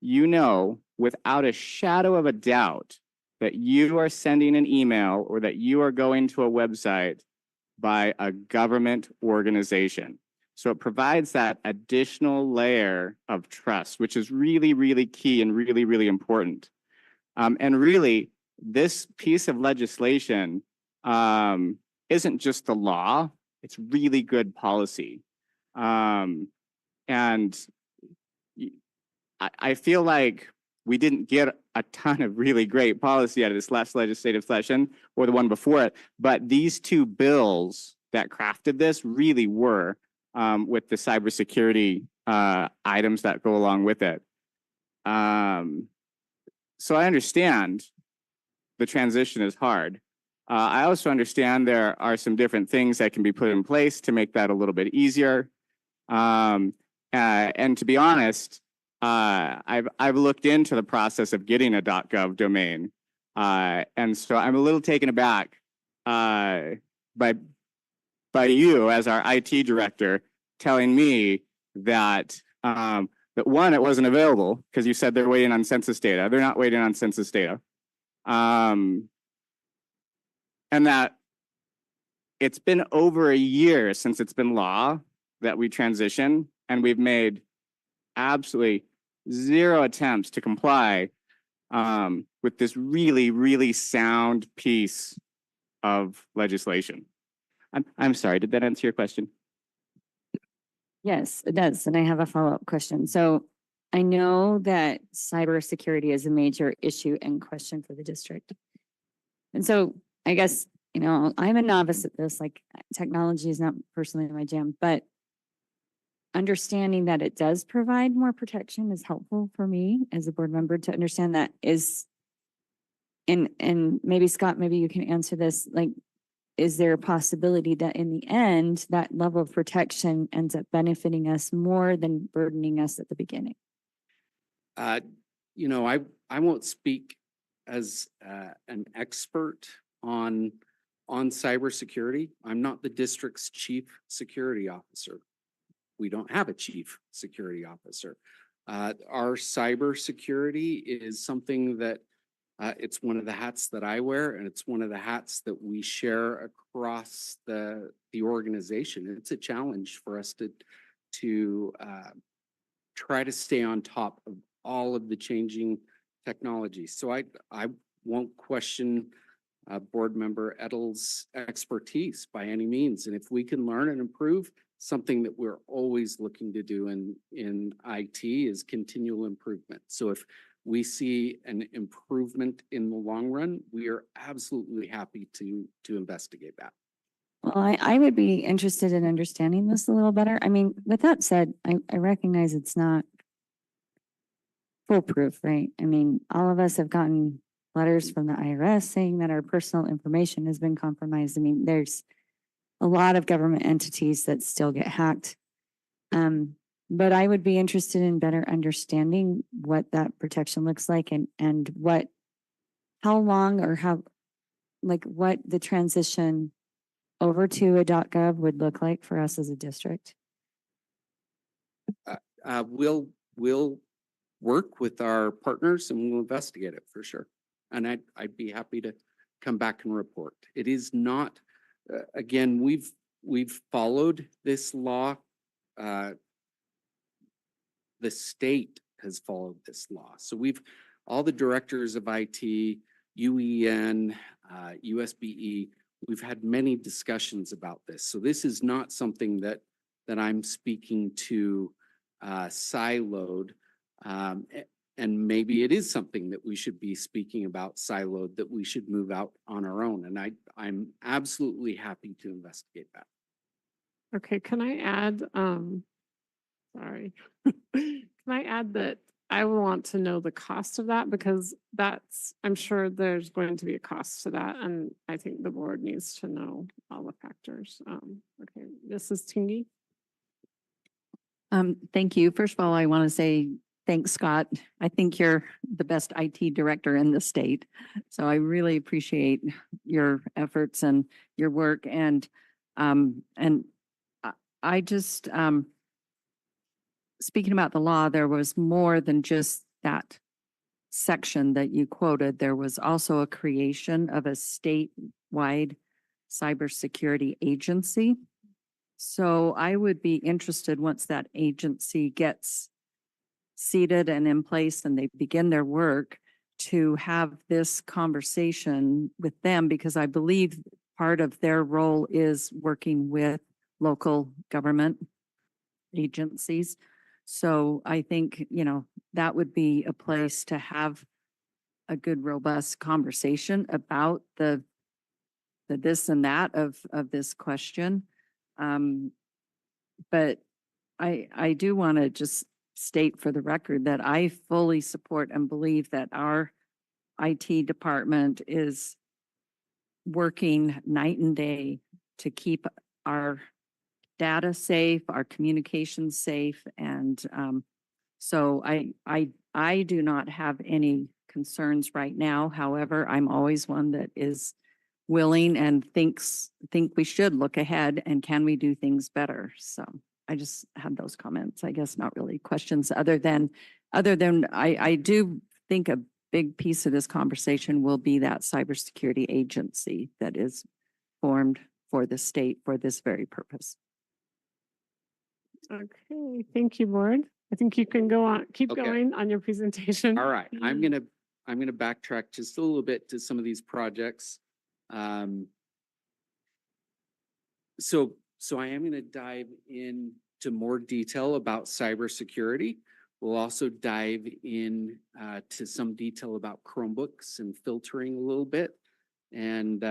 you know without a shadow of a doubt that you are sending an email or that you are going to a website by a government organization. So it provides that additional layer of trust, which is really, really key and really, really important. And really, this piece of legislation isn't just the law, it's really good policy. And I feel like we didn't get a ton of really great policy out of this last legislative session or the one before it, but these two bills that crafted this really were with the cybersecurity items that go along with it. So I understand the transition is hard. I also understand there are some different things that can be put in place to make that a little bit easier. And to be honest, I've looked into the process of getting a .gov domain, and so I'm a little taken aback by you as our IT director telling me that that one, it wasn't available because you said they're waiting on census data. They're not waiting on census data, and that it's been over a year since it's been law that we transition, and we've made absolutely zero attempts to comply with this really, really sound piece of legislation. I'm sorry, did that answer your question? Yes, it does. And I have a follow-up question. So I know that cybersecurity is a major issue and question for the district. And so I guess, you know, I'm a novice at this, like technology is not personally my jam, but understanding that it does provide more protection is helpful for me as a board member to understand that is, and maybe Scott, maybe you can answer this, like, is there a possibility that in the end, that level of protection ends up benefiting us more than burdening us at the beginning? You know, I won't speak as an expert on cybersecurity. I'm not the district's chief security officer. We don't have a chief security officer. Our cybersecurity is something that it's one of the hats that I wear, and it's one of the hats that we share across the organization. It's a challenge for us to try to stay on top of all of the changing technologies. So I won't question board member Edel's expertise by any means. And if we can learn and improve, something that we're always looking to do in IT is continual improvement. So if we see an improvement in the long run, we are absolutely happy to investigate that. Well, I would be interested in understanding this a little better. I mean, with that said, I recognize it's not foolproof, right? I mean, all of us have gotten letters from the IRS saying that our personal information has been compromised. I mean, there's a lot of government entities that still get hacked. But I would be interested in better understanding what that protection looks like and how long or how, like what the transition over to a .gov would look like for us as a district. We'll work with our partners and we'll investigate it for sure. And I'd be happy to come back and report. It is not, again, we've followed this law. The state has followed this law. So all the directors of IT, UEN, USBE, we've had many discussions about this. So this is not something that I'm speaking to siloed. And maybe it is something that we should be speaking about siloed, that we should move out on our own. And I'm absolutely happy to investigate that. Okay, can I add, sorry. Can I add that I want to know the cost of that because I'm sure there's going to be a cost to that. And I think the board needs to know all the factors. Okay, this is Tingy. Thank you. First of all, I want to say thanks, Scott. I think you're the best IT director in the state. So I really appreciate your efforts and your work. And I just, speaking about the law, there was more than just that section that you quoted. There was also a creation of a statewide cybersecurity agency. So I would be interested once that agency gets seated and in place and they begin their work to have this conversation with them, because I believe part of their role is working with local government agencies. So I think, that would be a place to have a good, robust conversation about the this and that of this question. But I do want to just state for the record that I fully support and believe that our IT department is working night and day to keep our data safe, our communications safe. And so I do not have any concerns right now. However, I'm always one that is willing and think we should look ahead and can we do things better. So I just had those comments, I guess, not really questions other than I do think a big piece of this conversation will be that cybersecurity agency that is formed for the state for this very purpose. Okay, thank you, board. I think you can go on, keep Okay. going on your presentation. All right, I'm gonna backtrack just a little bit to some of these projects. So I am gonna dive into more detail about cybersecurity. We'll also dive in to some detail about Chromebooks and filtering a little bit. And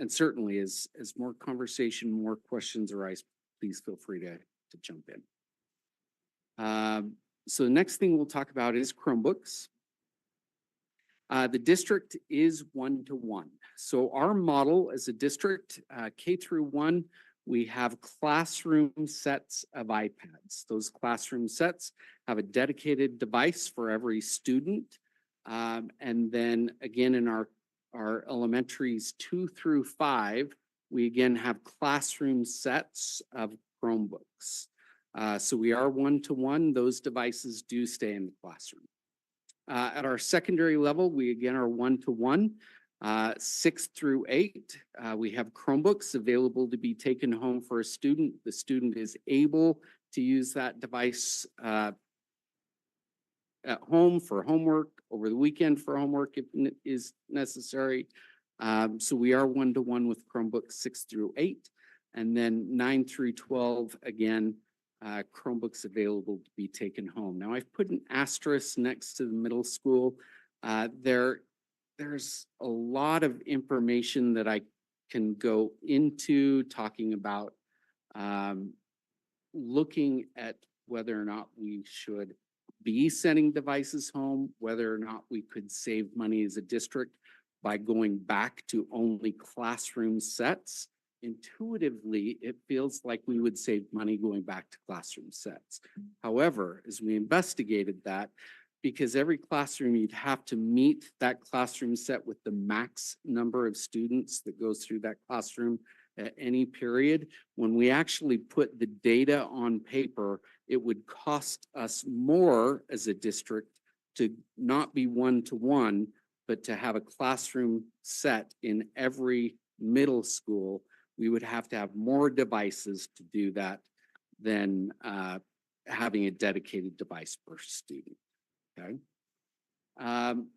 certainly as more conversation, more questions arise, please feel free to jump in. So the next thing we'll talk about is Chromebooks. The district is 1-to-1. So our model as a district, K-1, we have classroom sets of iPads. Those classroom sets have a dedicated device for every student. And then again, in our elementaries 2-5, we again have classroom sets of Chromebooks. So we are 1-to-1. Those devices do stay in the classroom. At our secondary level, we again are 1-to-1. 6-8, we have Chromebooks available to be taken home for a student. The student is able to use that device at home for homework, over the weekend for homework if it is necessary. So we are 1-to-1 with Chromebooks 6-8. And then 9-12, again, Chromebooks available to be taken home. Now I've put an asterisk next to the middle school. There's a lot of information that I can go into talking about looking at whether or not we should be sending devices home, whether or not we could save money as a district by going back to only classroom sets. Intuitively, it feels like we would save money going back to classroom sets. However, as we investigated that, because every classroom you'd have to meet that classroom set with the max number of students that goes through that classroom at any period. When we actually put the data on paper, it would cost us more as a district to not be one-to-one, but to have a classroom set in every middle school, we would have to have more devices to do that than having a dedicated device per student, okay?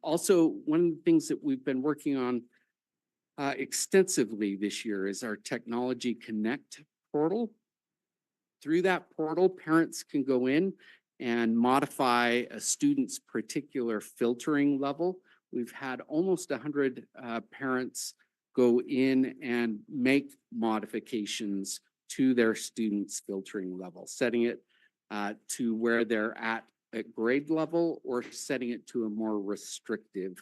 Also, one of the things that we've been working on extensively this year is our Technology Connect portal. Through that portal, parents can go in and modify a student's particular filtering level. We've had almost 100 parents go in and make modifications to their students' filtering level, setting it to where they're at grade level or setting it to a more restrictive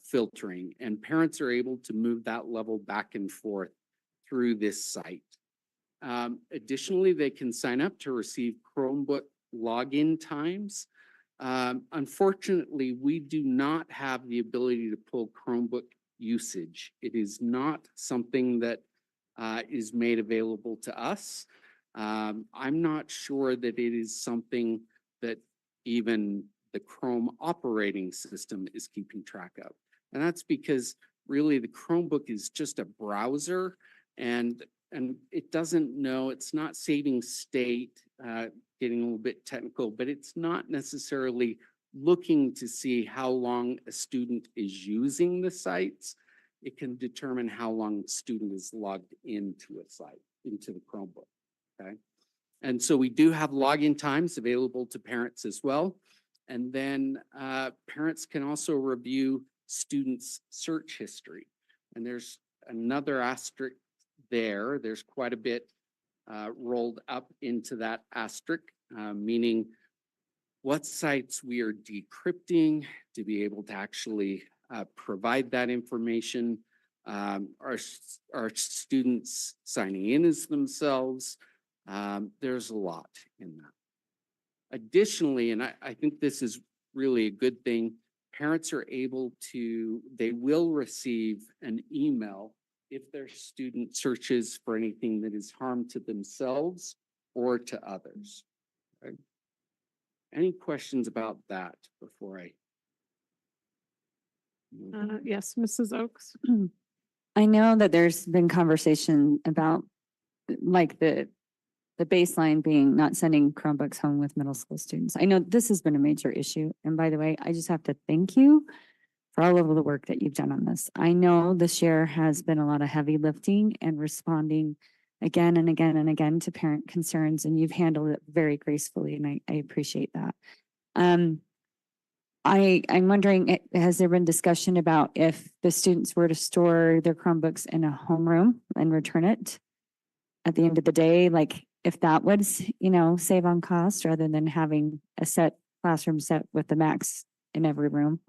filtering. And parents are able to move that level back and forth through this site. Additionally, they can sign up to receive Chromebook login times. Unfortunately, we do not have the ability to pull Chromebook usage. It is not something that is made available to us. I'm not sure that it is something that even the Chrome operating system is keeping track of. And that's because really the Chromebook is just a browser and it doesn't know, it's not saving state, getting a little bit technical, but it's not necessarily looking to see how long a student is using the sites. It can determine how long the student is logged into a site, into the Chromebook, okay? And so we do have login times available to parents as well. And then parents can also review students' search history. And there's another asterisk there. There's quite a bit rolled up into that asterisk, meaning what sites we are decrypting to be able to actually provide that information. Our students signing in as themselves. There's a lot in that. Additionally, and I think this is really a good thing, parents are able to, they will receive an email if their student searches for anything that is harm to themselves or to others. Okay. Any questions about that before I? Yes, Mrs. Oaks. I know that there's been conversation about like the baseline being not sending Chromebooks home with middle school students. I know this has been a major issue. And by the way, I just have to thank you for all of the work that you've done on this. I know this year has been a lot of heavy lifting and responding again and again and again to parent concerns, and you've handled it very gracefully, and I appreciate that. I'm wondering, has there been discussion about if the students were to store their Chromebooks in a homeroom and return it at the end of the day, like if that would, save on cost rather than having a classroom set with the Macs in every room?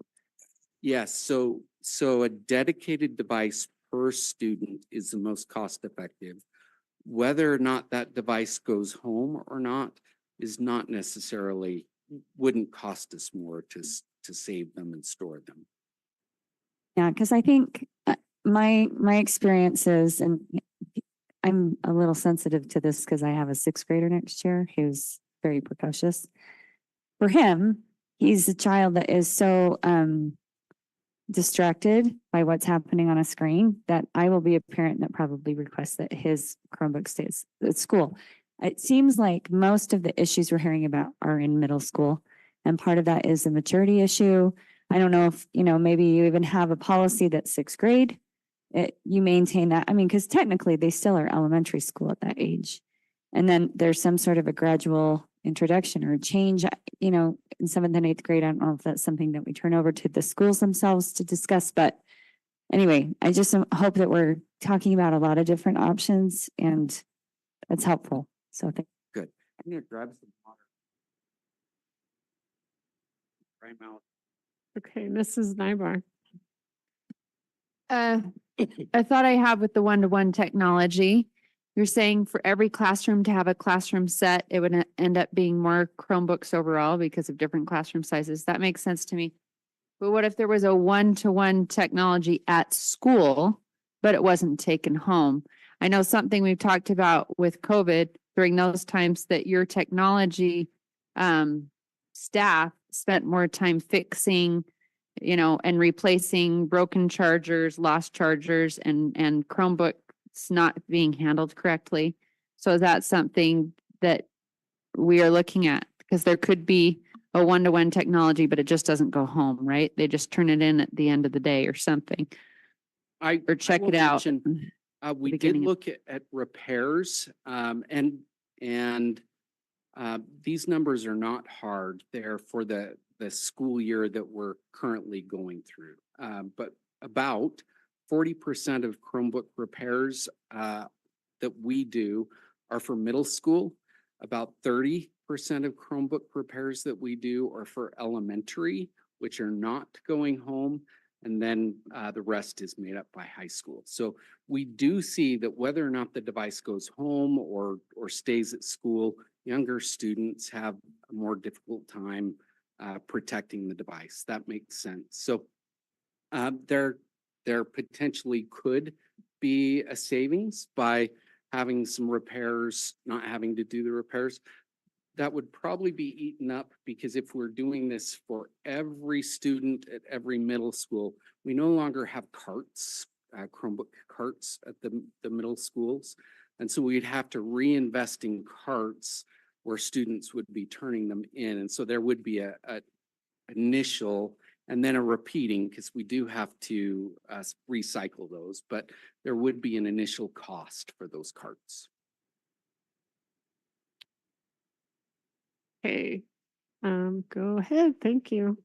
Yes, so a dedicated device per student is the most cost effective. Whether or not that device goes home or not is not necessarily, wouldn't cost us more to save them and store them. Yeah, because I think my experiences, and I'm a little sensitive to this because I have a 6th grader next year who's very precocious. For him, he's a child that is so distracted by what's happening on a screen that I will be a parent that probably requests that his Chromebook stays at school. It seems like most of the issues we're hearing about are in middle school, and part of that is a maturity issue. I don't know if, maybe you even have a policy that's 6th grade. You maintain that. I mean, because technically they still are elementary school at that age. And then there's some sort of a gradual introduction or change, in 7th and 8th grade. I don't know if that's something that we turn over to the schools themselves to discuss. But anyway, I just hope that we're talking about a lot of different options and it's helpful. So thank Good. I'm gonna grab some water. Right out. Okay, Mrs. Nybar. I thought I have with the one-to-one technology. You're saying for every classroom to have a classroom set, it would end up being more Chromebooks overall because of different classroom sizes. That makes sense to me. But what if there was a one-to-one technology at school, but it wasn't taken home? I know something we've talked about with COVID during those times that your technology staff spent more time fixing, you know, and replacing broken chargers, lost chargers, and Chromebooks not being handled correctly. So is that something that we are looking at? Because there could be a one-to-one technology, but it just doesn't go home, right? They just turn it in at the end of the day or something, or check will it out. mention, we did beginning of- look at repairs, and these numbers are not hard. They're for the school year that we're currently going through. But about 40% of Chromebook repairs that we do are for middle school. About 30% of Chromebook repairs that we do are for elementary, which are not going home. And then the rest is made up by high school. So we do see that whether or not the device goes home or stays at school, younger students have a more difficult time protecting the device. That makes sense. So there potentially could be a savings by having some repairs, not having to do the repairs. That would probably be eaten up because if we're doing this for every student at every middle school, we no longer have carts, Chromebook carts at the middle schools. And so we'd have to reinvest in carts where students would be turning them in. And so there would be a initial and then a repeating, because we do have to recycle those, but there would be an initial cost for those carts. Okay, go ahead, thank you.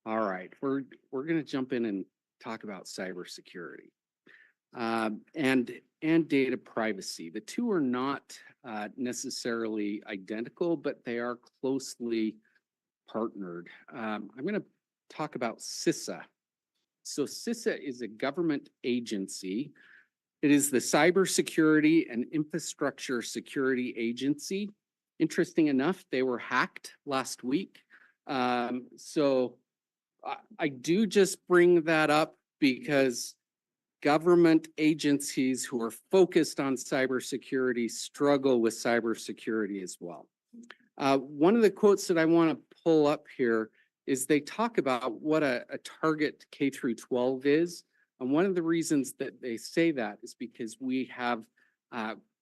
All right, we're gonna jump in and talk about cybersecurity and data privacy. The two are not necessarily identical, but they are closely partnered. I'm gonna talk about CISA. So CISA is a government agency. It is the Cybersecurity and Infrastructure Security Agency. Interesting enough, they were hacked last week. So I do just bring that up because government agencies who are focused on cybersecurity struggle with cybersecurity as well. One of the quotes that I want to pull up here is they talk about what a target K through 12 is. And one of the reasons that they say that is because we have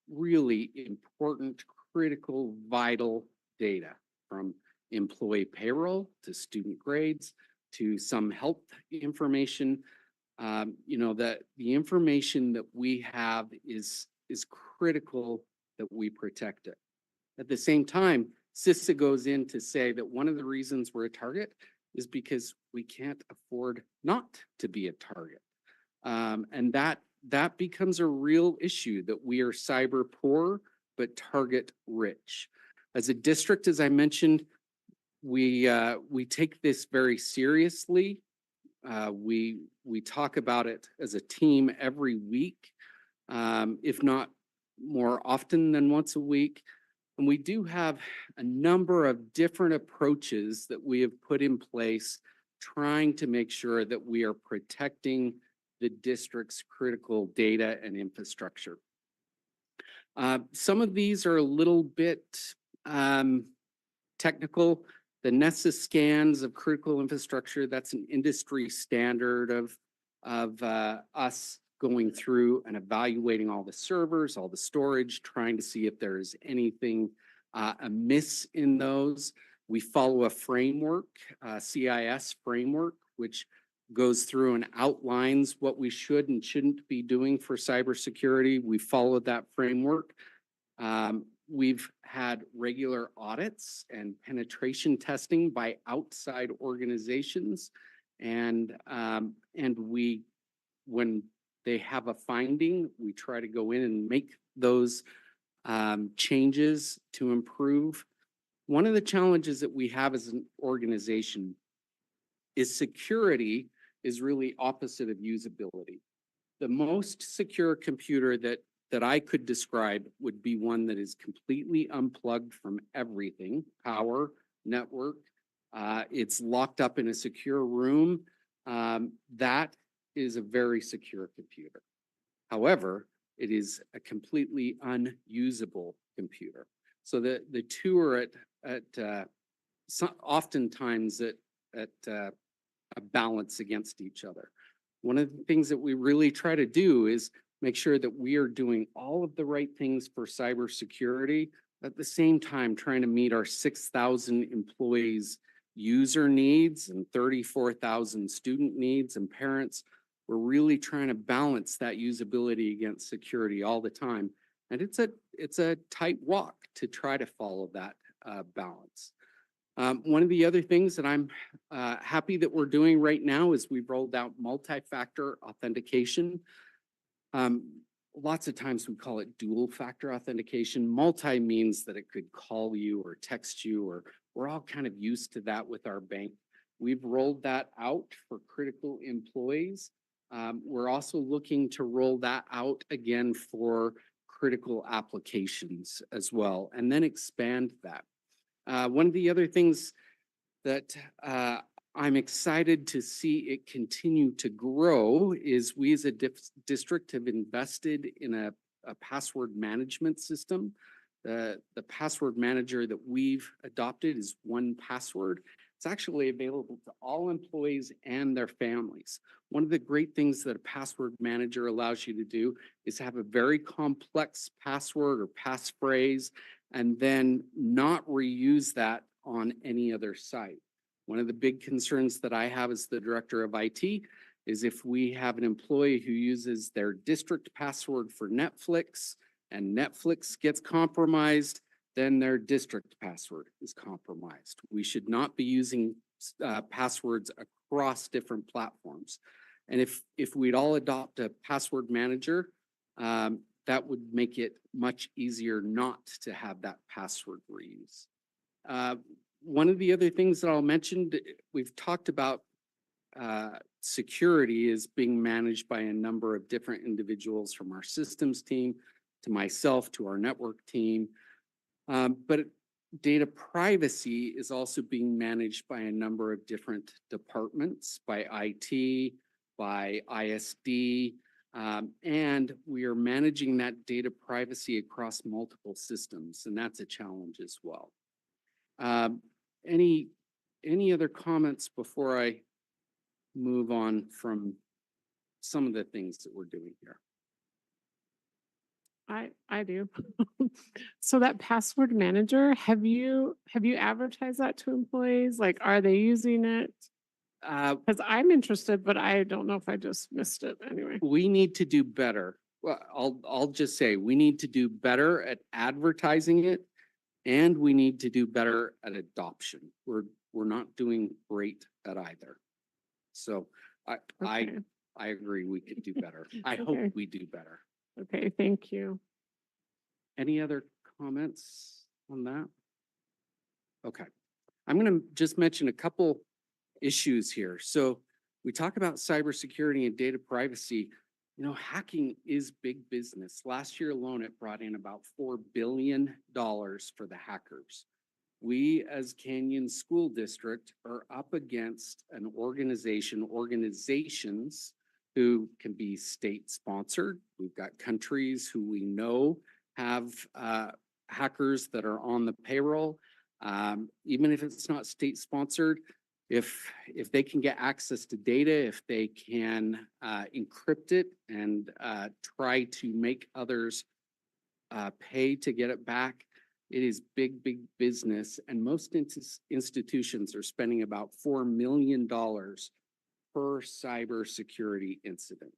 really important, critical, vital data from employee payroll to student grades to some health information. You know, that the information that we have is critical that we protect it. At the same time, CISA goes in to say that one of the reasons we're a target is because we can't afford not to be a target. And that becomes a real issue, that we are cyber poor, but target rich. As a district, as I mentioned, we take this very seriously. We talk about it as a team every week, if not more often than once a week. And we do have a number of different approaches that we have put in place, trying to make sure that we are protecting the district's critical data and infrastructure. Some of these are a little bit technical. The Nessus scans of critical infrastructure, that's an industry standard of us going through and evaluating all the servers, all the storage, trying to see if there's anything amiss in those. We follow a framework, CIS framework, which goes through and outlines what we should and shouldn't be doing for cybersecurity. We followed that framework. We've had regular audits and penetration testing by outside organizations, and we, when they have a finding, we try to go in and make those changes to improve. One of the challenges that we have as an organization is security is really opposite of usability. The most secure computer that I could describe would be one that is completely unplugged from everything, power, network. It's locked up in a secure room. That is a very secure computer. However, it is a completely unusable computer. So the two are oftentimes at a balance against each other. One of the things that we really try to do is make sure that we are doing all of the right things for cybersecurity, at the same time trying to meet our 6,000 employees' user needs and 34,000 student needs and parents. We're really trying to balance that usability against security all the time. And it's a tight walk to try to follow that balance. One of the other things that I'm happy that we're doing right now is we've rolled out multi-factor authentication. Lots of times we call it dual factor authentication. Multi means that it could call you or text you, or we're all kind of used to that with our bank. We've rolled that out for critical employees. We're also looking to roll that out again for critical applications as well, and then expand that. One of the other things that I'm excited to see it continue to grow is we as a district have invested in a password management system. The password manager that we've adopted is 1Password. It's actually available to all employees and their families. One of the great things that a password manager allows you to do is have a very complex password or passphrase and then not reuse that on any other site. One of the big concerns that I have as the director of IT is if we have an employee who uses their district password for Netflix and Netflix gets compromised, then their district password is compromised. We should not be using passwords across different platforms. And if we'd all adopt a password manager, that would make it much easier not to have that password reuse. One of the other things that I'll mention, we've talked about security is being managed by a number of different individuals, from our systems team to myself to our network team. But data privacy is also being managed by a number of different departments, by IT, by ISD, and we are managing that data privacy across multiple systems, and that's a challenge as well. Any other comments before I move on from some of the things that we're doing here? I do. So that password manager, have you advertised that to employees? Like, are they using it? Because I'm interested, but I don't know if I just missed it anyway. We need to do better. Well, I'll just say we need to do better at advertising it, and we need to do better at adoption. We're not doing great at either. So I agree we could do better. I hope we do better. Okay, thank you. Any other comments on that? Okay, I'm going to just mention a couple issues here. So we talk about cybersecurity and data privacy. You know, hacking is big business. Last year alone, it brought in about $4 billion for the hackers. We as Canyon School District are up against an organizations who can be state sponsored. We've got countries who we know have hackers that are on the payroll. Even if it's not state sponsored, if they can get access to data, if they can encrypt it and try to make others pay to get it back, it is big business. And most institutions are spending about $4 million per cybersecurity incident.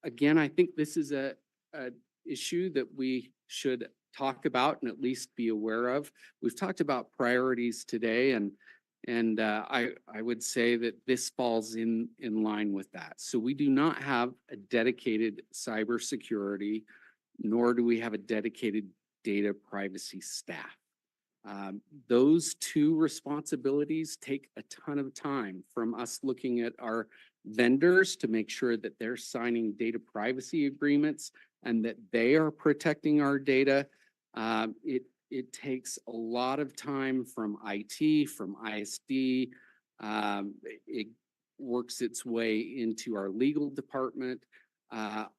Again, I think this is a issue that we should talk about and at least be aware of. We've talked about priorities today, and I would say that this falls in line with that. So we do not have a dedicated cybersecurity, nor do we have a dedicated data privacy staff. Those two responsibilities take a ton of time, from us looking at our vendors to make sure that they're signing data privacy agreements and that they are protecting our data. It takes a lot of time from IT, from ISD. It works its way into our legal department.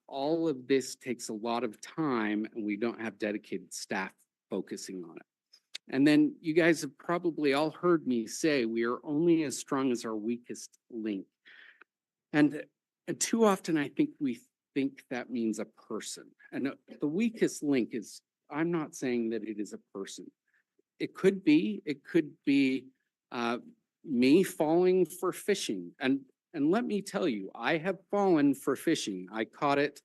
All of this takes a lot of time, and we don't have dedicated staff focusing on it. And then you guys have probably all heard me say we are only as strong as our weakest link. And too often I think we think that means a person. And the weakest link is, I'm not saying that it is a person. It could be me falling for phishing. And let me tell you, I have fallen for phishing. I caught it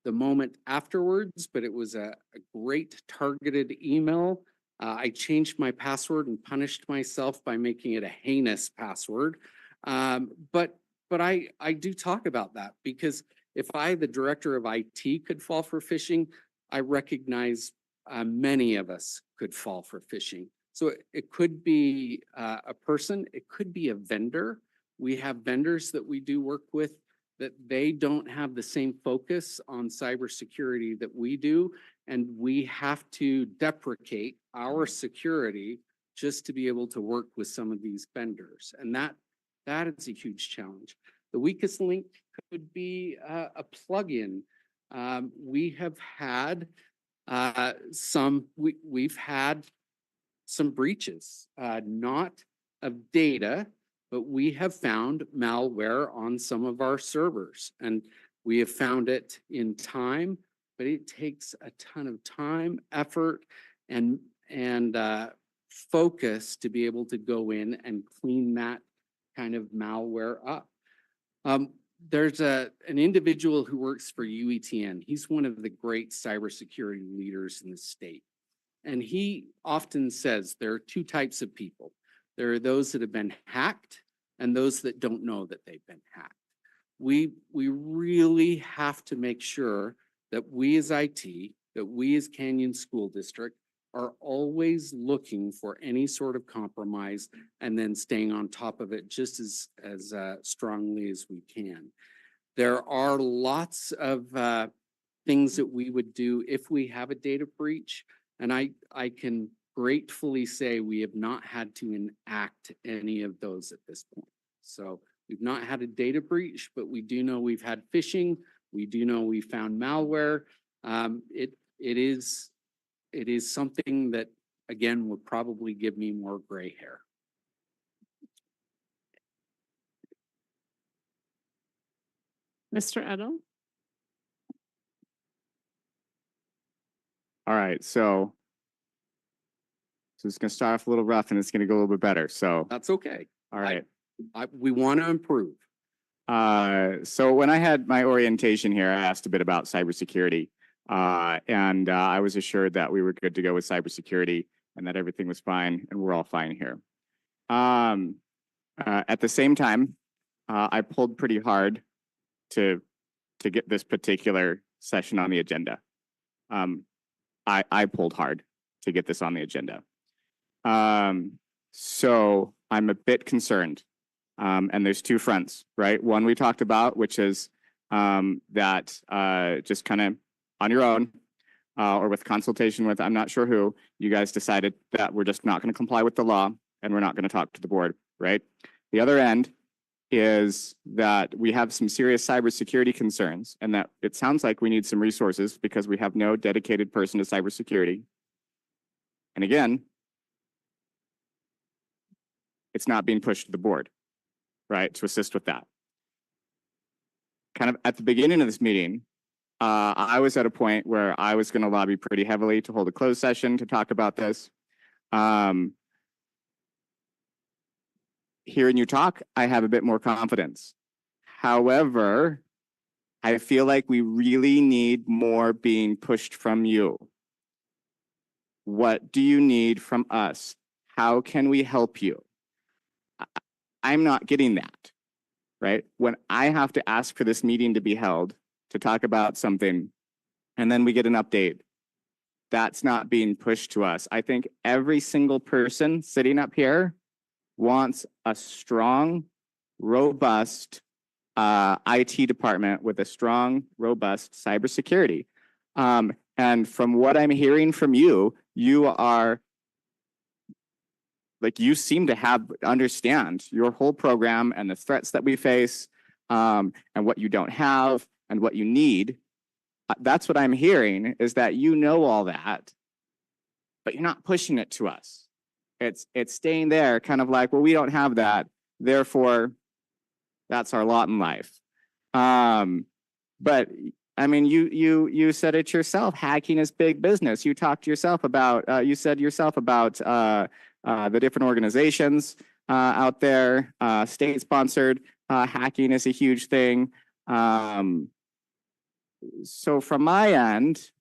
the moment afterwards, but it was a great targeted email. I changed my password and punished myself by making it a heinous password. But I do talk about that because if I, the director of IT, could fall for phishing, I recognize many of us could fall for phishing. So it could be a person, it could be a vendor. We have vendors that we do work with that they don't have the same focus on cybersecurity that we do. And we have to deprecate our security just to be able to work with some of these vendors. And that is a huge challenge. The weakest link could be a plugin. We have had we've had some breaches, not of data, but we have found malware on some of our servers, and we have found it in time, but it takes a ton of time, effort, and focus to be able to go in and clean that kind of malware up. There's an individual who works for UETN. He's one of the great cybersecurity leaders in the state. And he often says there are two types of people. There are those that have been hacked and those that don't know that they've been hacked. We really have to make sure that we as IT, that we as Canyon School District are always looking for any sort of compromise and then staying on top of it just as strongly as we can. There are lots of things that we would do if we have a data breach. And I can gratefully say we have not had to enact any of those at this point. So we've not had a data breach, but we do know we've had phishing. We do know we found malware. It is something that, again, would probably give me more gray hair. Mr. Edel? All right, so it's gonna start off a little rough and it's gonna go a little bit better. So, That's okay. all right. We want to improve. So when I had my orientation here, I asked a bit about cybersecurity. And I was assured that we were good to go with cybersecurity and that everything was fine and we're all fine here. At the same time, I pulled pretty hard to get this particular session on the agenda. I pulled hard to get this on the agenda. So I'm a bit concerned. And there's two fronts, right? One we talked about, which is that just kind of on your own or with consultation with, I'm not sure who, you guys decided that we're just not going to comply with the law and we're not going to talk to the board, right? The other end is that we have some serious cybersecurity concerns and that it sounds like we need some resources because we have no dedicated person to cybersecurity. And again, it's not being pushed to the board, right, to assist with that. Kind of at the beginning of this meeting, I was at a point where I was going to lobby pretty heavily to hold a closed session to talk about this. Hearing you talk, I have a bit more confidence. However, I feel like we really need more being pushed from you. What do you need from us? How can we help you? I'm not getting that, right? When I have to ask for this meeting to be held to talk about something, and then we get an update, that's not being pushed to us. I think every single person sitting up here wants a strong, robust IT department with a strong, robust cybersecurity. And from what I'm hearing from you, you are like, you seem to understand your whole program and the threats that we face, and what you don't have and what you need. That's what I'm hearing, is that you know all that, but you're not pushing it to us. it's staying there, kind of like, well, we don't have that, therefore that's our lot in life. But I mean, you said it yourself, hacking is big business. You talked yourself about, you said yourself about the different organizations out there, state sponsored, hacking is a huge thing. So from my end,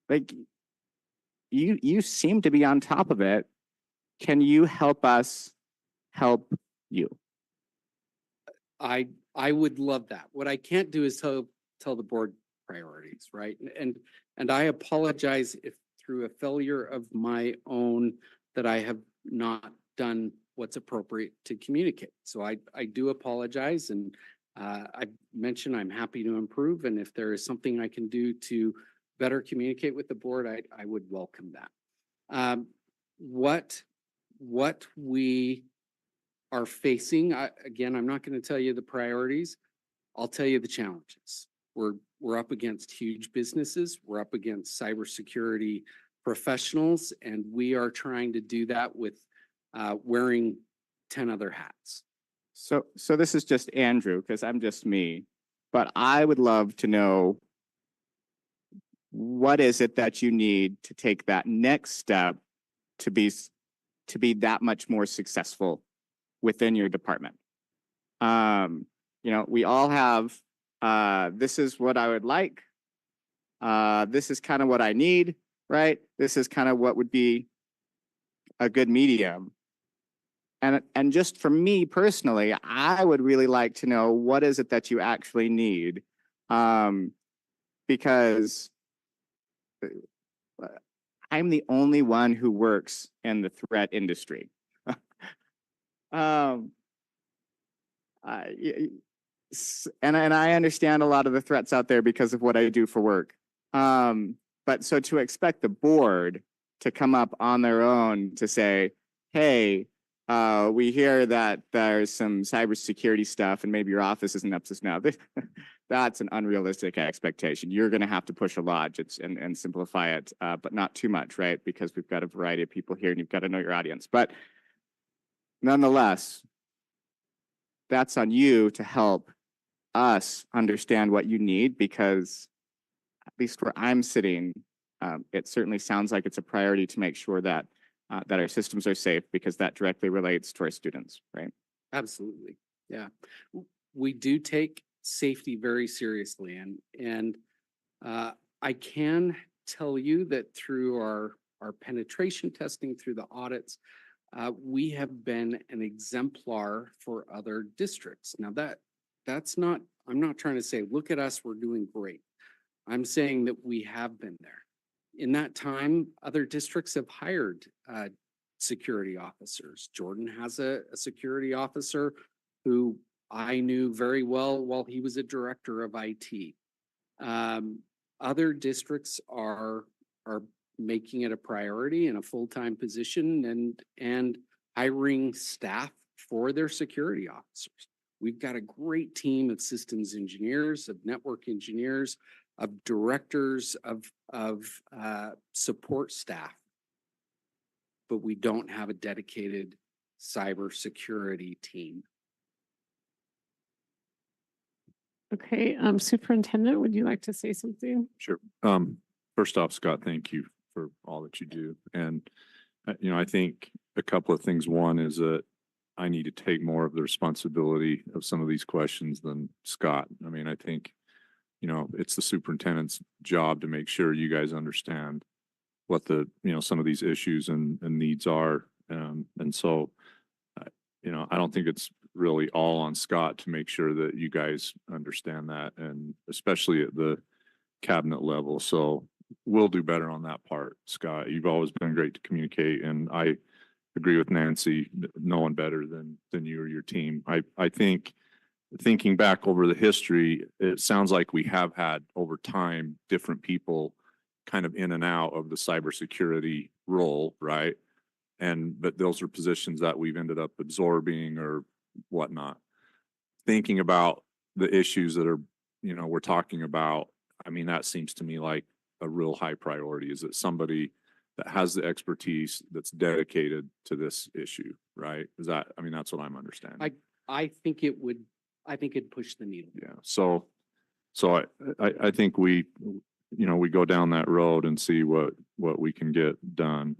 like, you seem to be on top of it. Can you help us help you? I would love that. What I can't do is tell the board priorities, right? And I apologize if through a failure of my own that I have not done what's appropriate to communicate. So I do apologize, and I mentioned I'm happy to improve, and if there is something I can do to better communicate with the board, I would welcome that. What we are facing, again, I'm not going to tell you the priorities. I'll tell you the challenges. We're up against huge businesses. We're up against cybersecurity professionals, and we are trying to do that with wearing 10 other hats. So this is just Andrew, because I'm just me, but I would love to know, what is it that you need to take that next step to be that much more successful within your department? You know, we all have, this is what I would like. This is kind of what I need, right? This is kind of what would be a good medium. And just for me personally, I would really like to know, what is it that you actually need? Because I'm the only one who works in the threat industry. And I understand a lot of the threats out there because of what I do for work. But so to expect the board to come up on their own to say, hey, we hear that there's some cybersecurity stuff and maybe your office isn't up to now. That's an unrealistic expectation. You're going to have to push a lot and simplify it, but not too much, right? Because we've got a variety of people here and you've got to know your audience. But nonetheless, that's on you to help us understand what you need, because at least where I'm sitting, it certainly sounds like it's a priority to make sure that that our systems are safe, because that directly relates to our students, right? Absolutely. Yeah. We do take safety very seriously, and I can tell you that through our penetration testing, through the audits, we have been an exemplar for other districts. Now that's not, I'm not trying to say, look at us, we're doing great. I'm saying that we have been there. In that time, other districts have hired security officers. Jordan has a security officer who I knew very well while he was a director of IT. Other districts are making it a priority and a full-time position and hiring staff for their security officers. We've got a great team of systems engineers, of network engineers, of directors, of support staff, but we don't have a dedicated cybersecurity team. Okay, Superintendent, would you like to say something? Sure. First off, Scott, thank you for all that you do. And, you know, I think a couple of things. One is that I need to take more of the responsibility of some of these questions than Scott. I mean, I think, you know, it's the superintendent's job to make sure you guys understand what the, you know, some of these issues and needs are. And so, you know, I don't think it's really all on Scott to make sure that you guys understand that, and especially at the cabinet level. So we'll do better on that part, Scott. You've always been great to communicate, and I agree with Nancy, no one better than you or your team. I think, thinking back over the history, it sounds like we have had over time different people kind of in and out of the cybersecurity role, right? But those are positions that we've ended up absorbing or whatnot. Thinking about the issues that are, you know, we're talking about, I mean, that seems to me like a real high priority, is that somebody that has the expertise that's dedicated to this issue, right? Is that, I mean, that's what I'm understanding. I think it'd push the needle. Yeah, so I think we, you know, we go down that road and see what we can get done.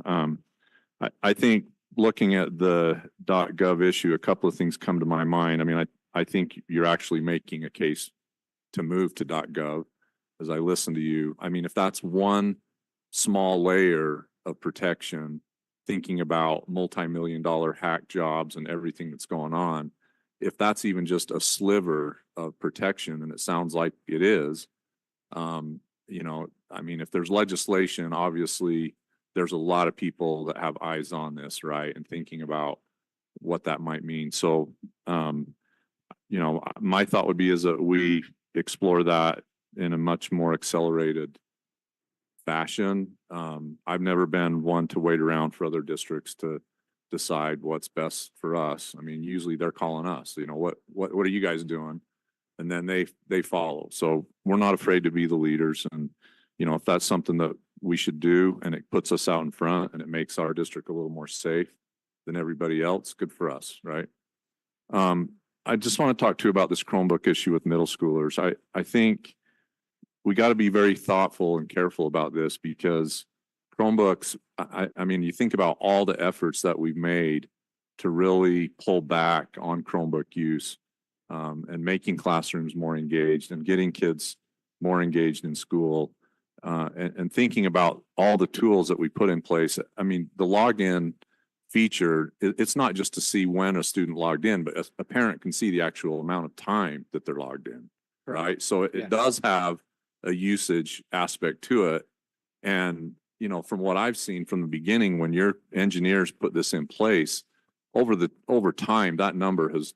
I think looking at the .gov issue, a couple of things come to my mind. I mean, I think you're actually making a case to move to .gov as I listen to you. I mean, if that's one small layer of protection, thinking about multi-million-dollar hack jobs and everything that's going on, if that's even just a sliver of protection, and it sounds like it is, you know, I mean, if there's legislation, obviously there's a lot of people that have eyes on this, right? And thinking about what that might mean. So, you know, my thought would be is that we explore that in a much more accelerated fashion. I've never been one to wait around for other districts to decide what's best for us. I mean, usually they're calling us, you know, what are you guys doing? And then they follow. So we're not afraid to be the leaders. And, you know, if that's something that we should do and it puts us out in front and it makes our district a little more safe than everybody else, good for us, right? I just want to talk to you about this Chromebook issue with middle schoolers. I think we got to be very thoughtful and careful about this because Chromebooks, I mean, you think about all the efforts that we've made to really pull back on Chromebook use and making classrooms more engaged and getting kids more engaged in school and thinking about all the tools that we put in place. I mean, the login feature, it's not just to see when a student logged in, but a parent can see the actual amount of time that they're logged in, right? So it does have a usage aspect to it. And, you know, from what I've seen from the beginning, when your engineers put this in place, over time, that number has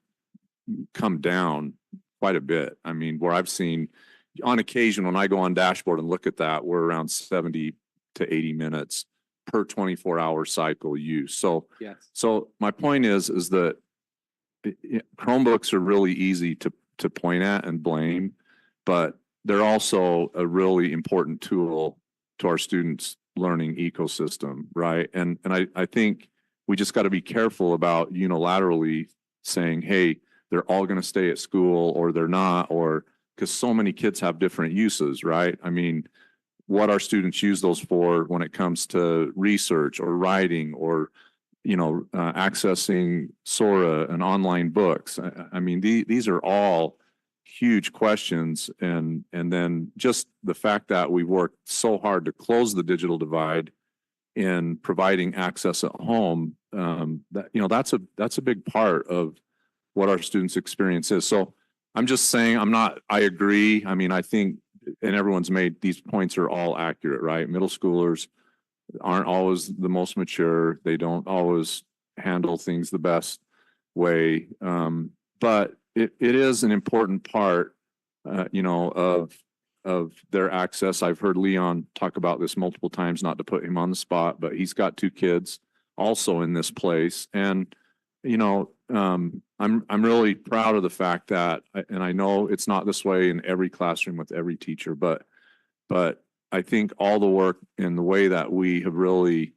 come down quite a bit. I mean, where I've seen on occasion, when I go on dashboard and look at that, we're around 70 to 80 minutes per 24-hour cycle use. So, Yes. so my point is that Chromebooks are really easy to point at and blame, but they're also a really important tool to our students' learning ecosystem, right? And I think we just got to be careful about unilaterally saying, hey, they're all going to stay at school or they're not, or because so many kids have different uses, right? I mean, what our students use those for when it comes to research or writing or, you know, accessing Sora and online books. I mean, these are all huge questions. And then just the fact that we worked so hard to close the digital divide in providing access at home, that, you know, that's a big part of what our students' experience is. So I'm just saying, I agree. I mean, I think, and everyone's made these points are all accurate, right? Middle schoolers aren't always the most mature. They don't always handle things the best way. But it is an important part, you know, of their access. I've heard Leon talk about this multiple times, not to put him on the spot, but he's got 2 kids also in this place. And, you know, I'm really proud of the fact that, and I know it's not this way in every classroom with every teacher, but I think all the work and the way that we have really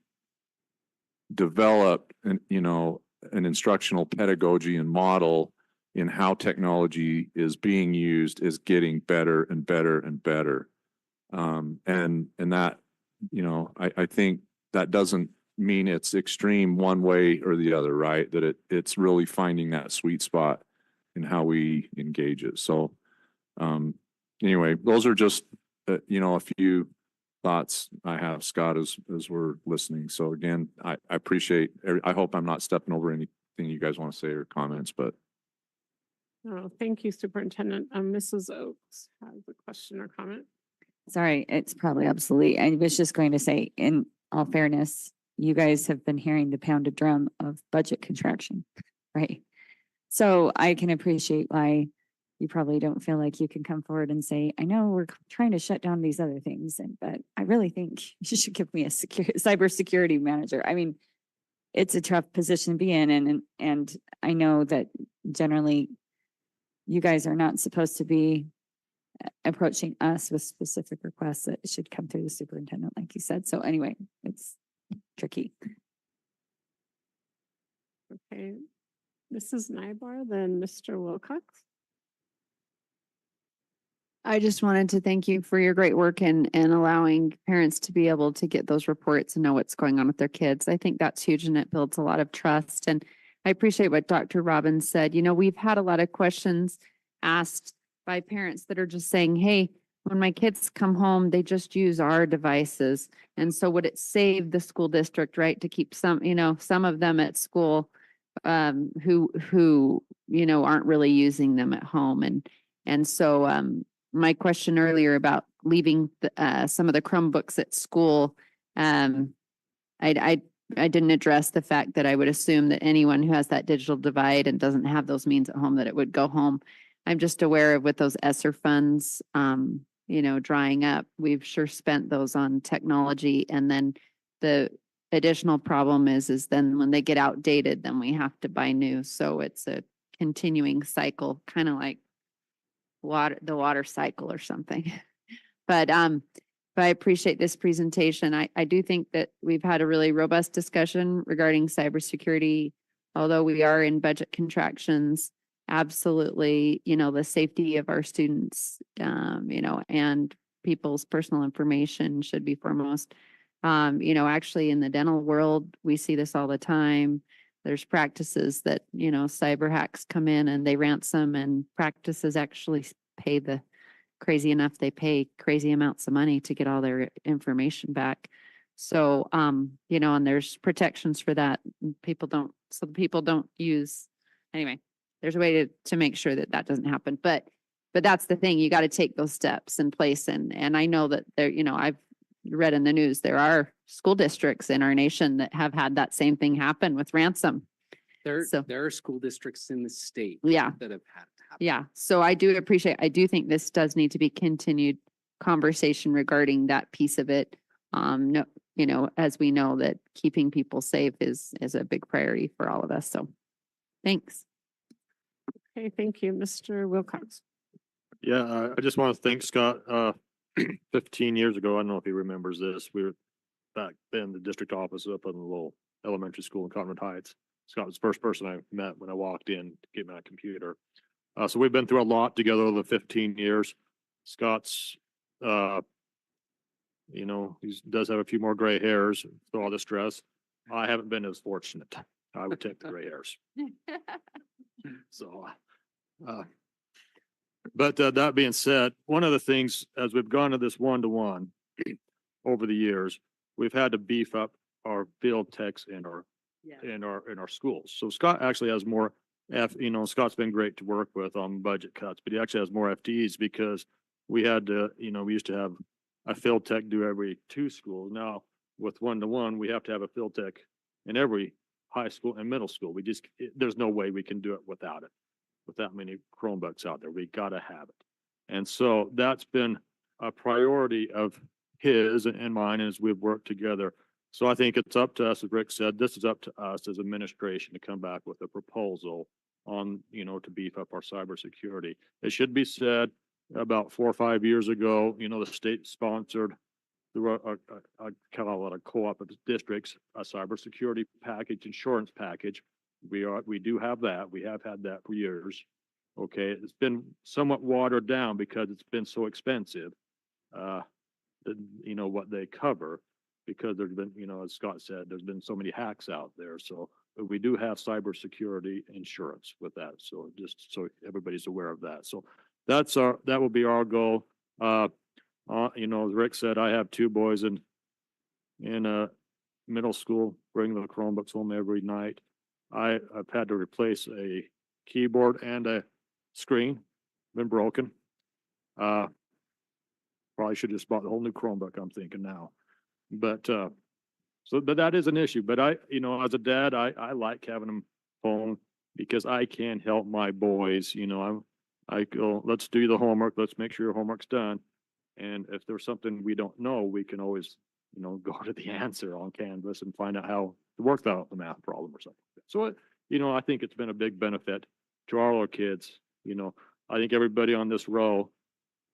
developed an, you know, an instructional pedagogy and model in how technology is being used is getting better and better and better. And that, you know, I think that doesn't mean it's extreme one way or the other, right? That it's really finding that sweet spot in how we engage it. So anyway, those are just, you know, a few thoughts I have, Scott, as we're listening. So again, I appreciate, I hope I'm not stepping over anything you guys want to say or comments, but. Oh, thank you, Superintendent. Mrs. Oakes has a question or comment. Sorry, it's probably obsolete. I was just going to say, in all fairness, you guys have been hearing the pounded drum of budget contraction, right? So I can appreciate why you probably don't feel like you can come forward and say, I know we're trying to shut down these other things, but I really think you should give me a cybersecurity manager. I mean, it's a tough position to be in, and I know that generally you guys are not supposed to be approaching us with specific requests that should come through the superintendent, like you said. So anyway, it's tricky. Okay, Mrs. Nybar, then Mr. Wilcox. I just wanted to thank you for your great work and allowing parents to be able to get those reports and know what's going on with their kids. I think that's huge and it builds a lot of trust. And I appreciate what Dr. Robbins said. You know, we've had a lot of questions asked by parents that are just saying, hey, when my kids come home, they just use our devices. And so would it save the school district, right, to keep some, you know, some of them at school who, you know, aren't really using them at home. And so my question earlier about leaving some of the Chromebooks at school, I didn't address the fact that I would assume that anyone who has that digital divide and doesn't have those means at home, that it would go home. I'm just aware of with those ESSER funds, you know, drying up, we've sure spent those on technology. And then the additional problem is then when they get outdated, then we have to buy new. So it's a continuing cycle, kind of like the water cycle or something. But I appreciate this presentation. I do think that we've had a really robust discussion regarding cybersecurity, although we are in budget contractions. Absolutely, you know, the safety of our students, you know, and people's personal information should be foremost. You know, actually in the dental world, we see this all the time. There's practices that, you know, cyber hacks come in and they ransom, and practices actually pay the crazy enough, they pay crazy amounts of money to get all their information back. So, you know, and there's protections for that. People don't use, anyway, there's a way to make sure that that doesn't happen. But that's the thing, you got to take those steps in place. And I know that there, you know, I've read in the news, there are school districts in our nation that have had that same thing happen with ransom. There So- are school districts in the state. Yeah. That have had it happen. Yeah, so I do think this does need to be continued conversation regarding that piece of it. No, you know, as we know that keeping people safe is a big priority for all of us. So thanks. Okay, thank you, Mr. Wilcox. Yeah, I just want to thank Scott. 15 years ago, I don't know if he remembers this, we were back then the district office up in the little elementary school in Conrad Heights. Scott was the first person I met when I walked in to get my computer. So we've been through a lot together over the 15 years. Scott's, you know, he does have a few more gray hairs through all the stress. I haven't been as fortunate. I would take the gray hairs. So, but that being said, one of the things as we've gone to this one-to-one over the years, we've had to beef up our field techs in our schools. So Scott actually has more you know, Scott's been great to work with on budget cuts, but he actually has more FTEs because we had to, you know, we used to have a field tech do every 2 schools. Now with one-to-one, we have to have a field tech in every high school and middle school. There's no way we can do it without it. With that many Chromebooks out there, we gotta have it. And so that's been a priority of his and mine as we've worked together. So I think it's up to us, as Rick said, this is up to us as administration to come back with a proposal on, you know, to beef up our cybersecurity. It should be said, about 4 or 5 years ago, you know, the state sponsored through I call it a co-op of districts, a cybersecurity package, insurance package. We do have that. We have had that for years. Okay, it's been somewhat watered down because it's been so expensive. You know, what they cover, because there's been, you know, as Scott said, there's been so many hacks out there. So, but we do have cybersecurity insurance with that. So just so everybody's aware of that. So that will be our goal. You know, as Rick said, I have 2 boys in middle school, bring the Chromebooks home every night. I've had to replace a keyboard and a screen, been broken. Probably should have just bought the whole new Chromebook, I'm thinking now. But but that is an issue. But you know, as a dad, I like having them home because I can help my boys. You know, I go, let's do the homework. Let's make sure your homework's done. And if there's something we don't know, we can always, you know, go to the answer on Canvas and find out how to work out the math problem or something. So, you know, I think it's been a big benefit to all our kids. You know, I think everybody on this row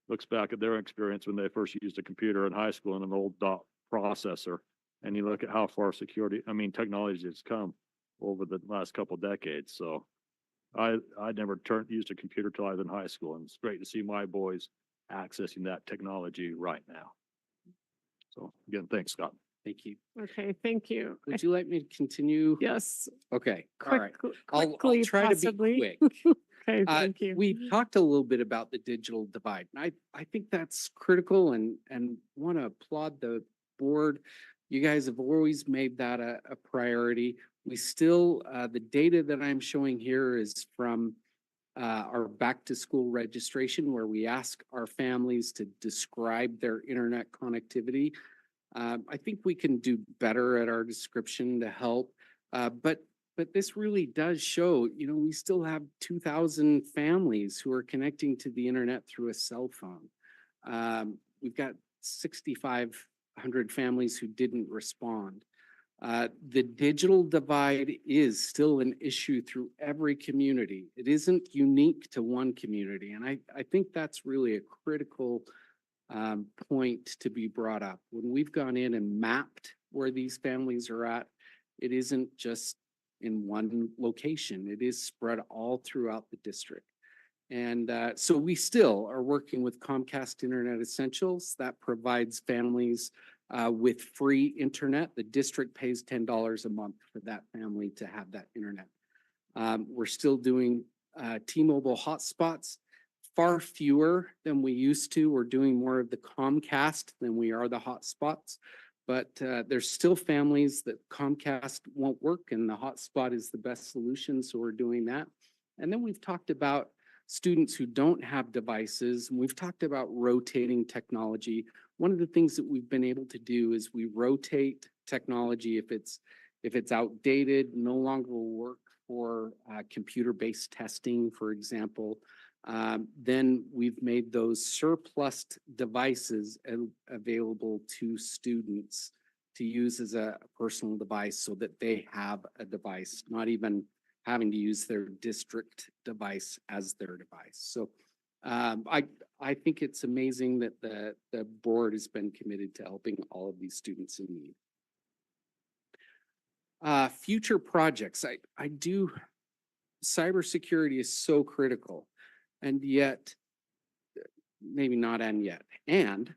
looks back at their experience when they first used a computer in high school and an old dot processor. And you look at how far technology has come over the last couple decades, so. I never used a computer till I was in high school, and it's great to see my boys accessing that technology right now. So again, thanks, Scott. Thank you. Okay, thank you. Would you like me to continue? Yes, Okay, all right. I'll quickly, try to be possibly. quick. Okay, thank you. We talked a little bit about the digital divide, and I think that's critical and want to applaud the board. You guys have always made that a priority. We still, the data that I'm showing here is from our back to school registration, where we ask our families to describe their internet connectivity. I think we can do better at our description to help, but this really does show, we still have 2,000 families who are connecting to the internet through a cell phone. We've got 6,500 families who didn't respond. The digital divide is still an issue through every community. It isn't unique to one community. And I think that's really a critical point to be brought up. When we've gone in and mapped where these families are at, it isn't just in one location. It is spread all throughout the district. And so we still are working with Comcast Internet Essentials that provides families with free internet. The district pays $10 a month for that family to have that internet. We're still doing T-Mobile hotspots, far fewer than we used to. We're doing more of the Comcast than we are the hotspots. But there's still families that Comcast won't work, and the hotspot is the best solution, so we're doing that. And then we've talked about students who don't have devices, and we've talked about rotating technology. One of the things that we've been able to do is we rotate technology if it's outdated, no longer will work for computer-based testing, for example. Then we've made those surplus devices available to students to use as a personal device so that they have a device, not even having to use their district device as their device. So I think it's amazing that the board has been committed to helping all of these students in need. Future projects, cybersecurity is so critical, and yet, maybe not and yet, and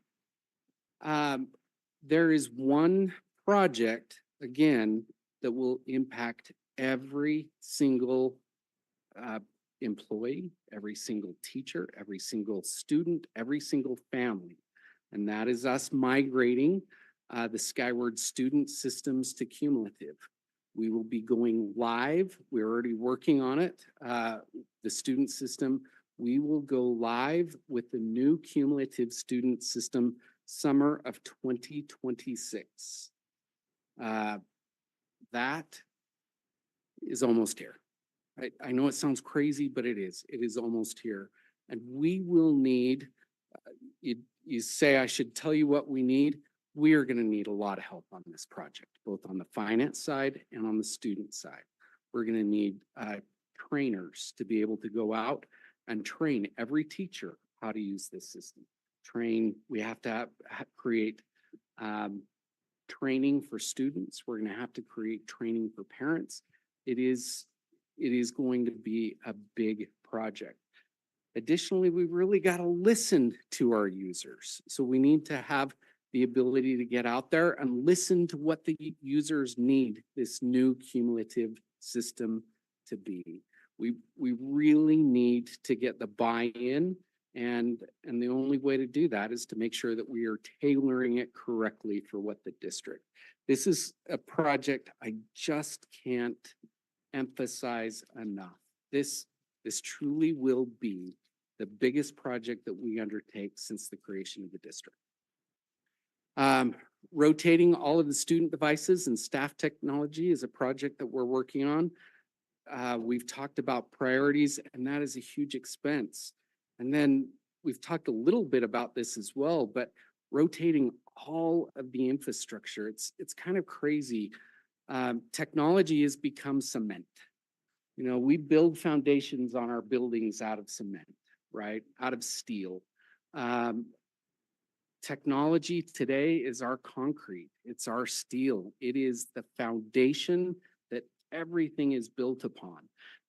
there is one project, again, that will impact every single employee, every single teacher, every single student, every single family. And that is us migrating the Skyward student systems to cumulative. We will be going live. We're already working on it. The student system, we will go live with the new cumulative student system summer of 2026. That is almost here. I know it sounds crazy, but it is. It is almost here. And we will need, you say I should tell you what we need. We are going to need a lot of help on this project, both on the finance side and on the student side. We're going to need trainers to be able to go out and train every teacher how to use this system. We have to create training for students. We're going to have to create training for parents. It is going to be a big project. Additionally, we've really got to listen to our users. So we need to have the ability to get out there and listen to what the users need this new cumulative system to be. We really need to get the buy-in, and the only way to do that is to make sure that we are tailoring it correctly for what the district. This is a project I just can't emphasize enough. This truly will be the biggest project that we undertake since the creation of the district. Rotating all of the student devices and staff technology is a project that we're working on. We've talked about priorities, and that is a huge expense. And then we've talked a little bit about this as well, but rotating all of the infrastructure, it's kind of crazy. Technology has become cement. We build foundations on our buildings out of cement, right? Out of steel. technology today is our concrete, it's our steel, it is the foundation that everything is built upon.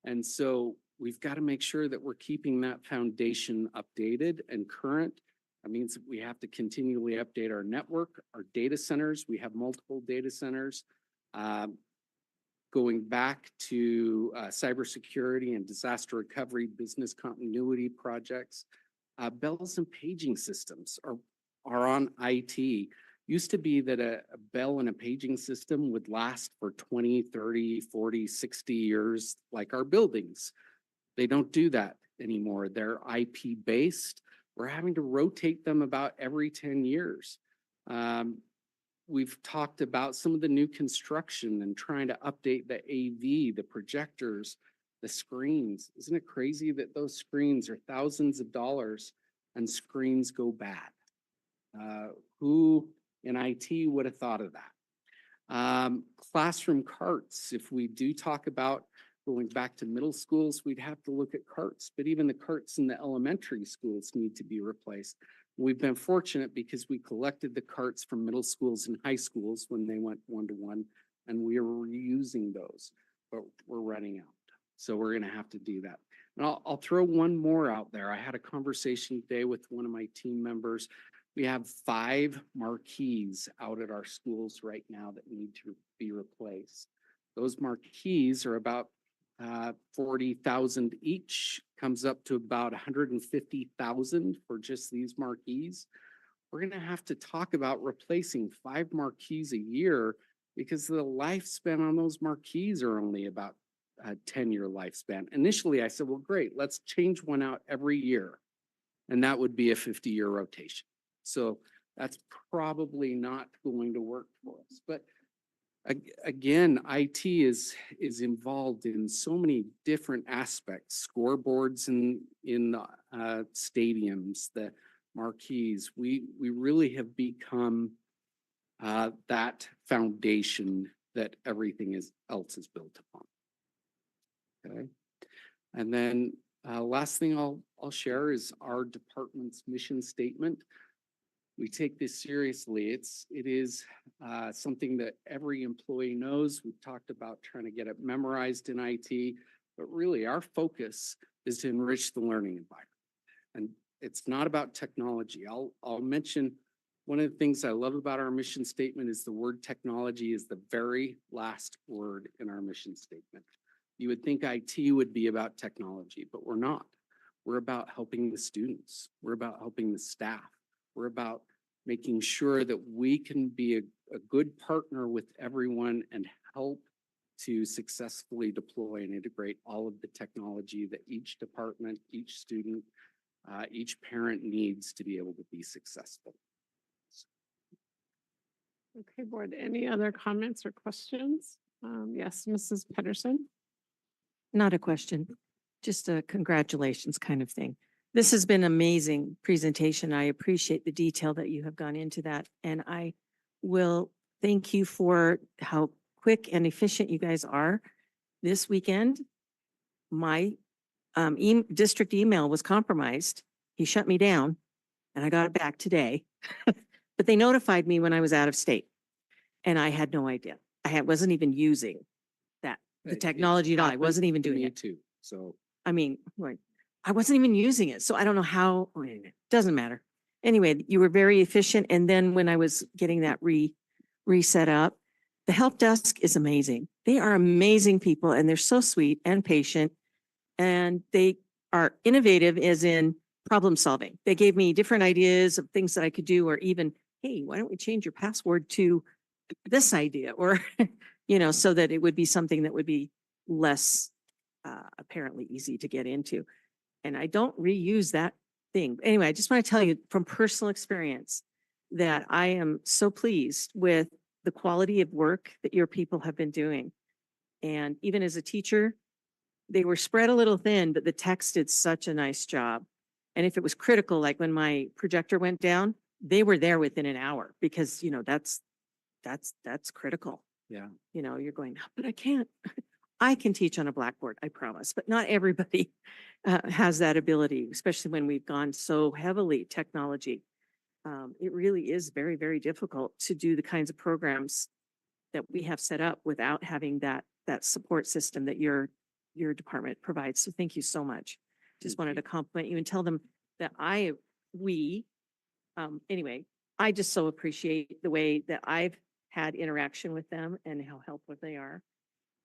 And so we've got to make sure that we're keeping that foundation updated and current. That means that we have to continually update our network, our data centers. We have multiple data centers. Going back to cybersecurity and disaster recovery, business continuity projects. Bells and paging systems are on IT. Used to be that a bell and a paging system would last for 20, 30, 40, 60 years, like our buildings. They don't do that anymore. They're IP based. We're having to rotate them about every 10 years. We've talked about some of the new construction and trying to update the AV, the projectors, the screens. Isn't it crazy that those screens are thousands of dollars and screens go bad? Who in IT would have thought of that? Classroom carts, if we do talk about going back to middle schools, we'd have to look at carts, but even the carts in the elementary schools need to be replaced. We've been fortunate because we collected the carts from middle schools and high schools when they went one-to-one, and we are reusing those, but we're running out. So we're gonna have to do that. And I'll throw one more out there. I had a conversation today with one of my team members. We have 5 marquees out at our schools right now that need to be replaced. Those marquees are about 40,000 each, comes up to about 150,000 for just these marquees. We're gonna have to talk about replacing 5 marquees a year because the lifespan on those marquees are only about a 10-year lifespan. Initially, I said, well, great, let's change one out every year. And that would be a 50-year rotation. So that's probably not going to work for us. But again, IT is involved in so many different aspects, scoreboards in stadiums, the marquees. We really have become that foundation that everything else is built upon. Okay. And then last thing I'll share is our department's mission statement. We take this seriously. It is something that every employee knows. We've talked about trying to get it memorized in IT, but really our focus is to enrich the learning environment. And it's not about technology. I'll mention one of the things I love about our mission statement is the word technology is the very last word in our mission statement. You would think IT would be about technology, but we're not. We're about helping the students. We're about helping the staff. We're about making sure that we can be a good partner with everyone and help to successfully deploy and integrate all of the technology that each department, each student, each parent needs to be able to be successful. Okay, board, any other comments or questions? Yes, Mrs. Pedersen. Not a question, just a congratulations kind of thing. This has been amazing presentation. I appreciate the detail that you have gone into that. And I will thank you for how quick and efficient you guys are. This weekend, my district email was compromised. He shut me down and I got it back today. But they notified me when I was out of state and I had no idea. Wasn't even using the technology at all. I wasn't even doing it. Too. So I mean, like, I wasn't even using it. So I don't know how, doesn't matter. Anyway, you were very efficient. And then when I was getting that reset up, the help desk is amazing. They are amazing people and they're so sweet and patient and they are innovative as in problem solving. They gave me different ideas of things that I could do or even, hey, why don't we change your password to this idea or, so that it would be something that would be less apparently easy to get into. And I don't reuse that thing. Anyway, I just want to tell you from personal experience that I am so pleased with the quality of work that your people have been doing. And even as a teacher, they were spread a little thin, but the techs did such a nice job. And if it was critical, like when my projector went down, they were there within an hour because, that's critical. yeah. You're going, but I can't. I can teach on a blackboard, I promise, but not everybody has that ability, especially when we've gone so heavily technology. It really is very, very difficult to do the kinds of programs that we have set up without having that support system that your department provides. So thank you so much. Just wanted to compliment you and tell them that anyway, I just so appreciate the way that I've had interaction with them and how helpful they are.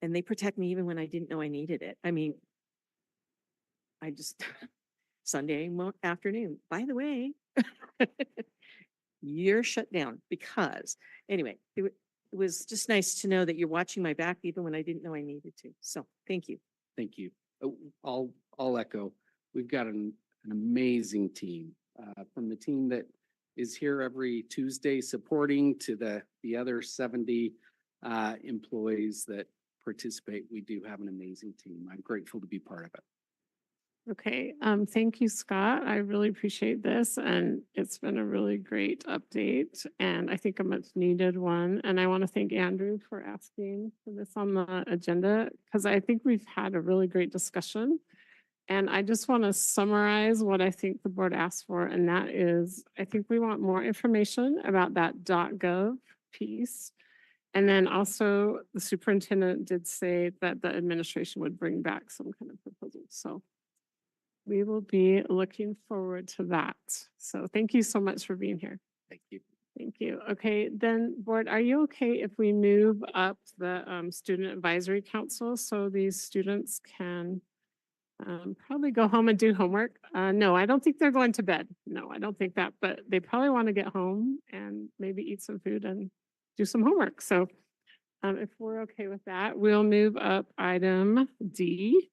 And they protect me even when I didn't know I needed it. I mean, I just, Sunday afternoon, by the way, you're shut down because, anyway, it was just nice to know that you're watching my back even when I didn't know I needed to. So thank you. Thank you. I'll echo. We've got an amazing team, from the team that is here every Tuesday supporting to the other 70 employees that participate. We do have an amazing team. I'm grateful to be part of it. Okay, thank you, Scott. I really appreciate this, and it's been a really great update, and I think a much needed one. And I want to thank Andrew for asking for this on the agenda, because I think we've had a really great discussion. And I just want to summarize what I think the board asked for, and that is, I think we want more information about that .gov piece. And then also, the superintendent did say that the administration would bring back some kind of proposal. So we will be looking forward to that. So thank you so much for being here. Thank you. Thank you. Okay, then board, are you okay if we move up the Student Advisory Council so these students can probably go home and do homework? No, I don't think they're going to bed. No, I don't think that, but they probably want to get home and maybe eat some food and do some homework. So if we're okay with that, we'll move up item D.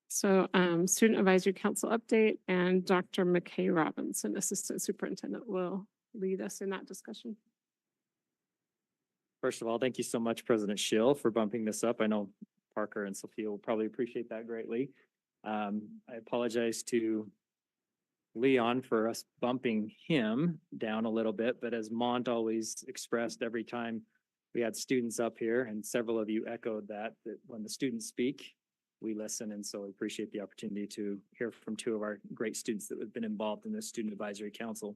So Student Advisory Council update, and Dr. McKay Robinson, Assistant Superintendent, will lead us in that discussion. First of all, thank you so much, President Schill, for bumping this up. I know Parker and Sophia will probably appreciate that greatly. I apologize to Leon for us bumping him down a little bit, but as Mont always expressed every time we had students up here, and several of you echoed that when the students speak, we listen, and so I appreciate the opportunity to hear from two of our great students that have been involved in this Student Advisory Council.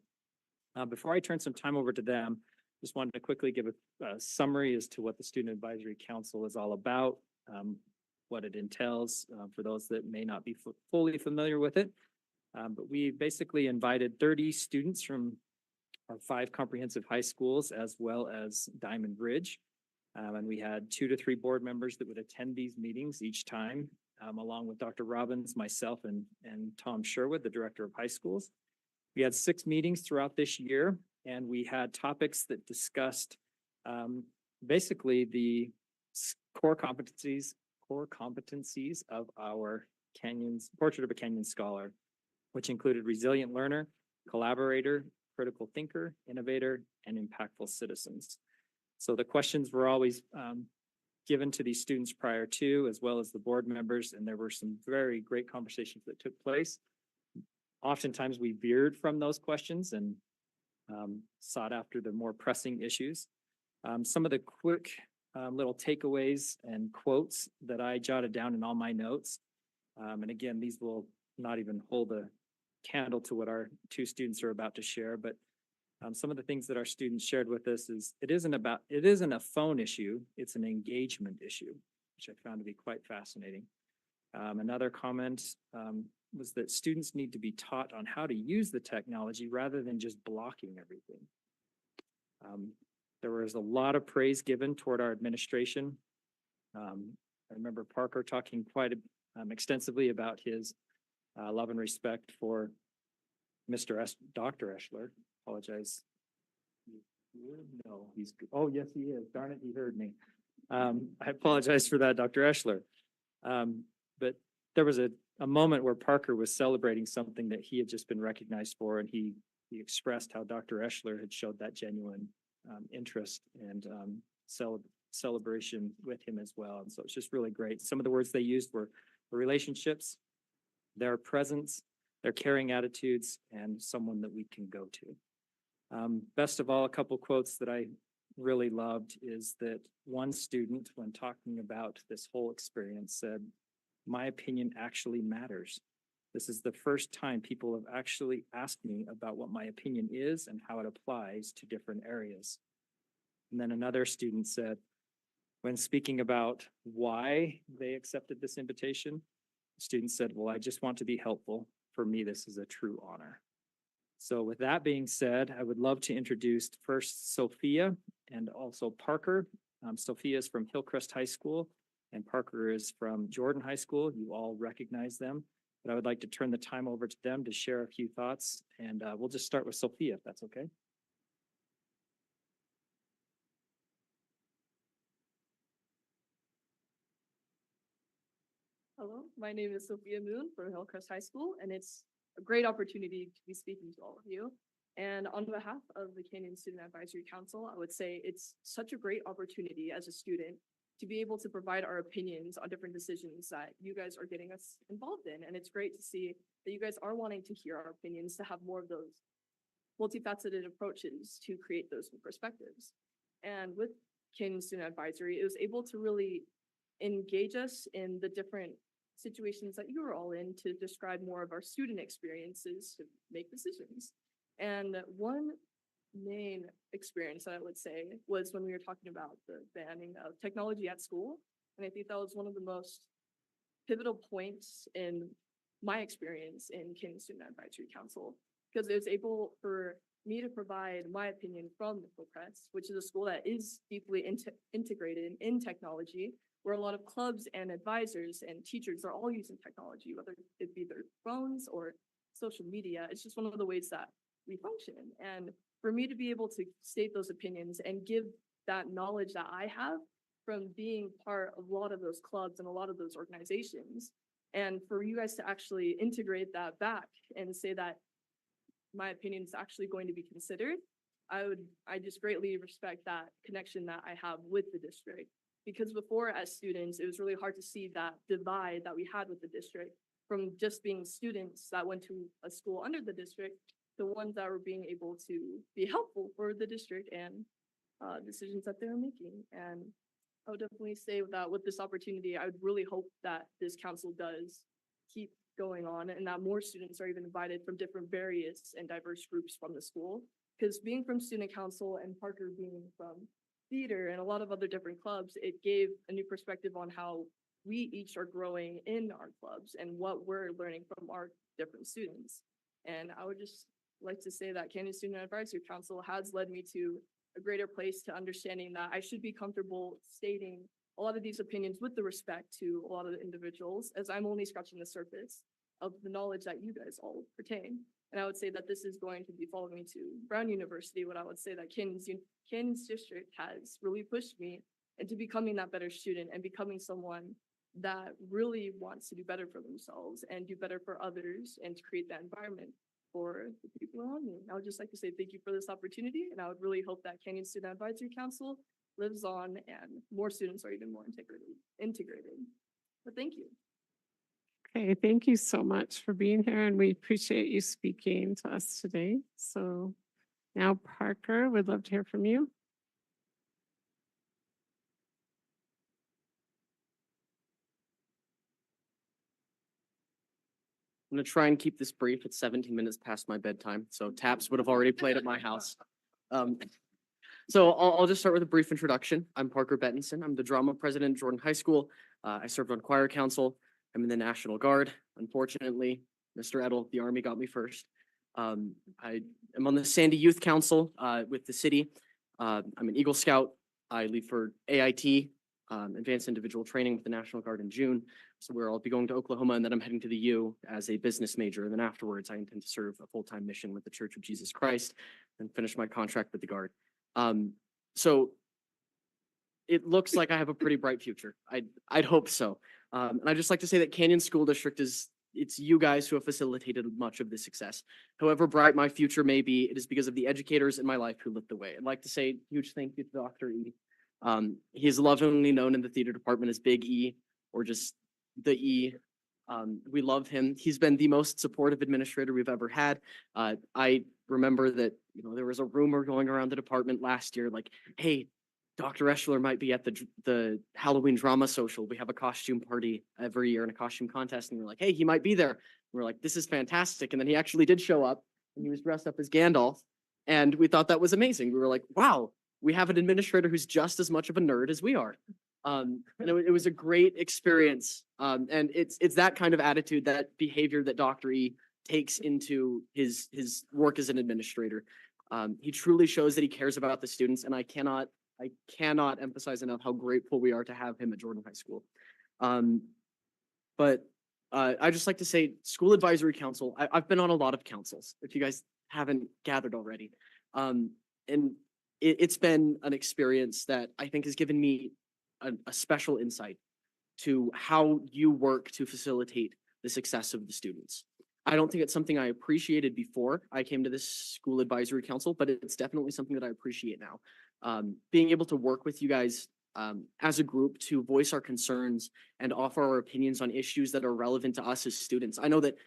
Before I turn some time over to them, just wanted to quickly give a summary as to what the Student Advisory Council is all about, what it entails for those that may not be fully familiar with it. But we basically invited 30 students from our 5 comprehensive high schools as well as Diamond Ridge. And we had 2 to 3 board members that would attend these meetings each time, along with Dr. Robbins, myself, and Tom Sherwood, the director of high schools. We had 6 meetings throughout this year, and we had topics that discussed basically the core competencies of our Portrait of a Canyon Scholar, which included resilient learner, collaborator, critical thinker, innovator, and impactful citizens. So the questions were always given to these students prior to, as well as the board members, and there were some very great conversations that took place. Oftentimes we veered from those questions and sought after the more pressing issues. Some of the quick little takeaways and quotes that I jotted down in all my notes. And again, these will not even hold a candle to what our 2 students are about to share, but some of the things that our students shared with us is it isn't a phone issue, it's an engagement issue, which I found to be quite fascinating. Another comment was that students need to be taught on how to use the technology rather than just blocking everything. There was a lot of praise given toward our administration. I remember Parker talking quite extensively about his love and respect for Dr. Eschler. Apologize. No, oh, yes, he is. Darn it, he heard me. I apologize for that, Dr. Eschler. But there was a moment where Parker was celebrating something that he had just been recognized for, and he expressed how Dr. Eschler had showed that genuine interest and celebration with him as well. And so it's just really great. Some of the words they used were relationships, their presence, their caring attitudes, and someone that we can go to. Best of all, a couple quotes that I really loved is that one student, when talking about this whole experience, said, "My opinion actually matters." This is the first time people have actually asked me about what my opinion is and how it applies to different areas. And then another student said, when speaking about why they accepted this invitation, the student said, well, I just want to be helpful. For me, this is a true honor. So with that being said, I would love to introduce first Sophia and also Parker. Sophia is from Hillcrest High School and Parker is from Jordan High School. You all recognize them, but I would like to turn the time over to them to share a few thoughts. And we'll just start with Sophia, if that's okay. Hello, my name is Sophia Moon from Hillcrest High School, and it's a great opportunity to be speaking to all of you. And on behalf of the Canyon Student Advisory Council, I would say it's such a great opportunity as a student to be able to provide our opinions on different decisions that you guys are getting us involved in. And it's great to see that you guys are wanting to hear our opinions, to have more of those multifaceted approaches to create those new perspectives. And with Canyon Student Advisory, it was able to really engage us in the different situations that you were all in to describe more of our student experiences to make decisions. And one main experience that I would say was when we were talking about the banning of technology at school. And I think that was one of the most pivotal points in my experience in Canyon Student Advisory Council, because it was able for me to provide my opinion from Hillcrest, which is a school that is deeply integrated in technology, where a lot of clubs and advisors and teachers are all using technology, whether it be their phones or social media. It's just one of the ways that we function. And for me to be able to state those opinions and give that knowledge that I have from being part of a lot of those clubs and a lot of those organizations, and for you guys to actually integrate that back and say that my opinion is actually going to be considered, I just greatly respect that connection that I have with the district. Because before, as students, it was really hard to see that divide that we had with the district, from just being students that went to a school under the district to ones that were being able to be helpful for the district and decisions that they were making. And I would definitely say that with this opportunity, I would really hope that this council does keep going on and that more students are even invited from different various and diverse groups from the school. Because being from student council and Parker being from theater and a lot of other different clubs, it gave a new perspective on how we each are growing in our clubs and what we're learning from our different students. And I would just like to say that Canyon Student Advisory Council has led me to a greater place to understanding that I should be comfortable stating a lot of these opinions with the respect to a lot of the individuals, as I'm only scratching the surface of the knowledge that you guys all pertain. And I would say that this is going to be following me to Brown University, what I would say that Canyon's district has really pushed me into becoming that better student and becoming someone that really wants to do better for themselves and do better for others and to create that environment for the people around me. I would just like to say thank you for this opportunity, and I would really hope that Canyon Student Advisory Council lives on and more students are even more integrated. But thank you. Okay, thank you so much for being here, and we appreciate you speaking to us today. So now Parker, we'd love to hear from you. I'm gonna try and keep this brief. It's 17 minutes past my bedtime, so taps would have already played at my house. So I'll just start with a brief introduction. I'm Parker Bettinson. I'm the drama president at Jordan High School. I served on choir council. I'm in the National Guard. Unfortunately, Mr. Edel, the Army got me first. I am on the Sandy Youth Council with the city. I'm an Eagle Scout. I leave for AIT, Advanced Individual Training with the National Guard in June. So where I'll be going to Oklahoma, and then I'm heading to the U as a business major. And then afterwards, I intend to serve a full-time mission with the Church of Jesus Christ and finish my contract with the Guard. So it looks like I have a pretty bright future. I'd hope so. And I'd just like to say that Canyon School District it's you guys who have facilitated much of this success. However bright my future may be, it is because of the educators in my life who lit the way. I'd like to say a huge thank you to Dr. E. He is lovingly known in the theater department as Big E, or just the E. We love him. He's been the most supportive administrator we've ever had. I remember that, there was a rumor going around the department last year, like, hey, Dr. Eschler might be at the Halloween drama social. We have a costume party every year and a costume contest. And we're like, hey, he might be there. And we're like, this is fantastic. And then he actually did show up and he was dressed up as Gandalf. And we thought that was amazing. We were like, wow, we have an administrator who's just as much of a nerd as we are. And it was a great experience. And it's that kind of attitude, that behavior that Dr. E takes into his work as an administrator. He truly shows that he cares about the students, and I cannot emphasize enough how grateful we are to have him at Jordan High School. But I just like to say, School Advisory Council, I've been on a lot of councils, if you guys haven't gathered already. And it's been an experience that I think has given me a special insight to how you work to facilitate the success of the students. I don't think it's something I appreciated before I came to this School Advisory Council, but it's definitely something that I appreciate now. Being able to work with you guys as a group to voice our concerns and offer our opinions on issues that are relevant to us as students. I know that,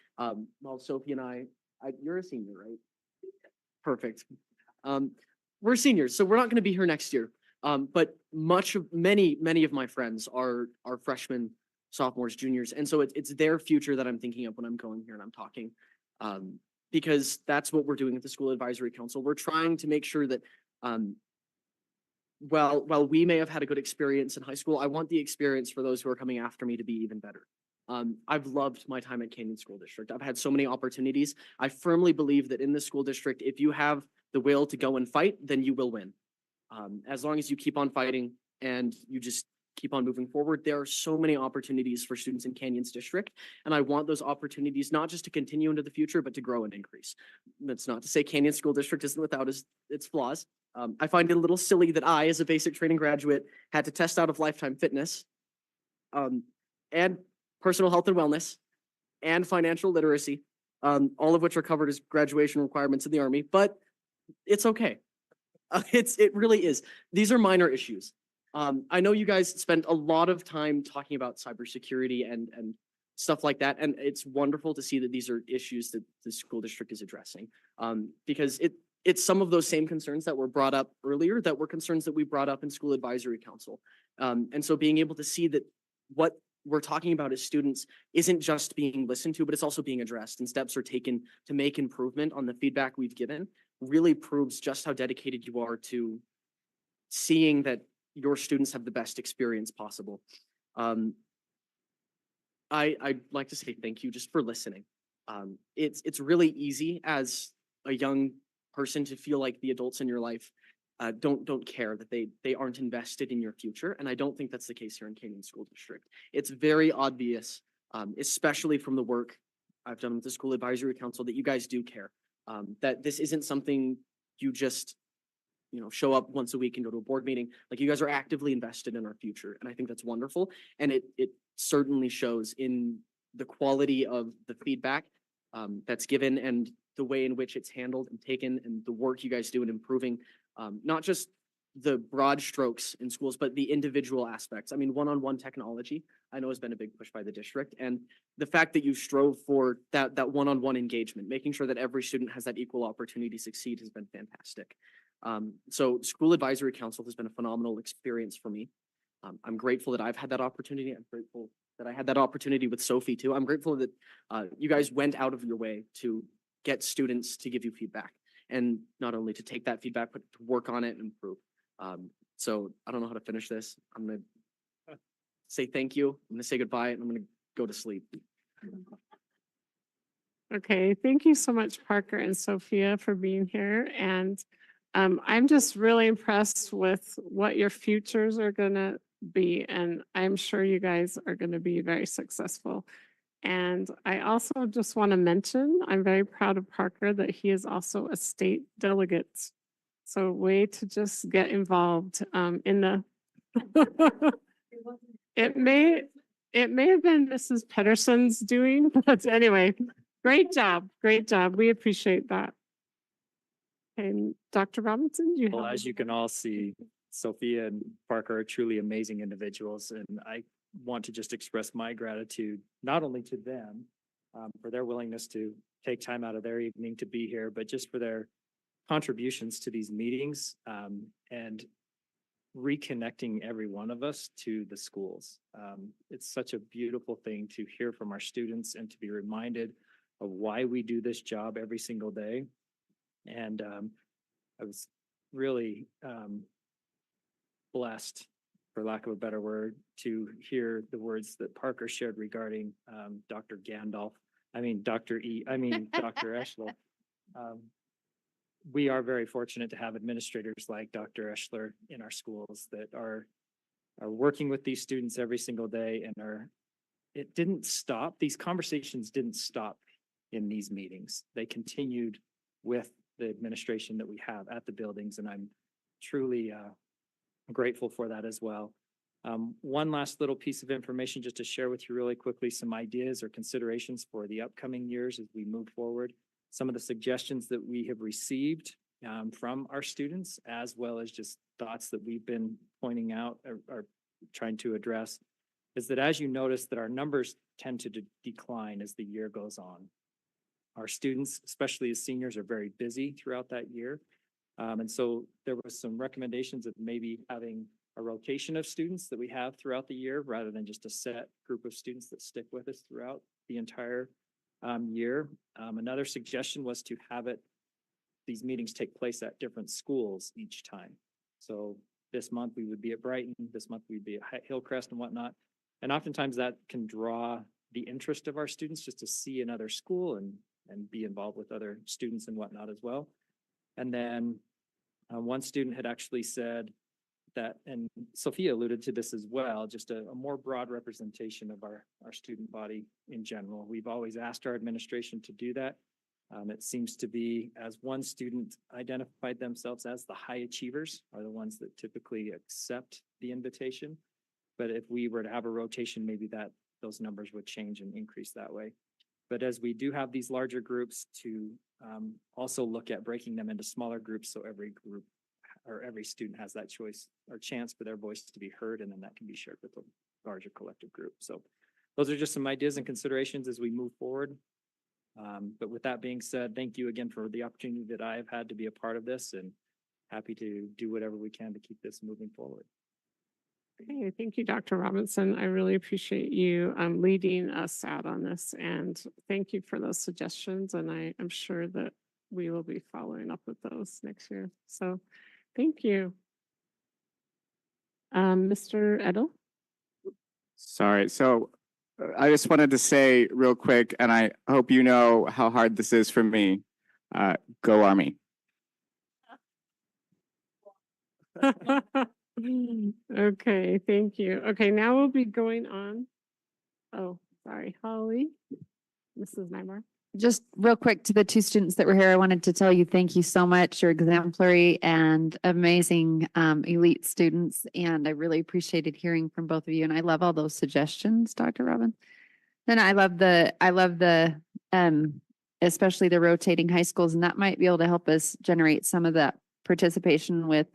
well, Sophie and you're a senior, right? Perfect. We're seniors, so we're not going to be here next year. But many of my friends are freshmen, sophomores, juniors. And so it's their future that I'm thinking of when I'm going here and I'm talking. Because that's what we're doing at the School Advisory Council. We're trying to make sure that while we may have had a good experience in high school, I want the experience for those who are coming after me to be even better. I've loved my time at Canyon School District. I've had so many opportunities. I firmly believe that in the school district, if you have the will to go and fight, then you will win. As long as you keep on fighting and you just keep on moving forward, there are so many opportunities for students in Canyons District. And I want those opportunities not just to continue into the future, but to grow and increase. That's not to say Canyon School District isn't without its flaws. I find it a little silly that I, as a basic training graduate, had to test out of Lifetime Fitness and personal health and wellness and financial literacy, all of which are covered as graduation requirements in the Army, but it's okay. It really is. These are minor issues. I know you guys spent a lot of time talking about cybersecurity and stuff like that, and it's wonderful to see that these are issues that the school district is addressing, because it's some of those same concerns that were brought up earlier that were concerns that we brought up in School Advisory Council. And so being able to see that what we're talking about as students isn't just being listened to, but it's also being addressed, and steps are taken to make improvement on the feedback we've given really proves just how dedicated you are to seeing that your students have the best experience possible. I'd like to say thank you just for listening. It's really easy as a young person to feel like the adults in your life don't care, that they aren't invested in your future. And I don't think that's the case here in Canyon School District. It's very obvious, especially from the work I've done with the School Advisory Council, that you guys do care. That this isn't something you just, show up once a week and go to a board meeting. Like, you guys are actively invested in our future. And I think that's wonderful. And it certainly shows in the quality of the feedback that's given and the way in which it's handled and taken, and the work you guys do in improving not just the broad strokes in schools, but the individual aspects. I mean, one-on-one technology, I know, has been a big push by the district. And the fact that you strove for that one-on-one engagement, making sure that every student has that equal opportunity to succeed, has been fantastic. So School Advisory Council has been a phenomenal experience for me. I'm grateful that I've had that opportunity. I'm grateful that I had that opportunity with Sophie too. I'm grateful that you guys went out of your way to get students to give you feedback, and not only to take that feedback, but to work on it and improve. So I don't know how to finish this. I'm going to say thank you. I'm going to say goodbye, and I'm going to go to sleep. Okay, thank you so much, Parker and Sophia, for being here. And I'm just really impressed with what your futures are going to be. And I'm sure you guys are going to be very successful. And I also just want to mention, I'm very proud of Parker that he is also a state delegate. So way to just get involved in the, it may have been Mrs. Pedersen's doing, but anyway, great job. We appreciate that. And Dr. Robinson, you Well, have. as you can all see, Sophia and Parker are truly amazing individuals, and I want to just express my gratitude, not only to them for their willingness to take time out of their evening to be here, but just for their contributions to these meetings. And reconnecting every one of us to the schools. It's such a beautiful thing to hear from our students and to be reminded of why we do this job every single day. And I was really blessed, for lack of a better word, to hear the words that Parker shared regarding Dr. Dr. Eschler. We are very fortunate to have administrators like Dr. Eschler in our schools that are working with these students every single day and it didn't stop. These conversations didn't stop in these meetings. They continued with the administration that we have at the buildings, and I'm truly grateful for that as well. One last little piece of information just to share with you really quickly, some ideas or considerations for the upcoming years as we move forward. Some of the suggestions that we have received from our students, as well as just thoughts that we've been pointing out or trying to address, is that as you notice that our numbers tend to decline as the year goes on. Our students, especially as seniors, are very busy throughout that year. And so there was some recommendations of maybe having a rotation of students that we have throughout the year, rather than just a set group of students that stick with us throughout the entire year. Another suggestion was to have these meetings take place at different schools each time. So this month we would be at Brighton, this month we'd be at Hillcrest and whatnot. And oftentimes that can draw the interest of our students just to see another school and be involved with other students and whatnot as well. And then one student had actually said that, and Sophia alluded to this as well, just a more broad representation of our student body in general. We've always asked our administration to do that. It seems to be, as one student identified themselves as, the high achievers are the ones that typically accept the invitation. But if we were to have a rotation, maybe those numbers would change and increase that way. But as we do have these larger groups, to also look at breaking them into smaller groups, so every group or every student has that choice or chance for their voice to be heard, and then that can be shared with a larger collective group. So those are just some ideas and considerations as we move forward. But with that being said, thank you again for the opportunity that I have had to be a part of this, and happy to do whatever we can to keep this moving forward. Hey, thank you, Dr. Robinson. I really appreciate you leading us out on this, and thank you for those suggestions. And I am sure that we will be following up with those next year. So thank you. Mr. Edel? Sorry, so I just wanted to say real quick, and I hope you know how hard this is for me. Go Army. Okay, thank you. Okay, now we'll be going on. Oh, sorry, Holly, Mrs. Nybar. Just real quick to the two students that were here, I wanted to tell you, thank you so much. You're exemplary and amazing, elite students. And I really appreciated hearing from both of you. And I love all those suggestions, Dr. Robin. Then I love the, especially the rotating high schools, and that might be able to help us generate some of that participation with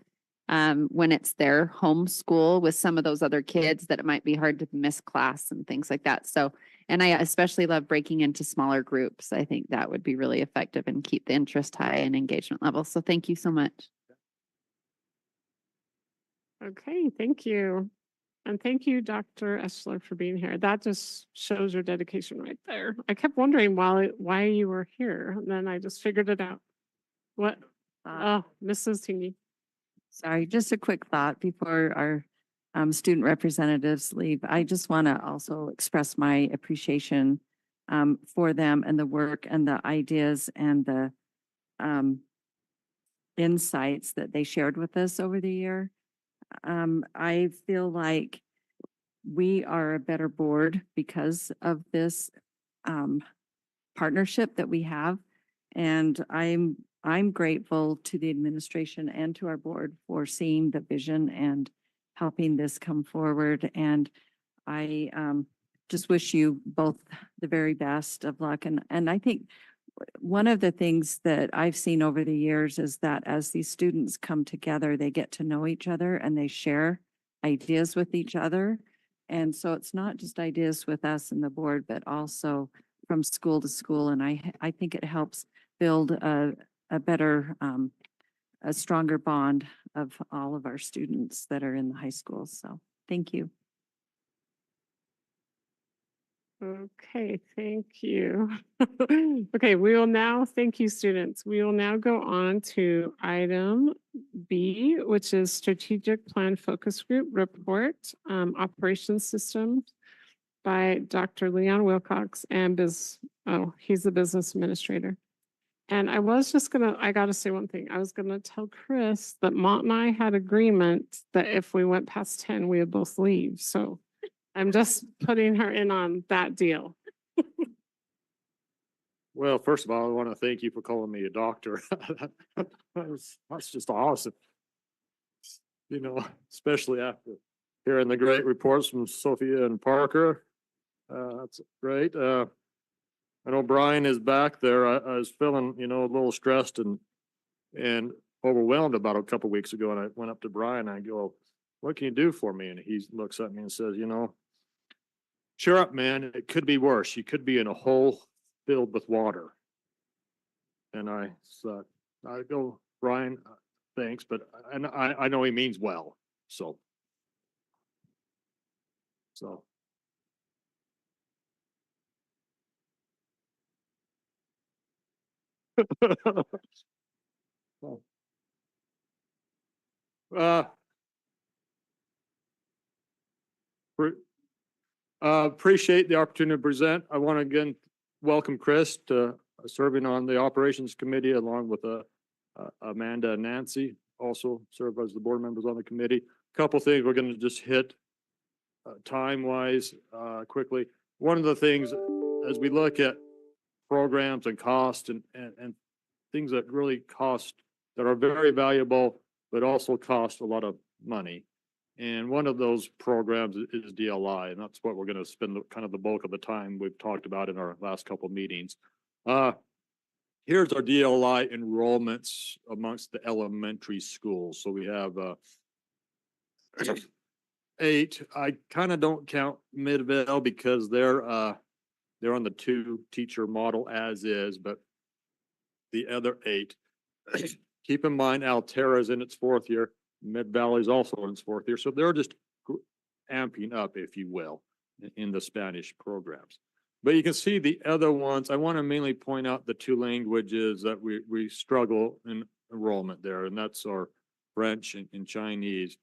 when it's their home school with some of those other kids, that it might be hard to miss class and things like that. So, and I especially love breaking into smaller groups. I think that would be really effective and keep the interest high and engagement level. So thank you so much. Okay, thank you. And thank you, Dr. Eschler, for being here. That just shows your dedication right there. I kept wondering why you were here, and then I just figured it out. What? Oh, Mrs. Tingy. Sorry, just a quick thought before our student representatives leave. I just want to also express my appreciation for them and the work and the ideas and the insights that they shared with us over the year. I feel like we are a better board because of this partnership that we have. And I'm grateful to the administration and to our board for seeing the vision and helping this come forward. And I just wish you both the very best of luck. And I think one of the things that I've seen over the years is that as these students come together, they get to know each other and they share ideas with each other. And so it's not just ideas with us and the board, but also from school to school. And I think it helps build a better, a stronger bond of all of our students that are in the high schools. So thank you. Okay, thank you. Okay, thank you, students. We will now go on to item B, which is strategic plan focus group report, operations system by Dr. Leon Wilcox and he's the business administrator. And I gotta say one thing. I was gonna tell Chris that Mont and I had agreement that if we went past 10, we would both leave. So I'm just putting her in on that deal. Well, first of all, I want to thank you for calling me a doctor. That's just awesome. You know, especially after hearing the great reports from Sophia and Parker. That's great. I know Brian is back there. I was feeling, a little stressed and overwhelmed about a couple weeks ago. And I went up to Brian and I go, "What can you do for me?" And he looks at me and says, "Cheer up, man. It could be worse. You could be in a hole filled with water." And I go, "Brian, thanks, but I know he means well." So. Uh, Appreciate the opportunity to present. I want to again welcome Chris to serving on the operations committee along with Amanda and Nancy, also serve as the board members on the committee. Couple things we're going to just hit time wise quickly. One of the things as we look at programs and cost and things that really cost that are very valuable, but also cost a lot of money. And one of those programs is DLI, and that's what we're going to spend kind of the bulk of the time we've talked about in our last couple of meetings. Here's our DLI enrollments amongst the elementary schools. So we have 8. I kind of don't count Midvale because they're on the 2-teacher model as is, but the other 8. Keep in mind, Altera is in its 4th year. Mid Valley is also in its 4th year. So they're just amping up, if you will, in the Spanish programs. But you can see the other ones. I want to mainly point out the 2 languages that we struggle in enrollment there, and that's our French and Chinese.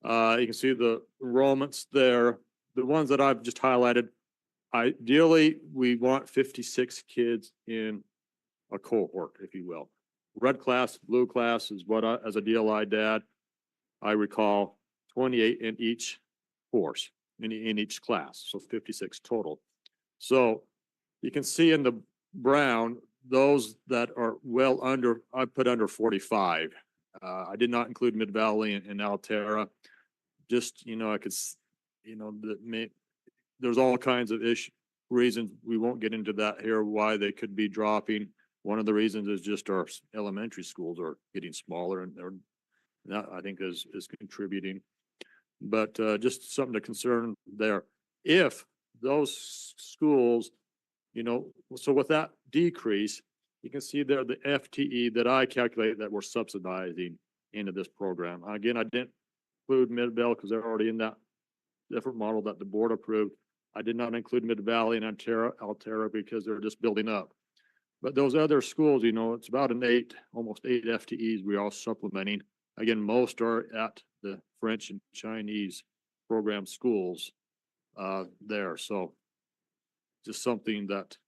You can see the enrollments there. The ones that I've just highlighted, ideally, we want 56 kids in a cohort, if you will. Red class, blue class is what as a DLI dad, I recall 28 in each course, in each class, so 56 total. So you can see in the brown, those that are well under, I put under 45. I did not include Mid Valley and Altera. Just, I could, there's all kinds of reasons. We won't get into that here, why they could be dropping. One of the reasons is just our elementary schools are getting smaller and that I think is contributing. But just something to concern there. If those schools, so with that decrease, you can see there the FTE that I calculated that we're subsidizing into this program. Again, I didn't include Mid-Valley because they're already in that different model that the board approved. I did not include Mid-Valley and Altera because they're just building up. But those other schools, it's about almost 8 FTEs we are supplementing. Again, most are at the French and Chinese program schools there. So just something that,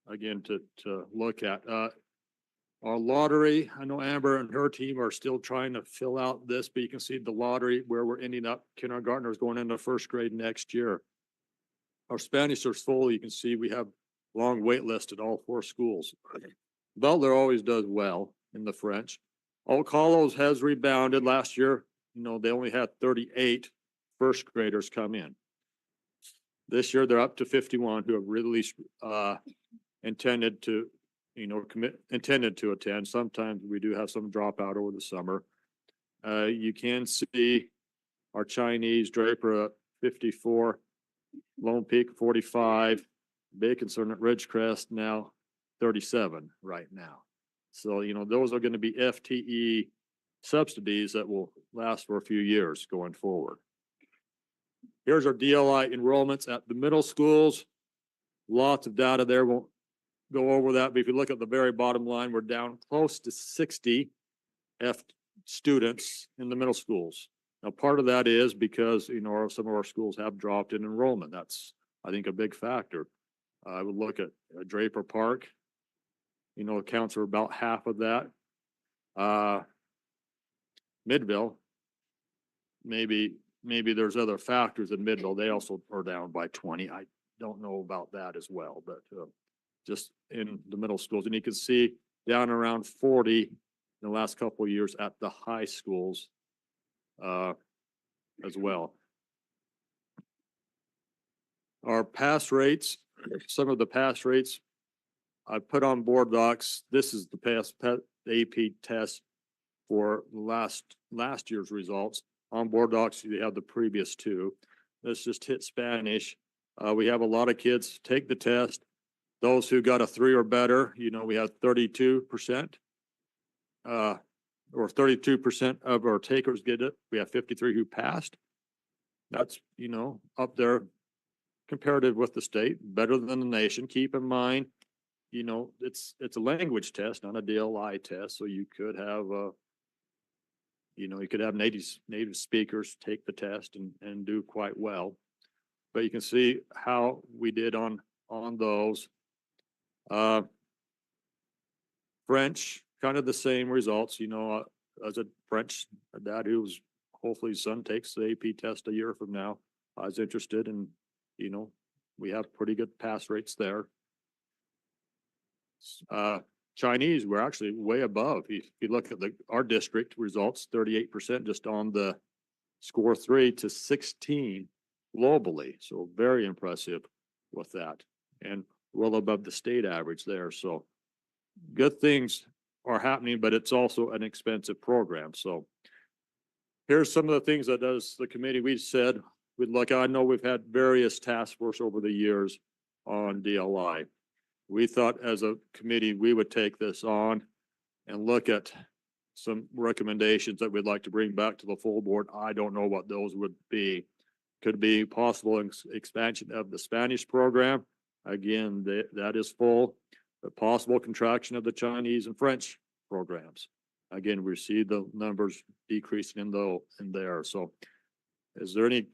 again, to look at. Our lottery, I know Amber and her team are still trying to fill out this, but you can see the lottery where we're ending up. Kindergartners going into 1st grade next year. Our Spanish is full. You can see we have long wait list at all 4 schools. Butler always does well in the French. Old Carlos has rebounded last year. They only had 38 1st graders come in. This year they're up to 51 who have really intended to attend. Sometimes we do have some dropout over the summer. You can see our Chinese Draper at 54, Lone Peak 45, big concern at Ridgecrest now 37 right now. So, those are going to be FTE subsidies that will last for a few years going forward. Here's our DLI enrollments at the middle schools. Lots of data there. Won't go over that, but if you look at the very bottom line, we're down close to 60 F students in the middle schools. Now, part of that is because, you know, some of our schools have dropped in enrollment. That's, I think, a big factor. I would look at Draper Park, you know, accounts for about half of that. Midville, maybe there's other factors in Midville. They also are down by 20. I don't know about that as well, but just in the middle schools. And you can see down around 40 in the last couple of years at the high schools as well. Our pass rates, some of the pass rates I put on board docs. This is the AP test for last year's results. On board docs, you have the previous two. Let's just hit Spanish. We have a lot of kids take the test. Those who got a 3 or better, you know, we had 32%. Or 32% of our takers get it. We have 53 who passed. That's, you know, up there comparative with the state, better than the nation. Keep in mind, you know, it's a language test, not a DLI test. So you could have, you know, you could have native speakers take the test and do quite well. But you can see how we did on those. French, kind of the same results, you know, as a French dad who's hopefully his son takes the AP test a year from now. I was interested in, you know, we have pretty good pass rates there. Chinese, we're actually way above. If you look at our district results, 38% just on the score 3 to 16 globally. So very impressive with that, and well above the state average there. So good things are happening, but it's also an expensive program. So here's some of the things that does the committee. We said we'd look. I know we've had various task force over the years on DLI. We thought as a committee, we would take this on and look at some recommendations that we'd like to bring back to the full board. I don't know what those would be. Could be possible expansion of the Spanish program. Again, that is full. The possible contraction of the Chinese and French programs. Again, we see the numbers decreasing in there. So is there any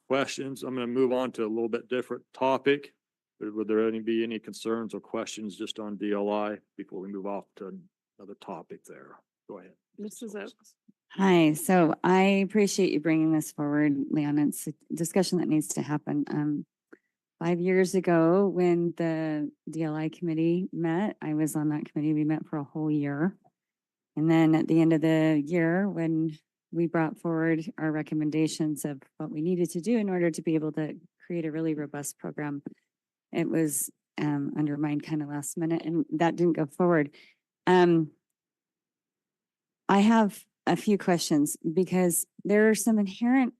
questions? I'm going to move on to a little bit different topic. Would there be any concerns or questions just on DLI before we move off to another topic there? Go ahead. Mrs. Oaks. Hi, so I appreciate you bringing this forward, Leon. It's a discussion that needs to happen. 5 years ago, when the DLI committee met, I was on that committee. We met for a whole year. And then at the end of the year, when we brought forward our recommendations of what we needed to do in order to be able to create a really robust program, it was undermined kind of last minute, and that didn't go forward. I have a few questions because there are some inherent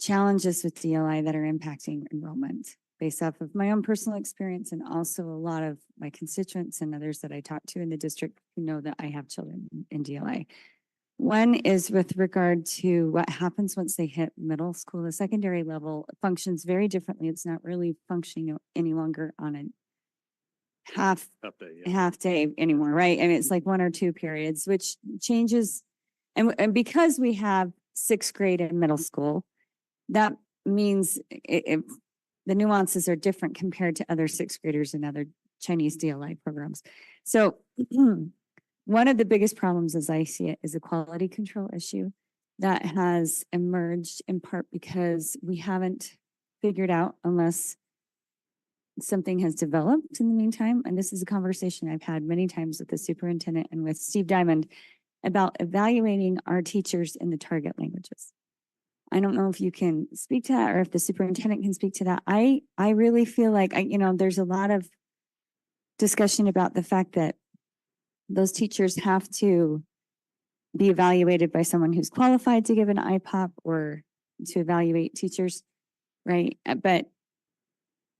challenges with DLI that are impacting enrollment based off of my own personal experience, and also a lot of my constituents and others that I talk to in the district who know that I have children in DLI. One is with regard to what happens once they hit middle school. The secondary level functions very differently. It's not really functioning any longer on a half day anymore, right? And it's like 1 or 2 periods, which changes. And because we have 6th grade and middle school, that means the nuances are different compared to other 6th graders and other Chinese DLI programs. So one of the biggest problems as I see it is a quality control issue that has emerged in part because we haven't figured out, unless something has developed in the meantime, and this is a conversation I've had many times with the superintendent and with Steve Diamond about evaluating our teachers in the target languages. I don't know if you can speak to that or if the superintendent can speak to that. I really feel like, there's a lot of discussion about the fact that those teachers have to be evaluated by someone who's qualified to give an IPOP or to evaluate teachers, right? But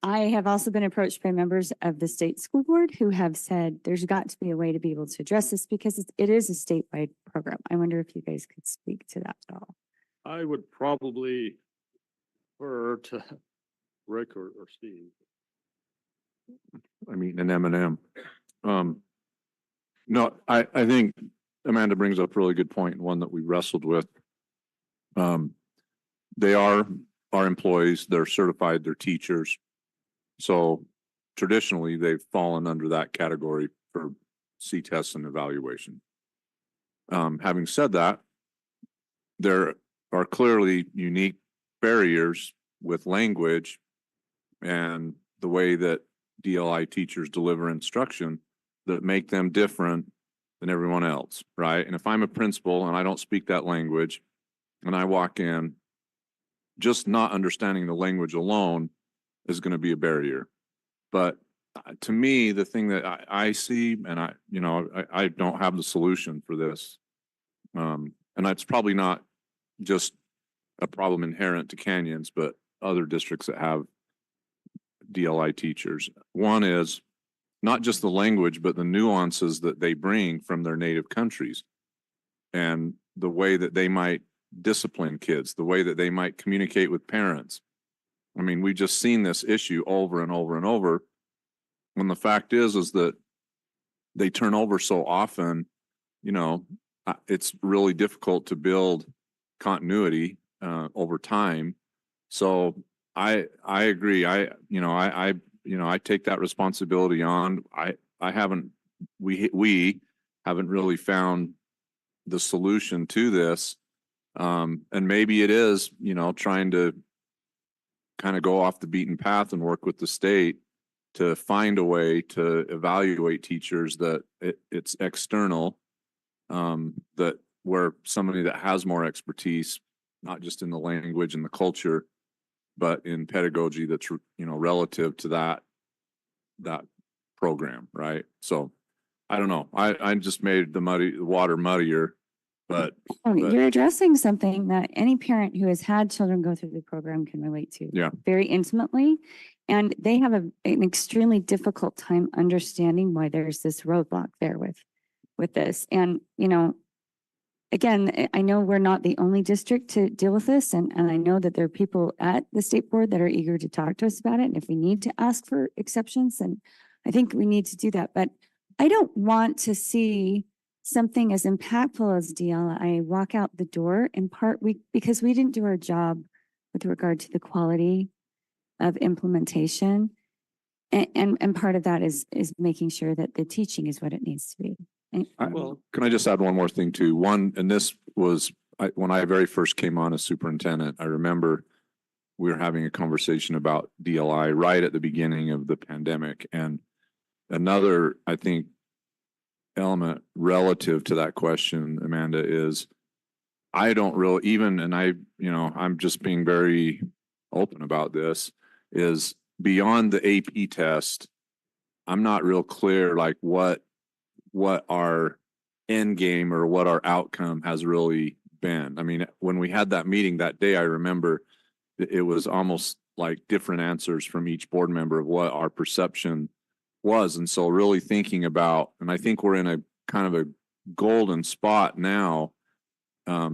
I have also been approached by members of the state school board who have said there's got to be a way to be able to address this because it is a statewide program. I wonder if you guys could speak to that at all. I would probably refer to Rick or Steve. I mean, an M&M. No, I think Amanda brings up a really good point, and one that we wrestled with. They are our employees, they're certified, they're teachers. So traditionally, they've fallen under that category for C-tests and evaluation. Having said that, there are clearly unique barriers with language and the way that DLI teachers deliver instruction that make them different than everyone else, right? And if I'm a principal and I don't speak that language and I walk in, just not understanding the language alone is going to be a barrier. But to me, the thing that I see, and I don't have the solution for this, and that's probably not just a problem inherent to canyons, but other districts that have DLI teachers. One is not just the language, but the nuances that they bring from their native countries and the way that they might discipline kids, the way that they might communicate with parents. I mean, we've just seen this issue over and over and over. When the fact is that they turn over so often, it's really difficult to build continuity over time. So I agree. I take that responsibility on. We haven't really found the solution to this. And maybe it is, trying to kind of go off the beaten path and work with the state to find a way to evaluate teachers that it's external, that where somebody that has more expertise, not just in the language and the culture, but in pedagogy that's, relative to that program, right? So I don't know. I just made the water muddier, but You're addressing something that any parent who has had children go through the program can relate to very intimately. And they have an extremely difficult time understanding why there's this roadblock there with this. And, again, I know we're not the only district to deal with this. And I know that there are people at the state board that are eager to talk to us about it. And if we need to ask for exceptions, then I think we need to do that. But I don't want to see something as impactful as DLI walk out the door in part because we didn't do our job with regard to the quality of implementation. And part of that is making sure that the teaching is what it needs to be. Can I just add one more thing too? And this was when I very first came on as superintendent, I remember we were having a conversation about DLI right at the beginning of the pandemic. And another, I think, element relative to that question, Amanda, is I don't really even, and I'm just being very open about this, is beyond the AP test, I'm not real clear like what our end game or what our outcome has really been. I mean, when we had that meeting that day, I remember it was almost like different answers from each board member of what our perception was. And so really thinking about, and I think we're in a kind of a golden spot now,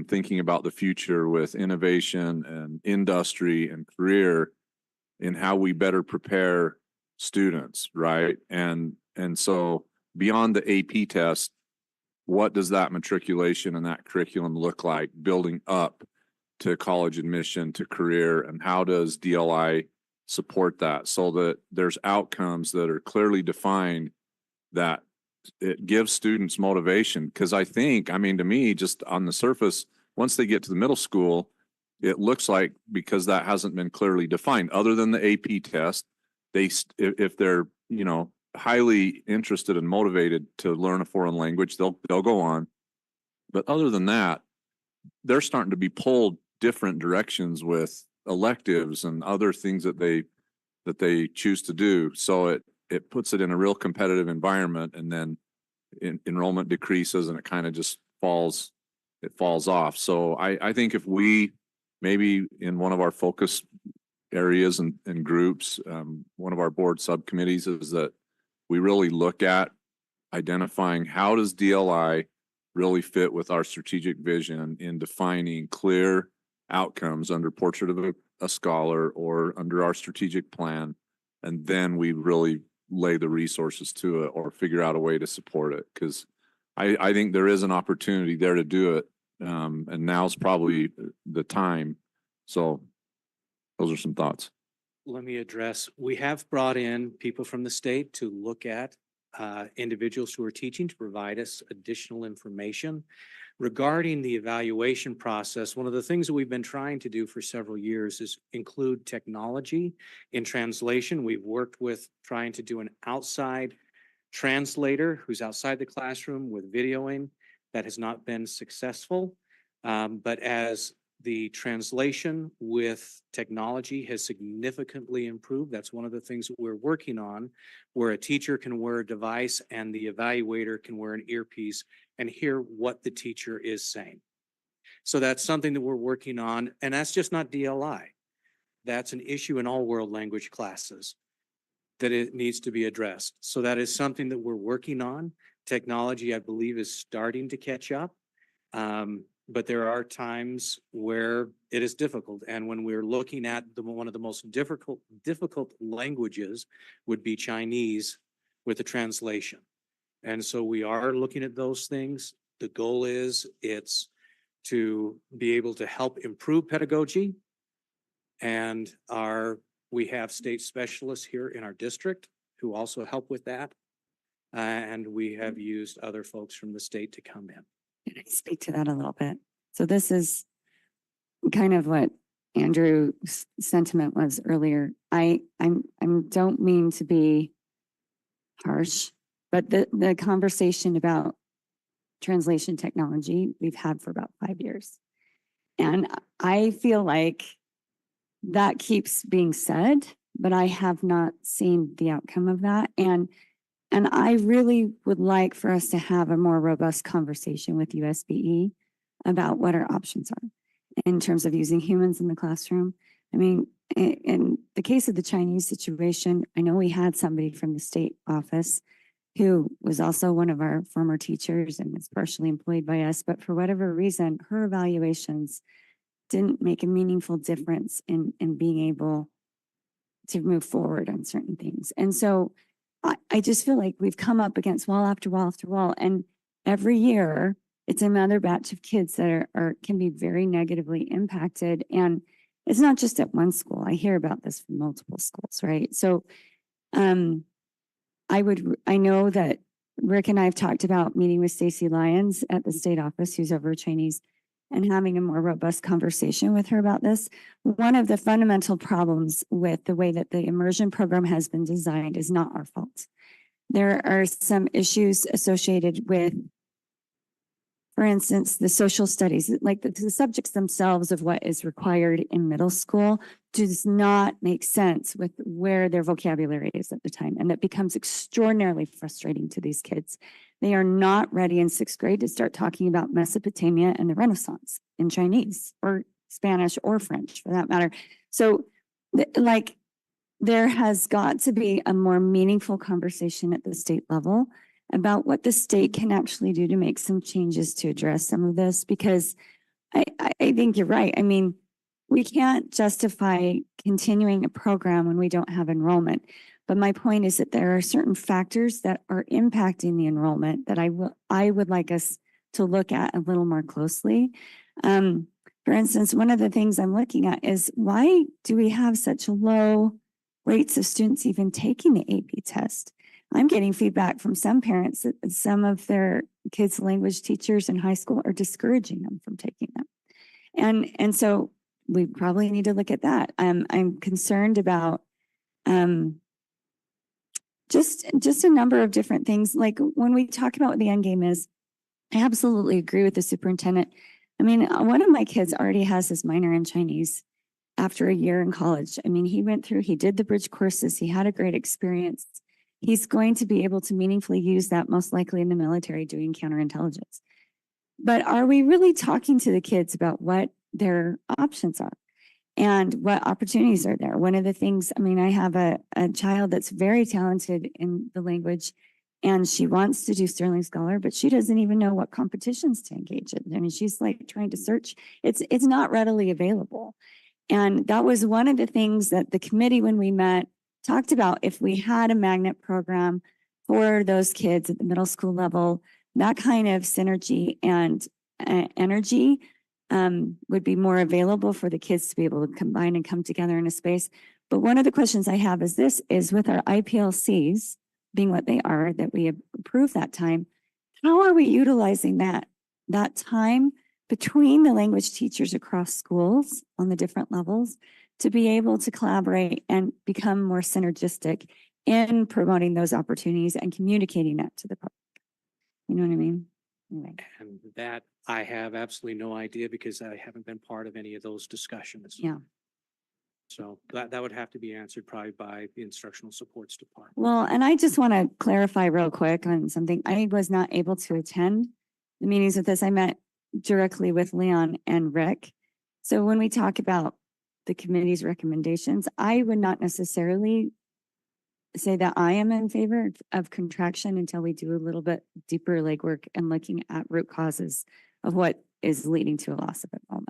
thinking about the future with innovation and industry and career in how we better prepare students, right? And so beyond the AP test, what does that matriculation and that curriculum look like building up to college admission, to career, and how does DLI support that so that there's outcomes that are clearly defined, that it gives students motivation? Because I think, to me, just on the surface, once they get to the middle school, it looks like, because that hasn't been clearly defined, other than the AP test, if they're, highly interested and motivated to learn a foreign language, they'll go on. But other than that, they're starting to be pulled different directions with electives and other things that they choose to do. So it puts it in a real competitive environment, and then enrollment decreases and it kind of just falls off. So I think if we maybe in one of our focus areas and groups. One of our board subcommittees is that we really look at identifying how does DLI really fit with our strategic vision in defining clear outcomes under Portrait of a Scholar or under our strategic plan. And then we really lay the resources to it or figure out a way to support it. Because I think there is an opportunity there to do it. And now's probably the time. So those are some thoughts. Let me address, we have brought in people from the state to look at individuals who are teaching to provide us additional information. Regarding the evaluation process, one of the things that we've been trying to do for several years is include technology in translation. We've worked with trying to do an outside translator who's outside the classroom with videoing. That has not been successful. But as the translation with technology has significantly improved, that's one of the things that we're working on, where a teacher can wear a device and the evaluator can wear an earpiece and hear what the teacher is saying. So that's something that we're working on, and that's just not DLI. That's an issue in all world language classes that it needs to be addressed. So that is something that we're working on. Technology, I believe, is starting to catch up. But there are times where it is difficult. And when we're looking at one of the most difficult languages would be Chinese with the translation. And so we are looking at those things. The goal is it's to be able to help improve pedagogy. And we have state specialists here in our district who also help with that. And we have used other folks from the state to come in. Can I speak to that a little bit? So this is kind of what Andrew's sentiment was earlier. I don't mean to be harsh, but the conversation about translation technology we've had for about 5 years. And I feel like that keeps being said, but I have not seen the outcome of that. And I really would like for us to have a more robust conversation with USBE about what our options are in terms of using humans in the classroom. I mean, in the case of the Chinese situation, I know we had somebody from the state office who was also one of our former teachers and was partially employed by us, but for whatever reason, her evaluations didn't make a meaningful difference in being able to move forward on certain things. And so I just feel like we've come up against wall after wall after wall, and every year it's another batch of kids that can be very negatively impacted. And it's not just at one school. I hear about this from multiple schools, right? So I know that Rick and I have talked about meeting with Stacy Lyons at the state office, who's over Chinese, and having a more robust conversation with her about this. One of the fundamental problems with the way that the immersion program has been designed is not our fault. There are some issues associated with, for instance, the social studies, like the subjects themselves of what is required in middle school does not make sense with where their vocabulary is at the time. And that becomes extraordinarily frustrating to these kids. They are not ready in 6th grade to start talking about Mesopotamia and the Renaissance in Chinese or Spanish or French for that matter. So there has got to be a more meaningful conversation at the state level about what the state can actually do to make some changes to address some of this, because I think you're right. I mean, we can't justify continuing a program when we don't have enrollment. But my point is that there are certain factors that are impacting the enrollment that I would like us to look at a little more closely. For instance, one of the things I'm looking at is, why do we have such low rates of students even taking the AP test? I'm getting feedback from some parents that some of their kids' language teachers in high school are discouraging them from taking them. And so we probably need to look at that. I'm concerned about just a number of different things. Like when we talk about what the end game is, I absolutely agree with the superintendent. I mean, one of my kids already has his minor in Chinese after a year in college. I mean, he did the bridge courses. He had a great experience. He's going to be able to meaningfully use that most likely in the military doing counterintelligence. But are we really talking to the kids about what their options are? and what opportunities are there. One of the things, I mean, I have a child that's very talented in the language, and she wants to do Sterling Scholar, but she doesn't even know what competitions to engage in. I mean, she's like trying to search. It's not readily available. And that was one of the things that the committee, when we met, talked about. If we had a magnet program for those kids at the middle school level, that kind of synergy and energy would be more available for the kids to be able to combine and come together in a space. But one of the questions I have is with our IPLCs being what they are, that we approve that time, how are we utilizing that time between the language teachers across schools on the different levels to be able to collaborate and become more synergistic in promoting those opportunities and communicating that to the public? You know what I mean? Anyway. And that I have absolutely no idea because I haven't been part of any of those discussions. Yeah. So that would have to be answered probably by the instructional supports department. Well, and I just want to clarify real quick on something. I was not able to attend the meetings with this. I met directly with Leon and Rick. So when we talk about the committee's recommendations, I would not necessarily say that I am in favor of contraction until we do a little bit deeper legwork and looking at root causes of what is leading to a loss of enrollment.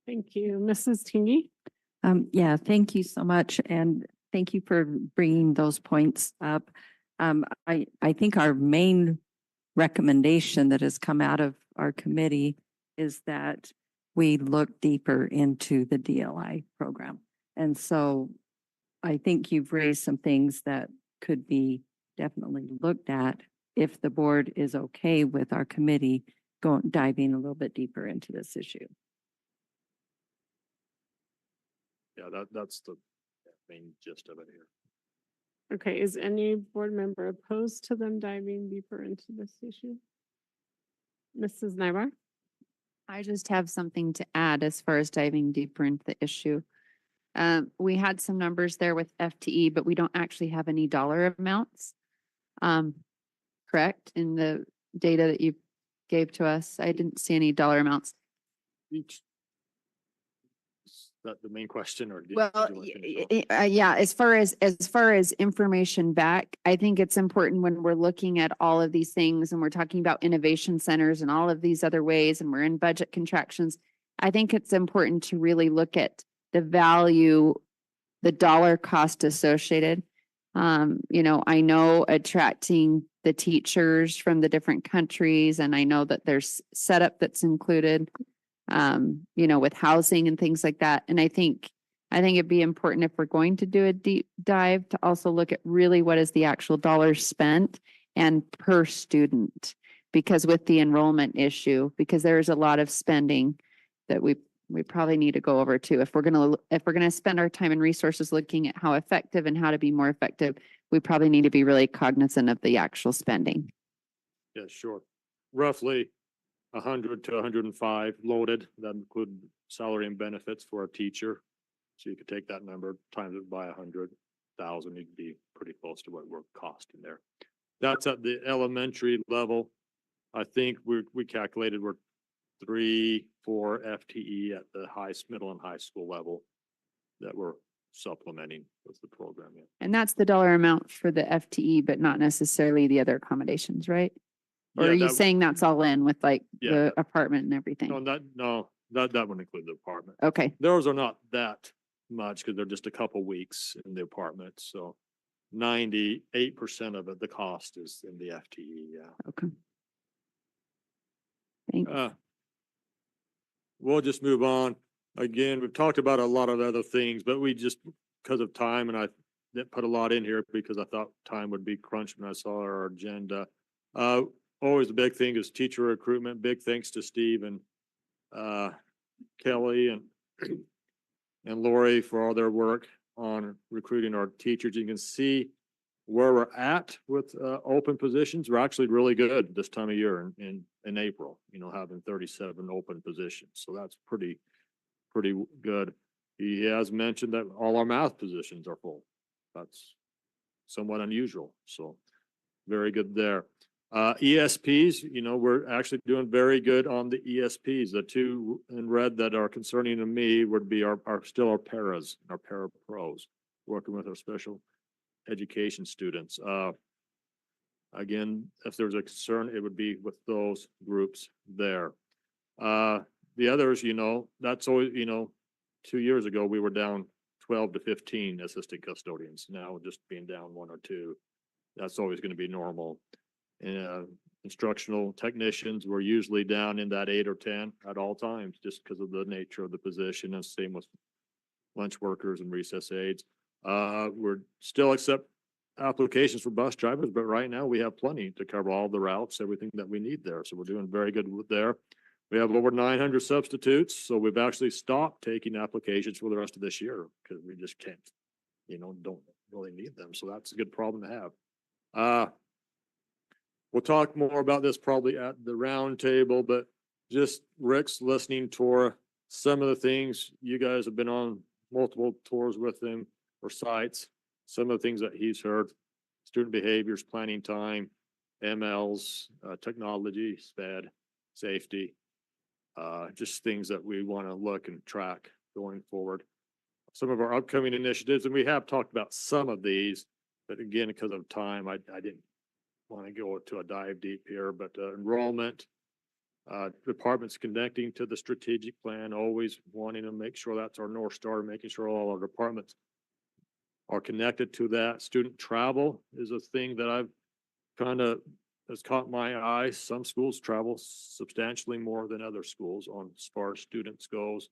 Thank you. Mrs. Tingy? Yeah, thank you so much. And thank you for bringing those points up. I think our main recommendation that has come out of our committee is that we look deeper into the DLI program. And so I think you've raised some things that could be definitely looked at if the board is okay with our committee diving a little bit deeper into this issue. Yeah, that's the main gist of it here. Okay, is any board member opposed to them diving deeper into this issue? Mrs. Nybar? I just have something to add as far as diving deeper into the issue. We had some numbers there with FTE, but we don't actually have any dollar amounts. Correct? In the data that you gave to us, I didn't see any dollar amounts. Is that the main question or? Well, yeah, as far as information back, I think it's important when we're looking at all of these things and we're talking about innovation centers and all of these other ways and we're in budget contractions. I think it's important to really look at the value, the dollar cost associated. I know attracting the teachers from the different countries, and I know that there's setup that's included. With housing and things like that. And I think it'd be important if we're going to do a deep dive to also look at really what is the actual dollars spent and per student, because with the enrollment issue, because there's a lot of spending that we probably need to go over too. If we're gonna spend our time and resources looking at how effective and how to be more effective, we probably need to be really cognizant of the actual spending. Yeah, sure. Roughly 100 to 105 loaded. That include salary and benefits for a teacher. So you could take that number, times it by 100,000, you'd be pretty close to what we're costing there. That's at the elementary level. I think we calculated we're 3-4 FTE at the middle and high school level that we're supplementing with the program. Yeah. And that's the dollar amount for the FTE, but not necessarily the other accommodations, right? Or are you saying that's all in with like the apartment and everything? No, that would include the apartment. Okay. Those are not that much because they're just a couple weeks in the apartment. So 98% of it, the cost is in the FTE. Yeah. Okay. Thanks. We'll just move on. Again, we've talked about a lot of other things, but we just, because of time, and I didn't put a lot in here because I thought time would be crunched when I saw our agenda. Always the big thing is teacher recruitment. Big thanks to Steve and Kelly and Lori for all their work on recruiting our teachers. You can see where we're at with open positions. We're actually really good this time of year in April, having 37 open positions. So that's pretty good. He has mentioned that all our math positions are full. That's somewhat unusual. So very good there. ESPs, we're actually doing very good on the ESPs. The two in red that are concerning to me would be still our paras, our para pros, working with our special education students. Again, if there's a concern, it would be with those groups there. The others, that's always, 2 years ago, we were down 12 to 15 assistant custodians. Now just being down 1 or 2, that's always going to be normal. Instructional technicians were usually down in that 8 or 10 at all times, just because of the nature of the position, and same with lunch workers and recess aides. We're still accept applications for bus drivers, but right now we have plenty to cover all the routes, everything that we need there. So we're doing very good with there. We have over 900 substitutes, so we've actually stopped taking applications for the rest of this year because we just can't, don't really need them. So that's a good problem to have. We'll talk more about this probably at the round table, but just Rick's listening tour, some of the things you guys have been on multiple tours with him or sites, some of the things that he's heard, student behaviors, planning time, MLs, technology, SPED, safety, just things that we want to look and track going forward. Some of our upcoming initiatives, and we have talked about some of these, but again, because of time, I didn't want to go to a dive deep here, but enrollment, departments connecting to the strategic plan, always wanting to make sure that's our North Star, making sure all our departments are connected to that. Student travel is a thing that I've has caught my eye. Some schools travel substantially more than other schools as far as students goes.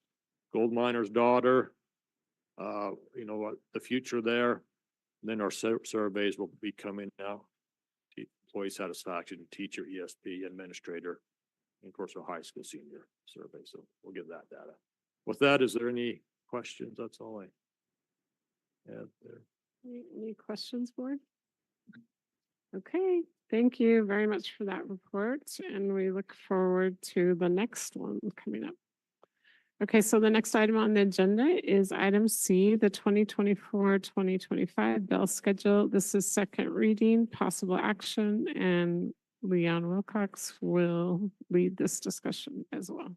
Gold miner's daughter, what the future there. And then our surveys will be coming out. Employee satisfaction, teacher, ESP, administrator, and of course our high school senior survey. So we'll get that data. With that, is there any questions? That's all I have there. Any questions, board? Okay, thank you very much for that report, and we look forward to the next one coming up. Okay, so the next item on the agenda is item C, the 2024-2025 bell schedule. This is second reading, possible action, and Leon Wilcox will lead this discussion as well.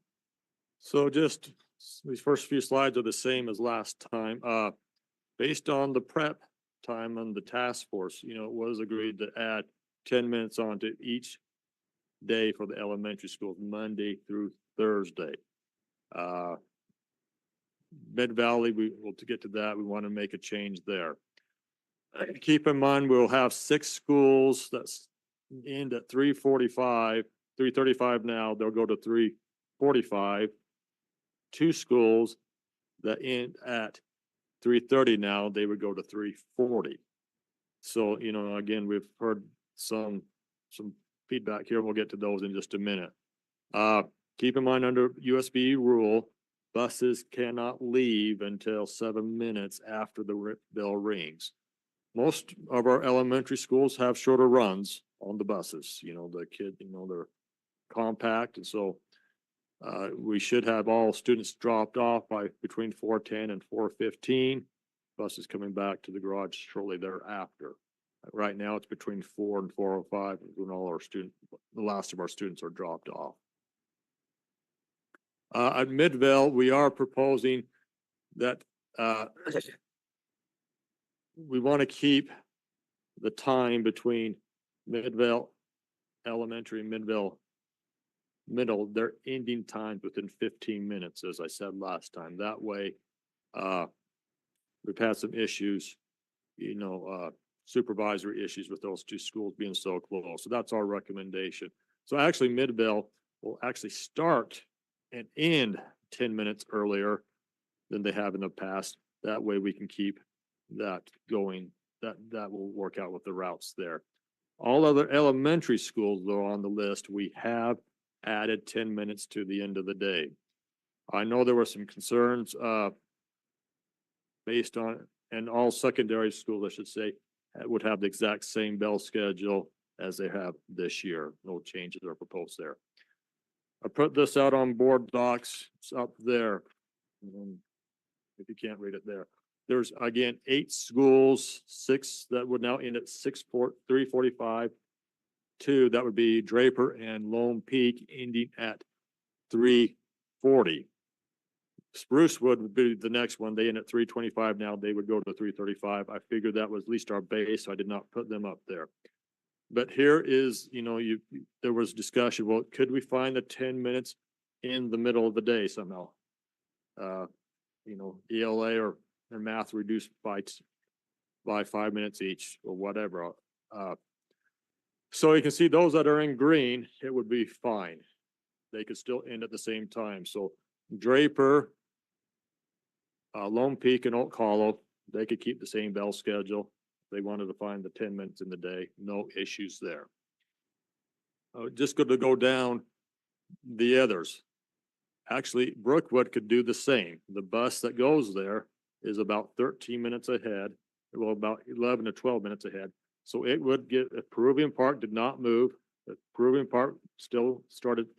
So just these first few slides are the same as last time. Based on the prep time on the task force, it was agreed to add 10 minutes onto each day for the elementary schools, Monday through Thursday. Mid Valley, to get to that, we want to make a change there. Keep in mind, we'll have 6 schools that's end at 3:35 now, they'll go to 3:45. 2 schools that end at 3:30 now, they would go to 3:40. So, again, we've heard some feedback here. We'll get to those in just a minute. Keep in mind, under USB rule, buses cannot leave until 7 minutes after the bell rings. Most of our elementary schools have shorter runs on the buses. The kid, they're compact, and so we should have all students dropped off by between 4:10 and 4:15. Buses coming back to the garage shortly thereafter. Right now, it's between 4 and 4:05 when the last of our students are dropped off. At Midvale, we are proposing that we want to keep the time between Midvale Elementary and Midvale Middle, their ending times within 15 minutes, as I said last time. That way, we've had some issues, supervisory issues with those 2 schools being so close. So that's our recommendation. So actually, Midvale will actually start and end 10 minutes earlier than they have in the past. That way we can keep that going. That will work out with the routes there. All other elementary schools, though, on the list, we have added 10 minutes to the end of the day. I know there were some concerns based on, and all secondary schools, I should say, would have the exact same bell schedule as they have this year. No changes are proposed there. I put this out on board docs. It's up there. If you can't read it there. There's again 8 schools, 6 that would now end at 3:45, two, that would be Draper and Lone Peak ending at 3:40. Sprucewood would be the next one. They end at 3:25 now. They would go to 3:35. I figured that was at least our base, so I did not put them up there. But here is, there was discussion, well, could we find the 10 minutes in the middle of the day somehow? ELA or math reduced by 5 minutes each or whatever. So you can see those that are in green, it would be fine. They could still end at the same time. So Draper, Lone Peak and Oak Hollow, they could keep the same bell schedule. They wanted to find the 10 minutes in the day, no issues there. Just going to go down the others. Actually, Brookwood could do the same. The bus that goes there is about 13 minutes ahead, well, about 11 to 12 minutes ahead. So it would get, if Peruvian Park did not move, if Peruvian Park still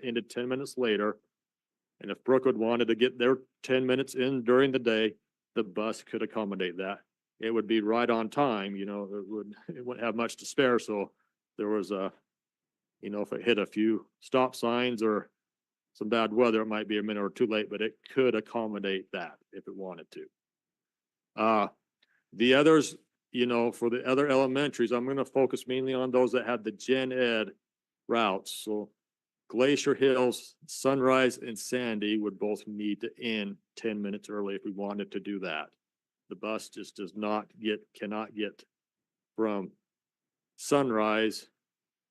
ended 10 minutes later, and if Brookwood wanted to get their 10 minutes in during the day, the bus could accommodate that. It would be right on time, it wouldn't have much to spare. So there was if it hit a few stop signs or some bad weather, it might be a minute or two late, but it could accommodate that if it wanted to. The others, for the other elementaries, I'm going to focus mainly on those that had the gen ed routes. So Glacier Hills, Sunrise, and Sandy would both need to end 10 minutes early if we wanted to do that. The bus just cannot get from Sunrise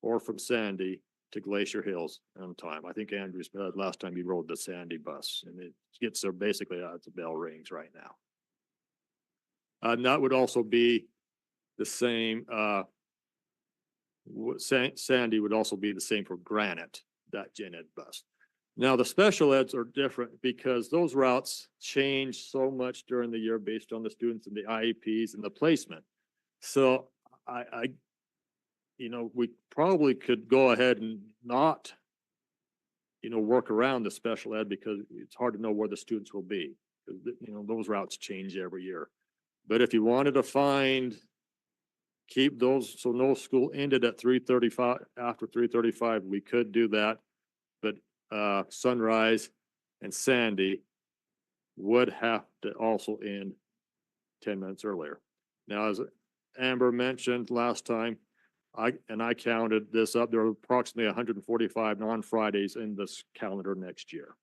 or from Sandy to Glacier Hills on time. I think Andrew said last time he rode the Sandy bus, and it gets there basically as the bell rings right now. And that would also be the same. Sandy would also be the same for Granite, that gen ed bus. Now the special eds are different because those routes change so much during the year based on the students and the IEPs and the placement. So we probably could go ahead and not, work around the special ed because it's hard to know where the students will be. Those routes change every year. But if you wanted to keep those, so no school ended at 3:35, after 3:35, we could do that. But Sunrise and Sandy would have to also end 10 minutes earlier. Now, as Amber mentioned last time, I counted this up, there are approximately 145 non-Fridays in this calendar next year.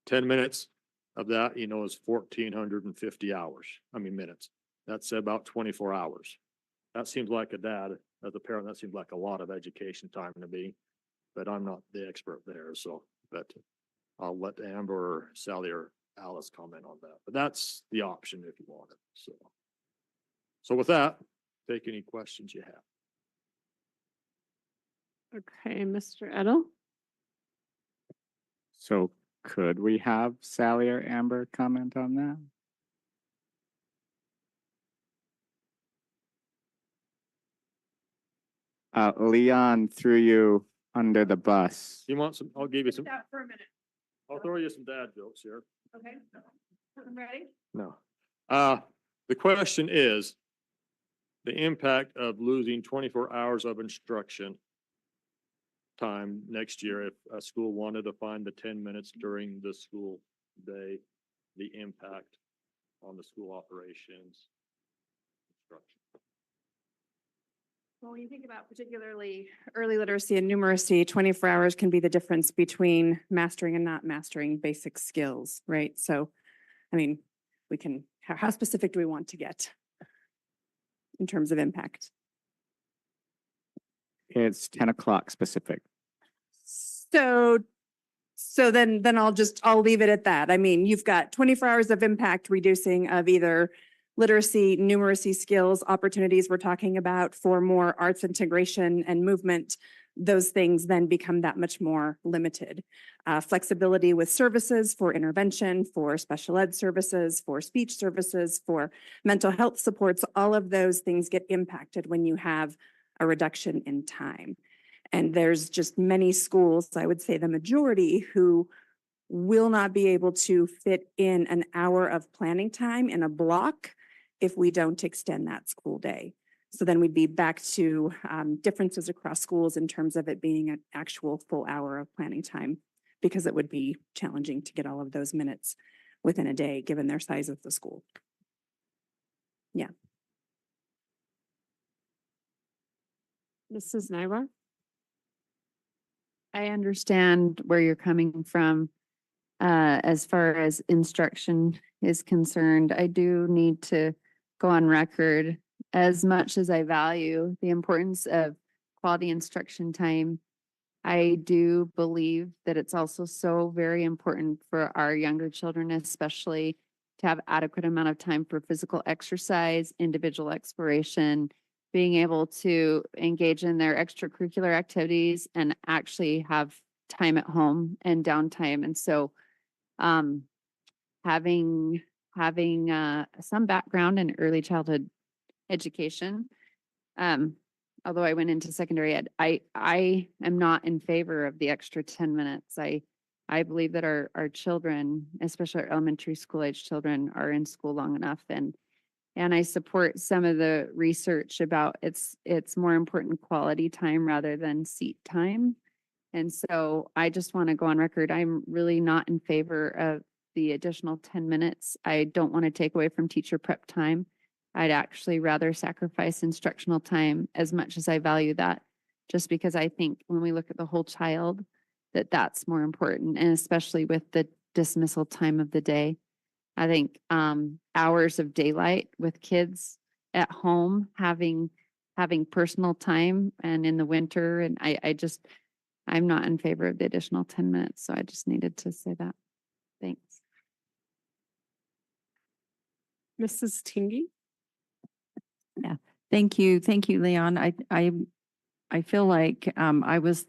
10 minutes of that, is 1,450 minutes. That's about 24 hours. That seems like as a parent, that seems like a lot of education time to me, but I'm not the expert there. But I'll let Amber or Sally or Alice comment on that. But that's the option if you want it. So with that, take any questions you have. Okay, Mr. Edel? So could we have Sally or Amber comment on that? Leon threw you under the bus. You want some, I'll give you some, That for a minute. I'll throw you some dad jokes here. Okay. I'm ready. No. The question is the impact of losing 24 hours of instruction time next year if a school wanted to find the 10 minutes during the school day, the impact on the school operations. Instruction. Well, when you think about particularly early literacy and numeracy, 24 hours can be the difference between mastering and not mastering basic skills, right? So, we can, how specific do we want to get in terms of impact? It's 10 o'clock specific. So then I'll leave it at that. You've got 24 hours of impact reducing of either literacy, numeracy skills, opportunities we're talking about for more arts integration and movement. Those things then become that much more limited. Flexibility with services for intervention, for special ed services, for speech services, for mental health supports, all of those things get impacted when you have a reduction in time. And there's just many schools, I would say the majority, who will not be able to fit in an hour of planning time in a block if we don't extend that school day. So then we'd be back to differences across schools in terms of it being an actual full hour of planning time, because it would be challenging to get all of those minutes within a day, given their size of the school. Yeah. Mrs. Nyla? I understand where you're coming from. As far as instruction is concerned, I do need to go on record. As much as I value the importance of quality instruction time, I do believe that it's also so very important for our younger children, especially to have adequate amount of time for physical exercise, individual exploration, being able to engage in their extracurricular activities and actually have time at home and downtime. And so having some background in early childhood education, although I went into secondary ed, I am not in favor of the extra 10 minutes. I believe that our children, especially our elementary school age children, are in school long enough, and I support some of the research about it's more important quality time rather than seat time. And so I just want to go on record. I'm really not in favor of the additional 10 minutes. I don't want to take away from teacher prep time. I'd actually rather sacrifice instructional time, as much as I value that, just because I think when we look at the whole child, that's more important, and especially with the dismissal time of the day. I think hours of daylight with kids at home, having personal time, and in the winter, and I'm not in favor of the additional 10 minutes. So I just needed to say that. Thanks. Mrs. Tingy? Thank you. Thank you, Leon. I feel like I was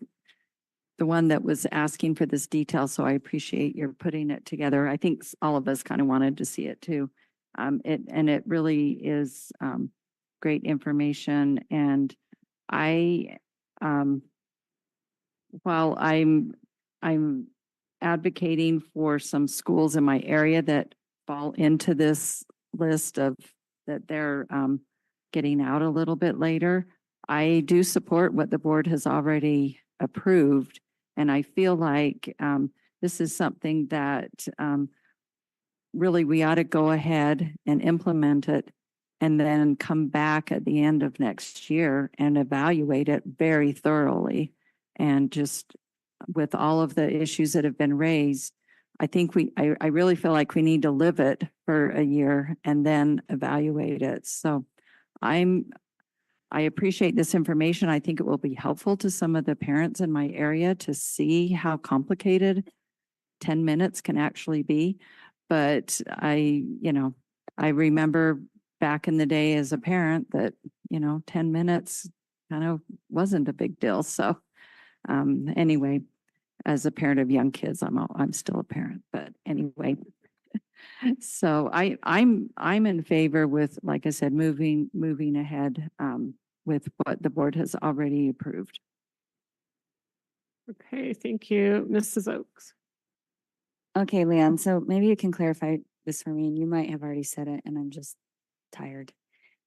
the one that was asking for this detail, so I appreciate your putting it together. I think all of us kind of wanted to see it too. It really is great information. And while I'm advocating for some schools in my area that fall into this list of that they're getting out a little bit later, I do support what the board has already approved. And I feel like this is something that really we ought to go ahead and implement it, and then come back at the end of next year and evaluate it very thoroughly. And just with all of the issues that have been raised, I think I really feel like we need to live it for a year and then evaluate it. So I appreciate this information. I think it will be helpful to some of the parents in my area to see how complicated 10 minutes can actually be. But I remember back in the day as a parent that, 10 minutes kind of wasn't a big deal. So anyway, as a parent of young kids, I'm still a parent, but anyway. So I'm in favor with, like I said, moving ahead with what the board has already approved. Okay, thank you. Mrs. Oaks? Okay, Leon, so maybe you can clarify this for me, and you might have already said it, and I'm just tired.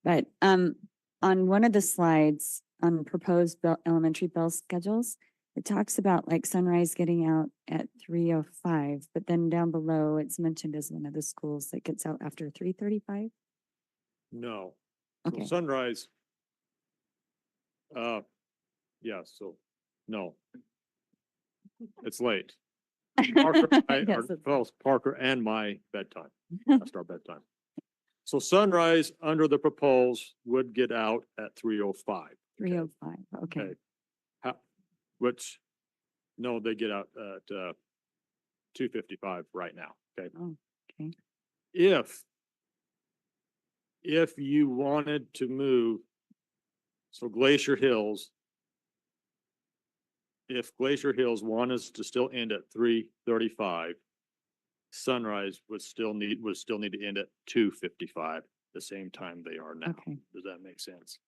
But on one of the slides on proposed elementary bell schedules, it talks about like Sunrise getting out at 3:05, but then down below it's mentioned as one of the schools that gets out after 3:35. No. So Okay. Sunrise. Yeah, so, no. It's late. Parker, Yes, it's- well, Parker and my bedtime. That's our bedtime. So Sunrise, under the proposed, would get out at 3:05. 3:05, okay. Which, no, they get out at 2:55 right now, okay? Oh, okay. If you wanted to move, so Glacier Hills, if Glacier Hills wanted to still end at 3:35, Sunrise would still need to end at 2:55, the same time they are now. Okay. Does that make sense?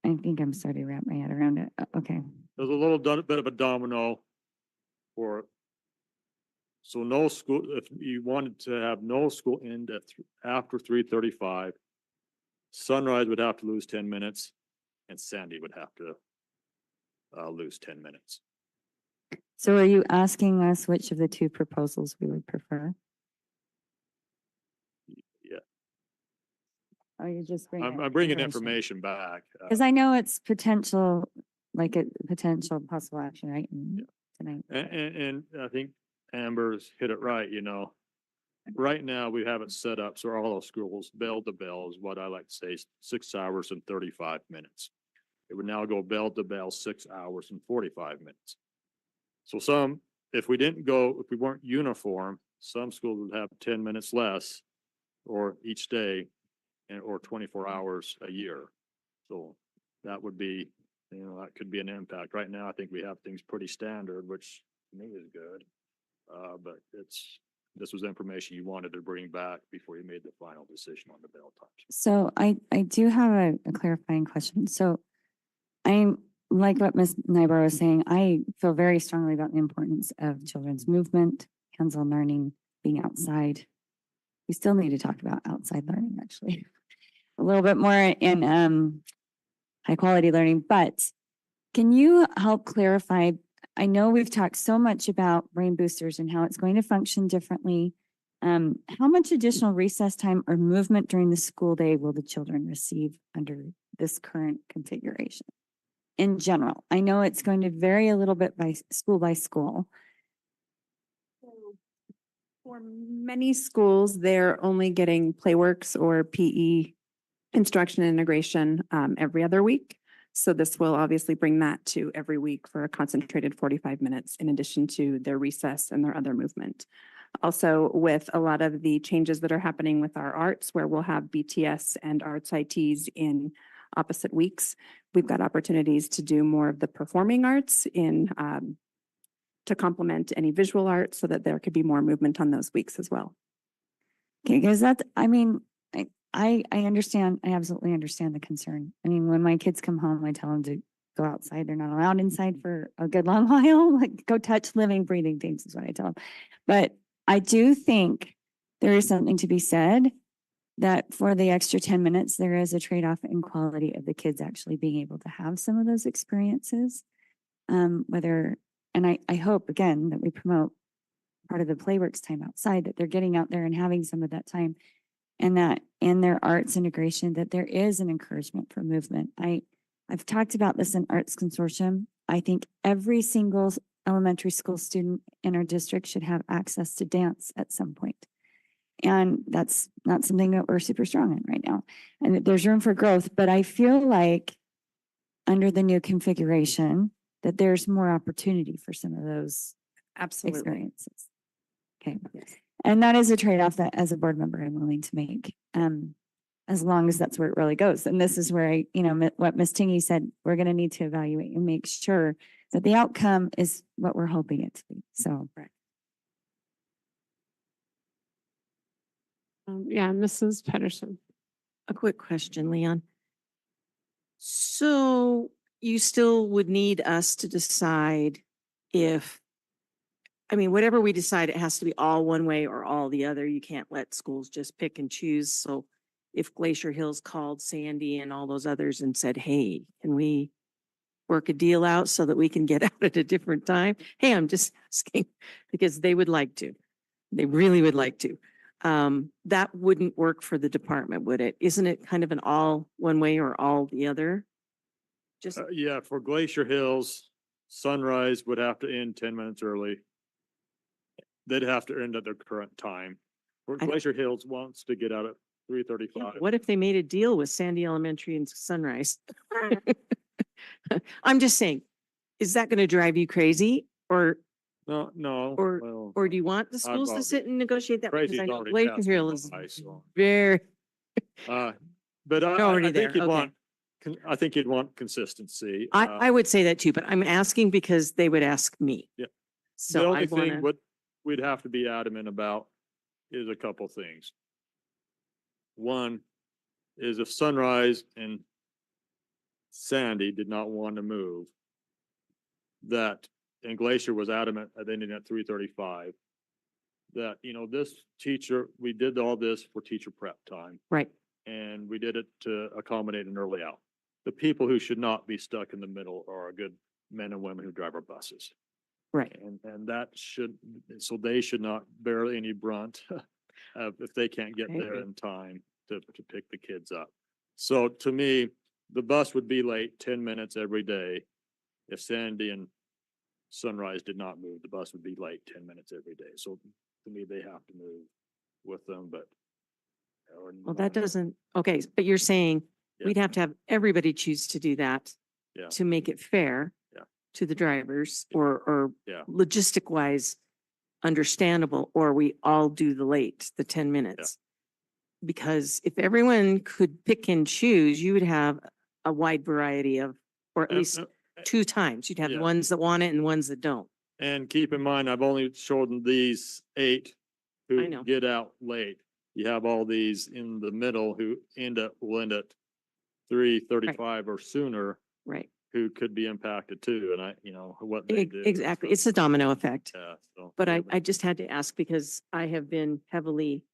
I think I'm starting to wrap my head around it. Okay. There's a little bit of a domino so no school, if you wanted to have no school end at after 3:35, Sunrise would have to lose 10 minutes, and Sandy would have to lose 10 minutes. So are you asking us which of the two proposals we would prefer? Yeah, Or you just bringing? I'm bringing information back. Because I know it's potential, like a potential possible action, right? Tonight. And I think Amber's hit it right, Right now, we have it set up, so all those schools, bell to bell is what I like to say, is 6 hours and 35 minutes. It would now go bell to bell, 6 hours and 45 minutes. So if we weren't uniform, some schools would have 10 minutes less or each day or 24 hours a year. So that would be, that could be an impact. Right now, I think we have things pretty standard, which to me is good. But this was information you wanted to bring back before you made the final decision on the bell times. So I do have a clarifying question. So I'm like what Ms. Nybar was saying, I feel very strongly about the importance of children's movement, hands-on learning, being outside. We still need to talk about outside learning, actually, a little bit more in high quality learning. But can you help clarify? I know we've talked so much about brain boosters and how it's going to function differently. How much additional recess time or movement during the school day will the children receive under this current configuration? In general, I know it's going to vary a little bit by school. For many schools, they're only getting playworks or PE instruction and integration every other week. So this will obviously bring that to every week for a concentrated 45 minutes in addition to their recess and their other movement. Also, with a lot of the changes that are happening with our arts, where we'll have BTS and arts ITs in opposite weeks, we've got opportunities to do more of the performing arts to complement any visual arts so that there could be more movement on those weeks as well. Okay, because I understand, I absolutely understand the concern. I mean, when my kids come home, I tell them to go outside. They're not allowed inside for a good long while, like go touch living, breathing things is what I tell them. But I do think there is something to be said that for the extra 10 minutes, there is a trade-off in quality of the kids actually being able to have some of those experiences. And I hope again that we promote part of the playworks time outside, that they're getting out there and having some of that time, and that in their arts integration, that there is an encouragement for movement. I've talked about this in Arts Consortium. I think every single elementary school student in our district should have access to dance at some point. And that's not something that we're super strong in right now. And that there's room for growth, but I feel like under the new configuration, that there's more opportunity for some of those experiences. Okay. And that is a trade-off that as a board member, I'm willing to make, as long as that's where it really goes. And this is where what Ms. Tingey said, we're going to need to evaluate and make sure that the outcome is what we're hoping it to be. So. Yeah, Mrs. Pedersen. A quick question, Leon. So you still would need us to decide whatever we decide, it has to be all one way or all the other. You can't let schools just pick and choose. So if Glacier Hills called Sandy and all those others and said, hey, can we work a deal out so that we can get out at a different time? Hey, I'm just asking because they would like to. They really would like to. That wouldn't work for the department, would it? Isn't it kind of an all one way or all the other? Just Yeah, for Glacier Hills, sunrise would have to end 10 minutes early. They'd have to end at their current time. For Glacier Hills wants to get out at 3:35. what if they made a deal with Sandy Elementary and Sunrise? I'm just saying, is that going to drive you crazy or No, well, or do you want the schools to already- sit and negotiate that? Because Crazy's I know already Glacier passed Hills by, is so. very, But already I there, think you'd okay. want, I think you'd want consistency. I would say that too, but I'm asking because they would ask me. Yeah. So The I only want thing to, what we'd have to be adamant about is a couple things. One is if Sunrise and Sandy did not want to move, and Glacier was adamant at ending at 3:35, that, this teacher, we did all this for teacher prep time. right. And we did it to accommodate an early out. the people who should not be stuck in the middle are good men and women who drive our buses. Right. And that should, so they should not bear any brunt if they can't get there in time to pick the kids up. So to me, the bus would be late 10 minutes every day. If Sandy and Sunrise did not move, the bus would be late 10 minutes every day. So to me, they have to move with them, but. Well, that doesn't, okay, but you're saying Yeah. we'd have to have everybody choose to do that Yeah. to make it fair Yeah. to the drivers or Yeah. logistic wise understandable, or we all do the 10 minutes. Because if everyone could pick and choose, you would have a wide variety of, or at least two times. You'd have the yeah. ones that want it and ones that don't. And keep in mind, I've only shown these 8 I who know. get out late. You have all these in the middle who will end at 3:35 or sooner, Right. who could be impacted too. And what they do. Exactly. It's a domino effect. Yeah, so. But I just had to ask because I have been heavily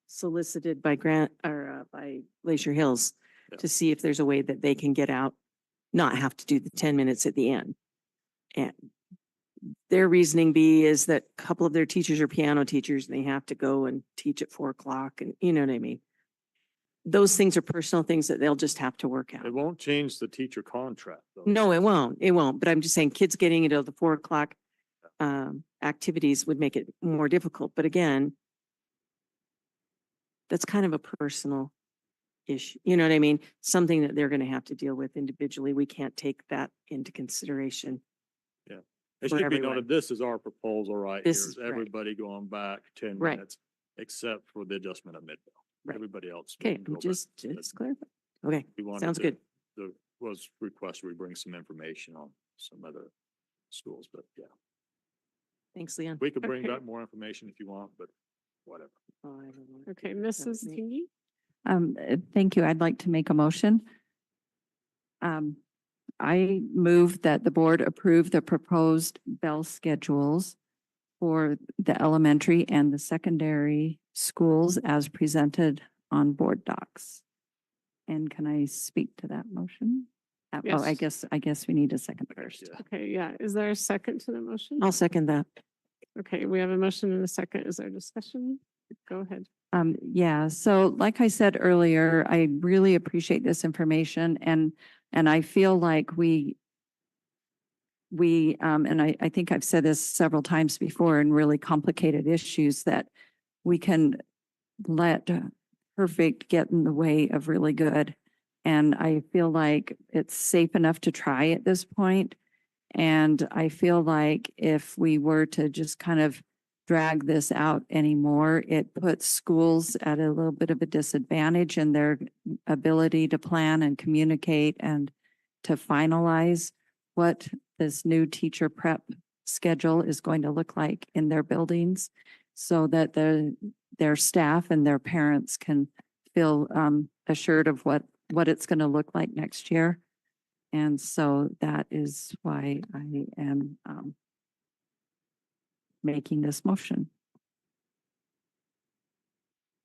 solicited by by Glacier Hills Yeah. to see if there's a way that they can get out, not have to do the 10 minutes at the end. And their reasoning is that a couple of their teachers are piano teachers and they have to go and teach at 4 o'clock, and you know what I mean? Those things are personal things that they'll just have to work out. It won't change the teacher contract though. No, it won't. It won't. But I'm just saying kids getting into the 4 o'clock activities would make it more difficult. But again, that's kind of a personal issue. You know what I mean? Something that they're going to have to deal with individually. We can't take that into consideration. It for should be everyone. noted, this is our proposal right here. This Is is right. everybody going back 10 Right. minutes, except for the adjustment of Midvale. Right. Everybody else. Okay, can go back just to the- clarify. Okay, we wanted sounds to- good. The was request we bring some information on some other schools, but yeah, Thanks, Leon. we could bring Okay. back more information if you want, but whatever. Oh, I don't know. Okay, Mrs. me. Dingy? Thank you. I'd like to make a motion. I move that the board approve the proposed bell schedules for the elementary and the secondary schools as presented on board docs. And can I speak to that motion? Oh, I guess we need a second first. Yeah. Okay, yeah. Is there a second to the motion? I'll second that. Okay, we have a motion and a second. Is there discussion? Go ahead. Yeah, so like I said earlier, I really appreciate this information and I feel like and I think I've said this several times before in really complicated issues that we can let perfect get in the way of really good. And I feel like it's safe enough to try at this point. And I feel like if we were to just kind of drag this out anymore, it puts schools at a little bit of a disadvantage in their ability to plan and communicate and to finalize what this new teacher prep schedule is going to look like in their buildings so that their staff and their parents can feel assured of what it's going to look like next year. And so that is why I am making this motion.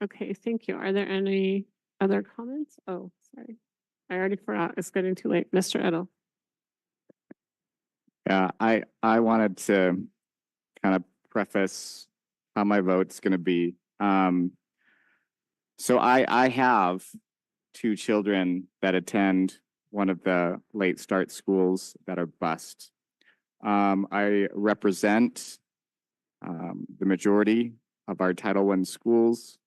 Okay, thank you. Are there any other comments? Oh, sorry. I already forgot. It's getting too late. Mr. Edel. Yeah, I wanted to kind of preface how my vote's gonna be. So I have 2 children that attend one of the late start schools that are bused. I represent the majority of our Title I schools,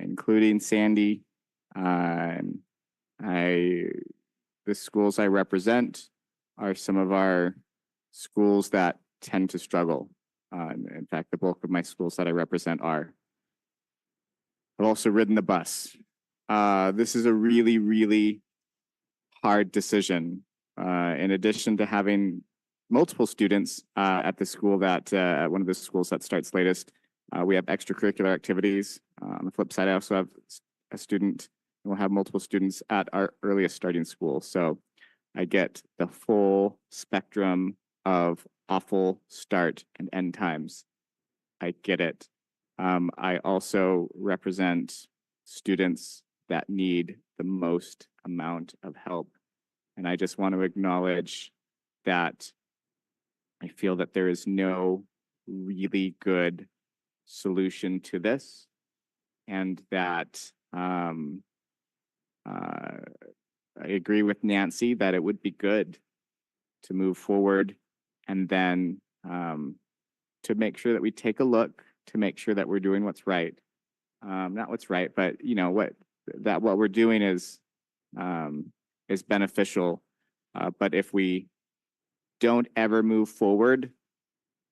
including Sandy. The schools I represent are some of our schools that tend to struggle. In fact, the bulk of my schools that I represent are. I've also ridden the bus. This is a really, really hard decision. In addition to having multiple students at the school that, at one of the schools that starts latest, we have extracurricular activities. On the flip side, I also have a student, and we'll have multiple students at our earliest starting school. So I get the full spectrum of awful start and end times. I get it. I also represent students that need the most amount of help. And I just want to acknowledge that I feel that there is no really good solution to this, and that I agree with Nancy that it would be good to move forward and then to make sure that we take a look to make sure that we're doing what's right. Not what's right, but you know what we're doing is beneficial. But if we don't ever move forward,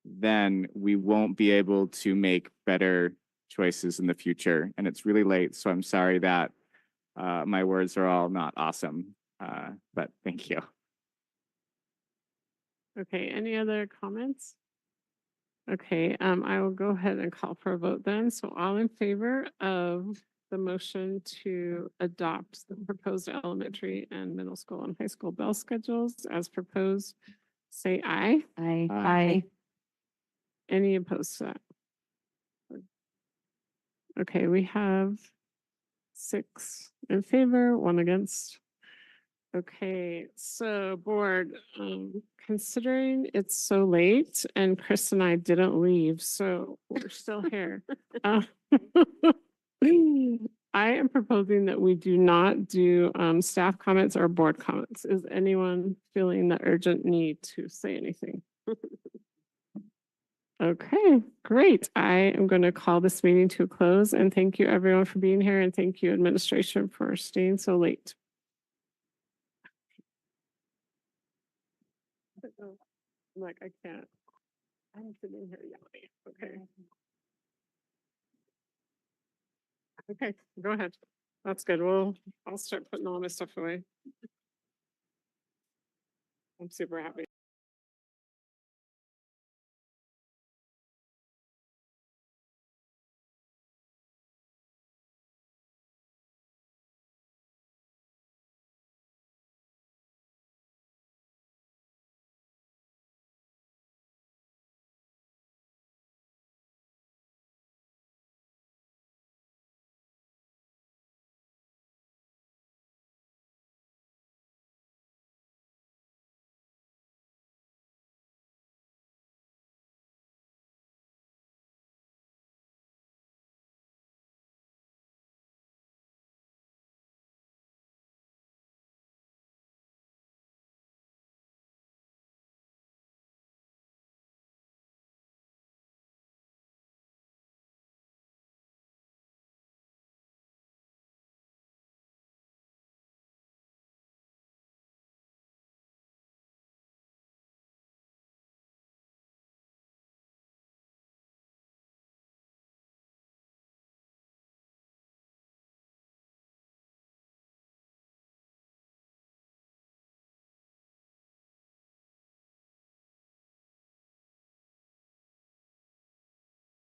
then we won't be able to make better choices in the future. And it's really late, so I'm sorry that my words are all not awesome. But thank you. Okay, any other comments? Okay, I will go ahead and call for a vote then. So all in favor of the motion to adopt the proposed elementary and middle school and high school bell schedules as proposed, say aye. Aye. Any opposed to that? Okay, we have 6 in favor, 1 against. Okay, so board, considering it's so late and Chris and I didn't leave, so we're still here. I am proposing that we do not do staff comments or board comments. Is anyone feeling the urgent need to say anything? Okay, great. I am going to call this meeting to a close, and thank you everyone for being here, and thank you administration for staying so late. I'm like, I can't. I'm sitting here yelling. Okay. Okay, go ahead. That's good. Well, I'll start putting all my stuff away. I'm super happy.